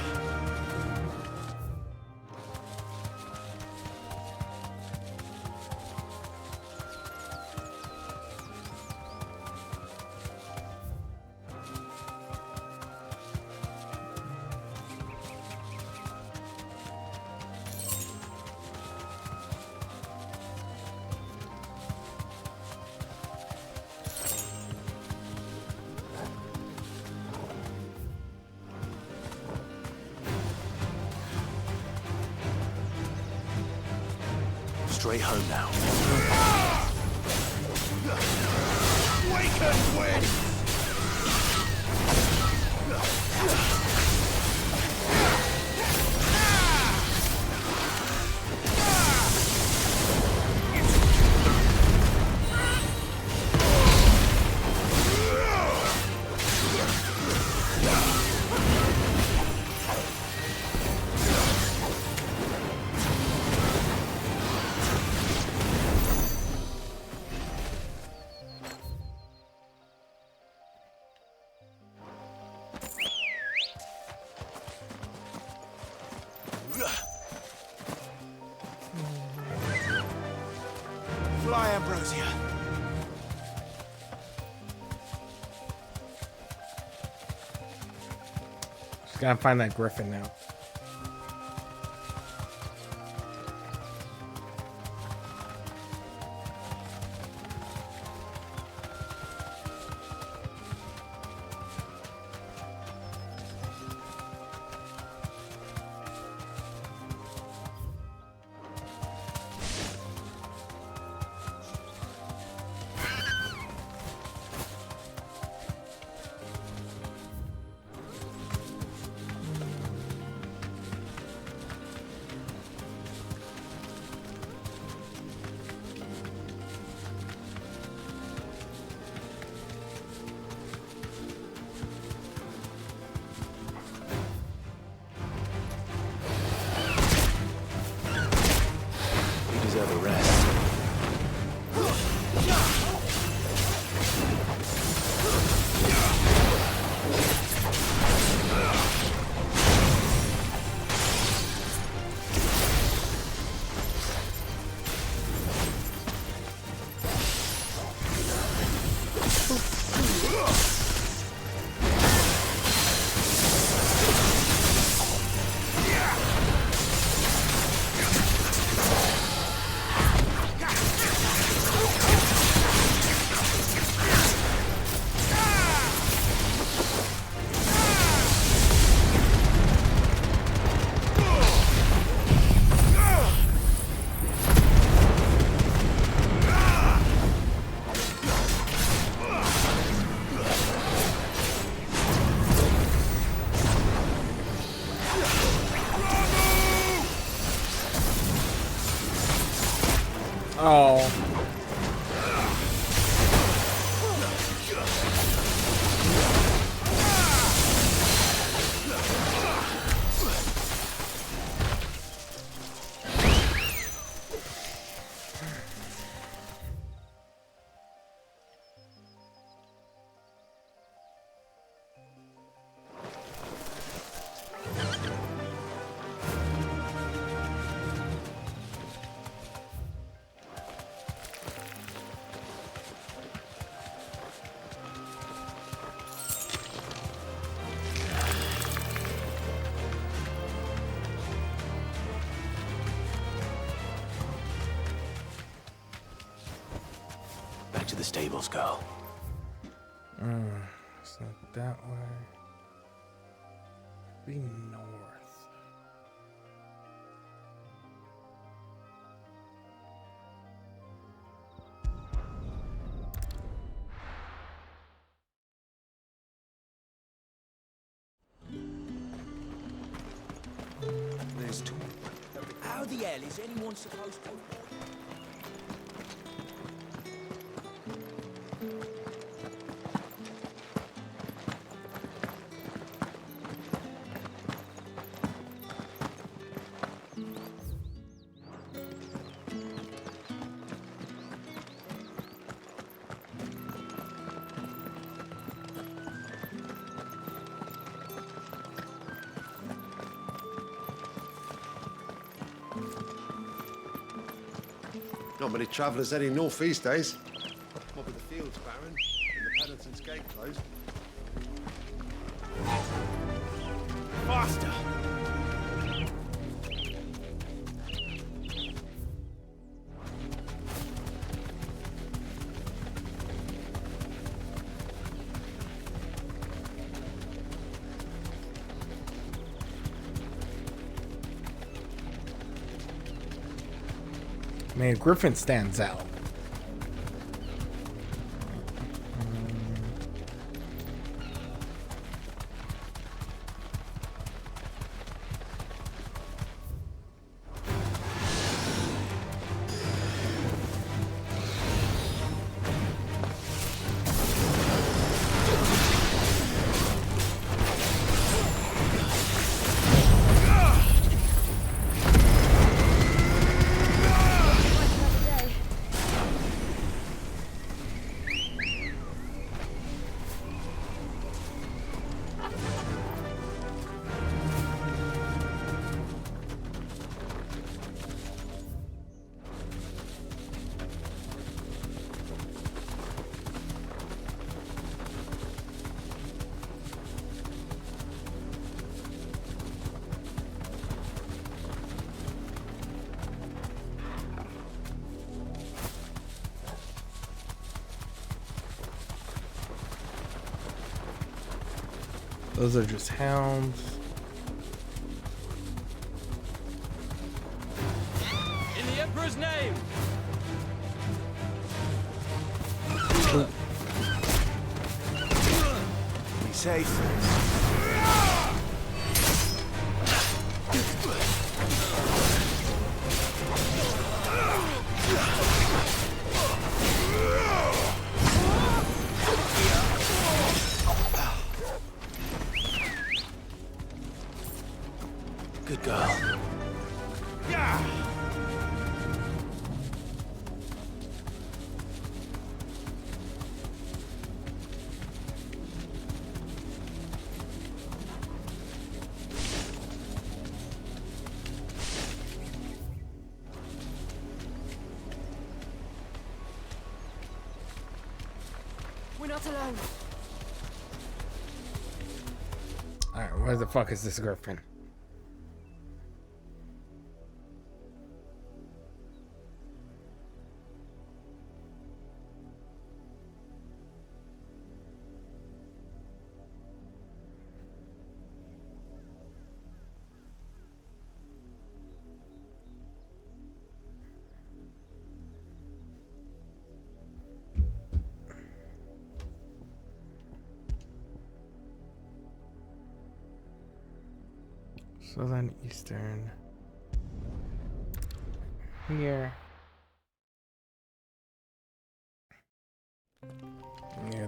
Straight home now. Wake and win! Fly, Ambrosia.
Just gotta find that griffin now. Oh.
Back to the stables, girl.
It's not that way. Be north.
There's two.
How the hell is anyone supposed to avoid?
Not many travellers heading north these days. What with the fields barren and the penitent's gate closed.
Faster!
Man, Griffin stands out. Those are just hounds.
In the Emperor's name!
Be safe. Good girl.
We're not alone.
Alright, where the fuck is this Griffin? Southern Eastern. Here.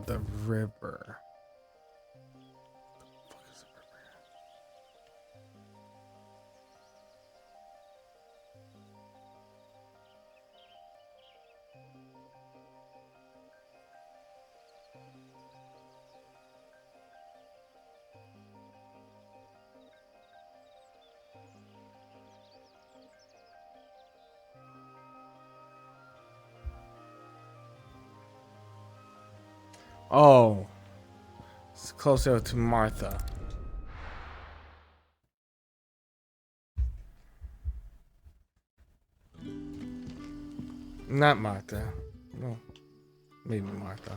the river. Oh, it's closer to Martha. Not Martha. No, maybe Martha.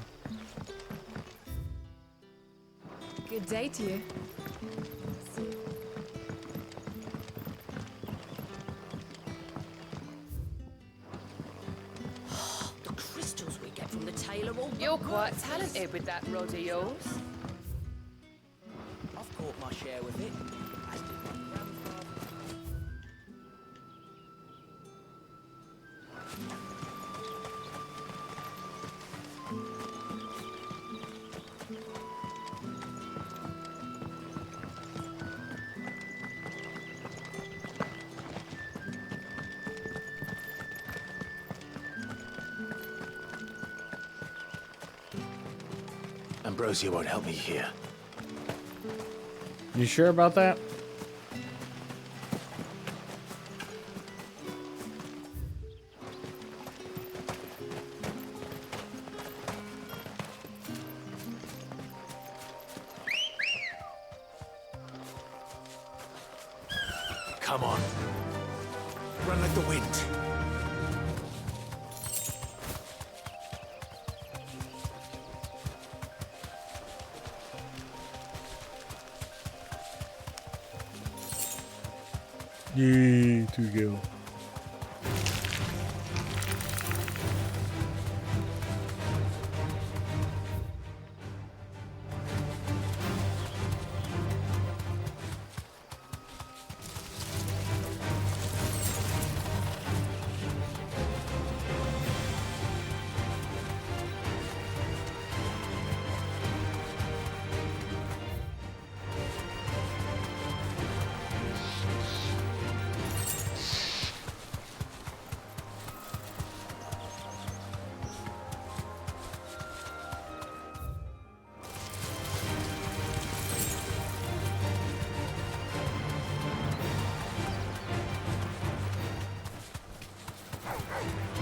Good day to you.
The crystals we get from the tailor all
You're quite talented with that rod of yours.
I've caught my share with it. As did my grandfather.
Ambrosia won't help me here.
You sure about that?
Come on. Run like the wind.
Yay, to go.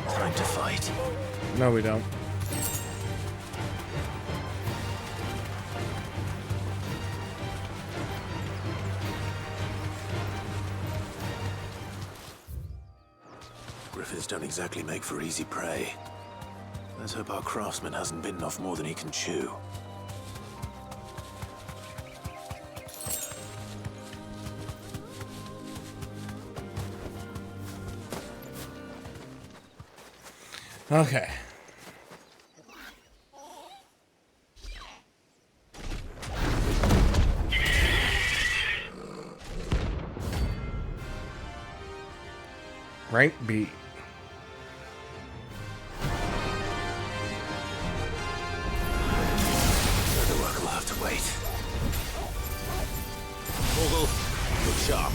Time to fight.
No, we don't.
Griffins don't exactly make for easy prey. Let's hope our craftsman hasn't bitten off more than he can chew.
Okay. Rank B.
The work will have to wait. Vogel, look sharp.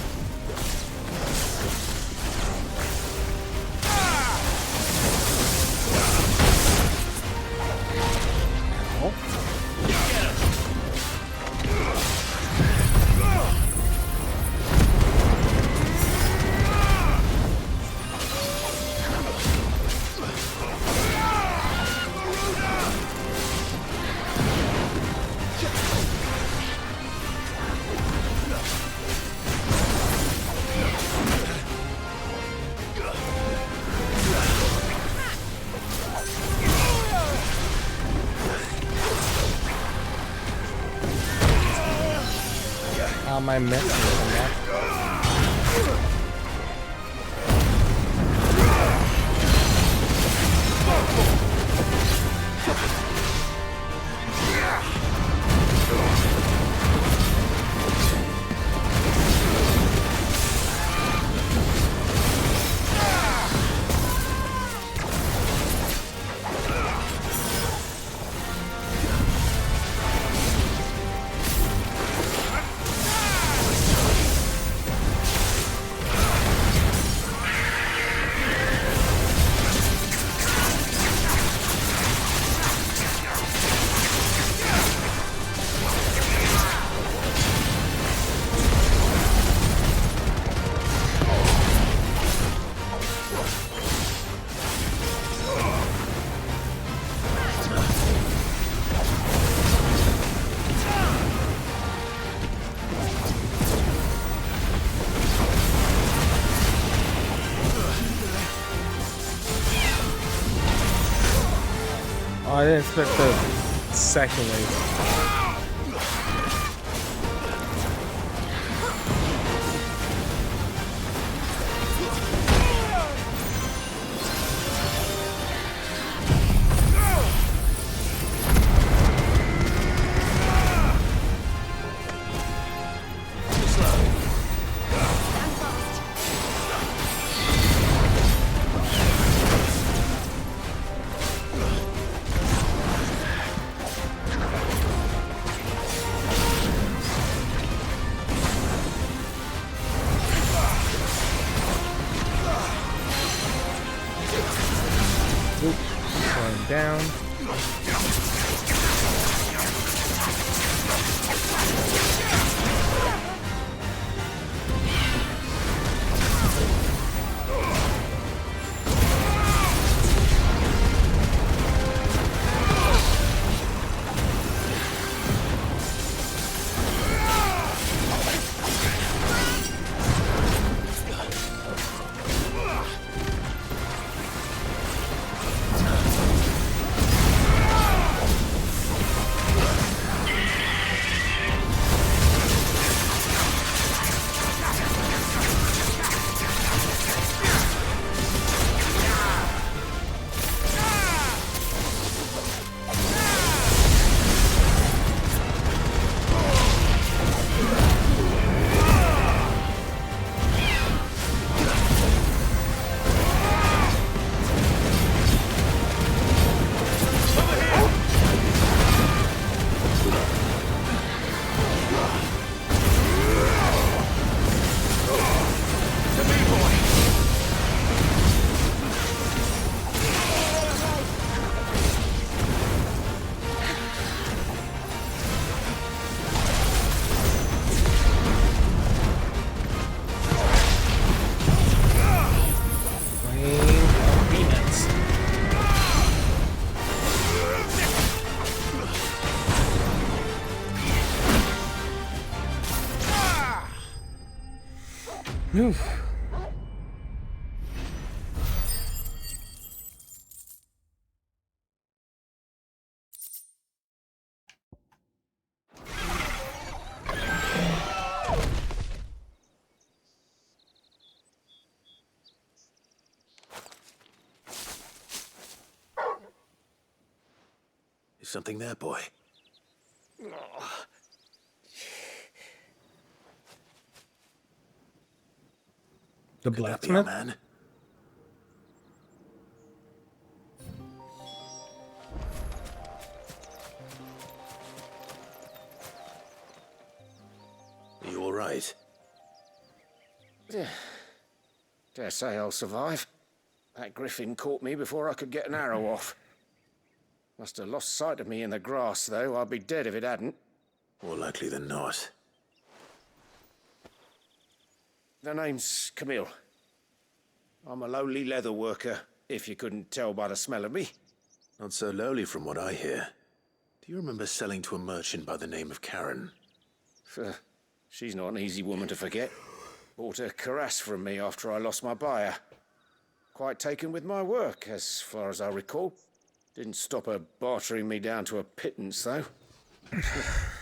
How am I missing that? I didn't expect the second wave. Down. Oof.
Is something there, boy?
The blacksmith?
Man? Are you all right?
Dare say I'll survive. That griffin caught me before I could get an arrow off. Must have lost sight of me in the grass, though. I'd be dead if it hadn't.
More likely than not.
The name's Camille. I'm a lowly leather worker, if you couldn't tell by the smell of me.
Not so lowly from what I hear. Do you remember selling to a merchant by the name of Karen?
She's not an easy woman to forget. Bought a cuirass from me after I lost my buyer. Quite taken with my work, as far as I recall. Didn't stop her bartering me down to a pittance, though.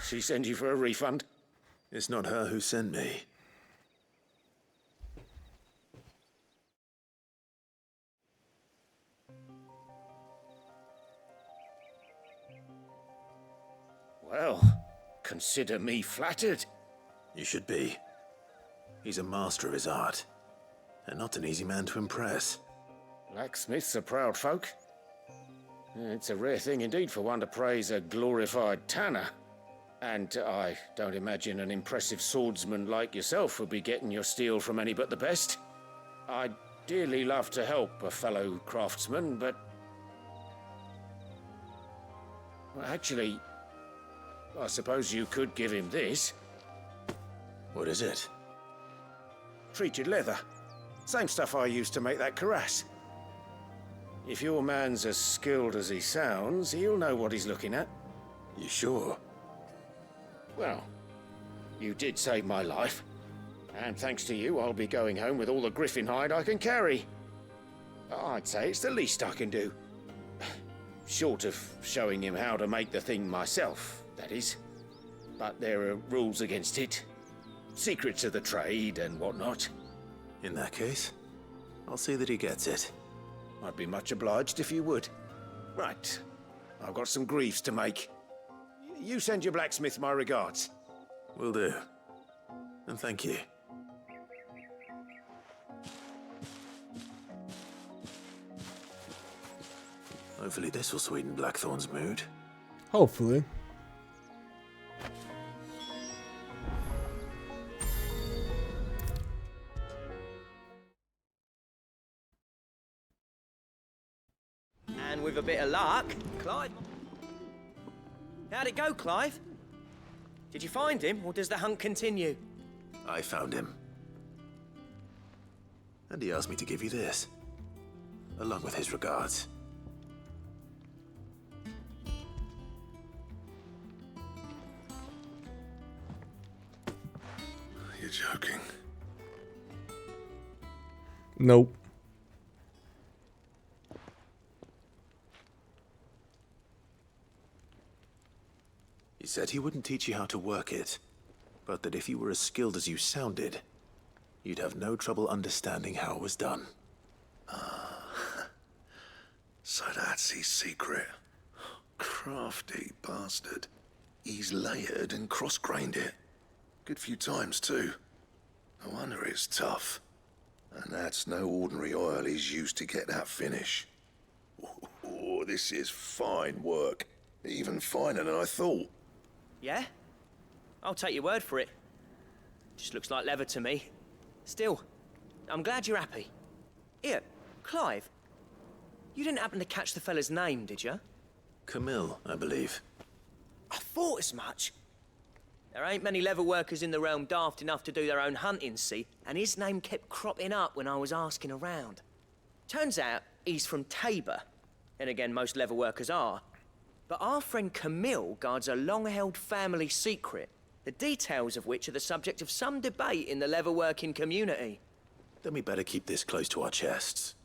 She sent you for a refund?
It's not her who sent me.
Well, consider me flattered.
You should be. He's a master of his art, and not an easy man to impress.
Blacksmiths are proud folk. It's a rare thing indeed for one to praise a glorified tanner. And I don't imagine an impressive swordsman like yourself would be getting your steel from any but the best. I'd dearly love to help a fellow craftsman, but... well, actually, I suppose you could give him this.
What is it?
Treated leather. Same stuff I used to make that cuirass. If your man's as skilled as he sounds, he'll know what he's looking at.
You sure?
Well, you did save my life. And thanks to you, I'll be going home with all the griffin hide I can carry. I'd say it's the least I can do. Short of showing him how to make the thing myself, that is. But there are rules against it. Secrets of the trade and whatnot.
In that case, I'll see that he gets it.
I'd be much obliged if you would. Right. I've got some griefs to make. You send your blacksmith my regards.
Will do. And thank you. Hopefully this will sweeten Blackthorn's mood.
Hopefully.
And with a bit of luck, Clive. How'd it go, Clive? Did you find him, or does the hunt continue?
I found him. And he asked me to give you this, along with his regards.
You're joking.
Nope.
He said he wouldn't teach you how to work it, but that if you were as skilled as you sounded, you'd have no trouble understanding how it was done.
So that's his secret. Crafty bastard. He's layered and cross-grained it. Good few times, too. No wonder it's tough. And that's no ordinary oil he's used to get that finish. Oh, this is fine work. Even finer than I thought.
Yeah? I'll take your word for it. Just looks like leather to me. Still, I'm glad you're happy. Here, Clive. You didn't happen to catch the fella's name, did you?
Camille, I believe.
I thought as much. There ain't many leather workers in the realm daft enough to do their own hunting, see? And his name kept cropping up when I was asking around. Turns out he's from Tabor. And again, most leather workers are. But our friend Camille guards a long-held family secret, the details of which are the subject of some debate in the leather-working community.
Then we better keep this close to our chests.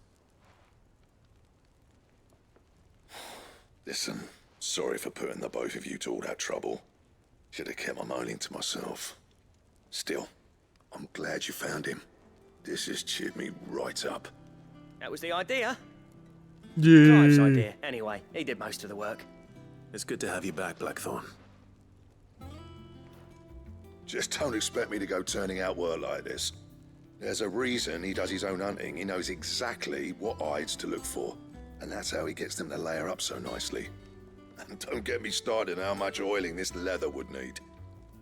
Listen, sorry for putting the both of you to all that trouble. Should have kept my moaning to myself. Still, I'm glad you found him. This has cheered me right up.
That was the idea.
Yeah.
Clive's idea, anyway. He did most of the work.
It's good to have you back, Blackthorn.
Just don't expect me to go turning out work like this. There's a reason he does his own hunting. He knows exactly what hides to look for. And that's how he gets them to layer up so nicely. And don't get me started on how much oiling this leather would need.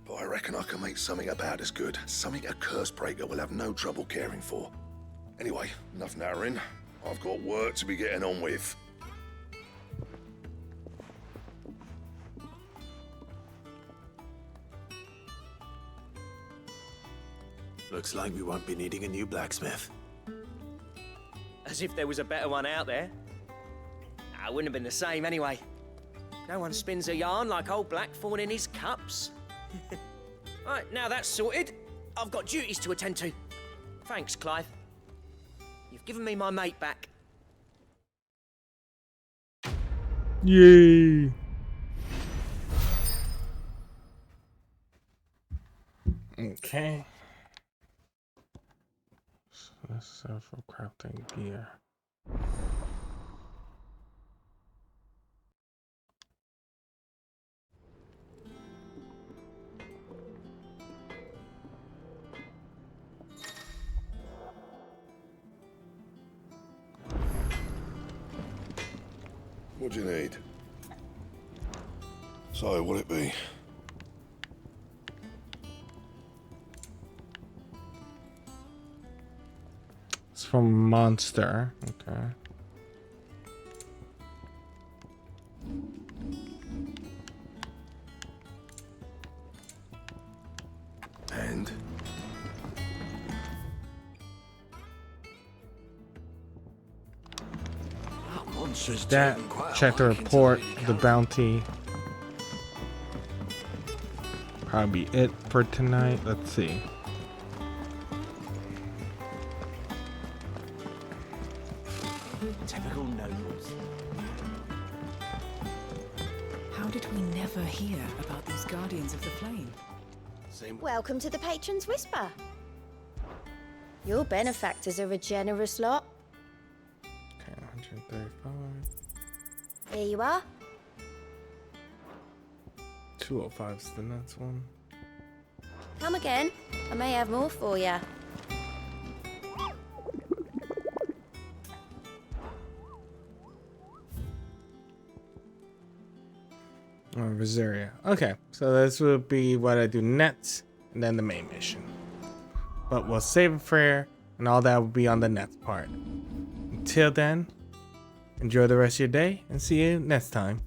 But I reckon I can make something about as good. Something a curse breaker will have no trouble caring for. Anyway, enough nattering. I've got work to be getting on with.
Looks like we won't be needing a new blacksmith.
As if there was a better one out there. It wouldn't have been the same anyway. No one spins a yarn like old Blackthorn in his cups. Right, now that's sorted, I've got duties to attend to. Thanks, Clive. You've given me my mate back.
Yay! Okay. So let's set for crafting gear.
What do you need? So, what'll it be?
It's from Monster. Okay.
And?
That, check the report, the bounty. Probably it for tonight. Let's see.
Typical nobles.
Same.
Welcome to the Patron's Whisper. Your benefactors are a generous lot.
Okay, 135.
Here you are.
205 is the next one.
Come again. I may have more for you.
Rosaria. Okay, so this will be what I do next, and then the main mission. But we'll save it for here, and all that will be on the next part. Until then, enjoy the rest of your day, and see you next time.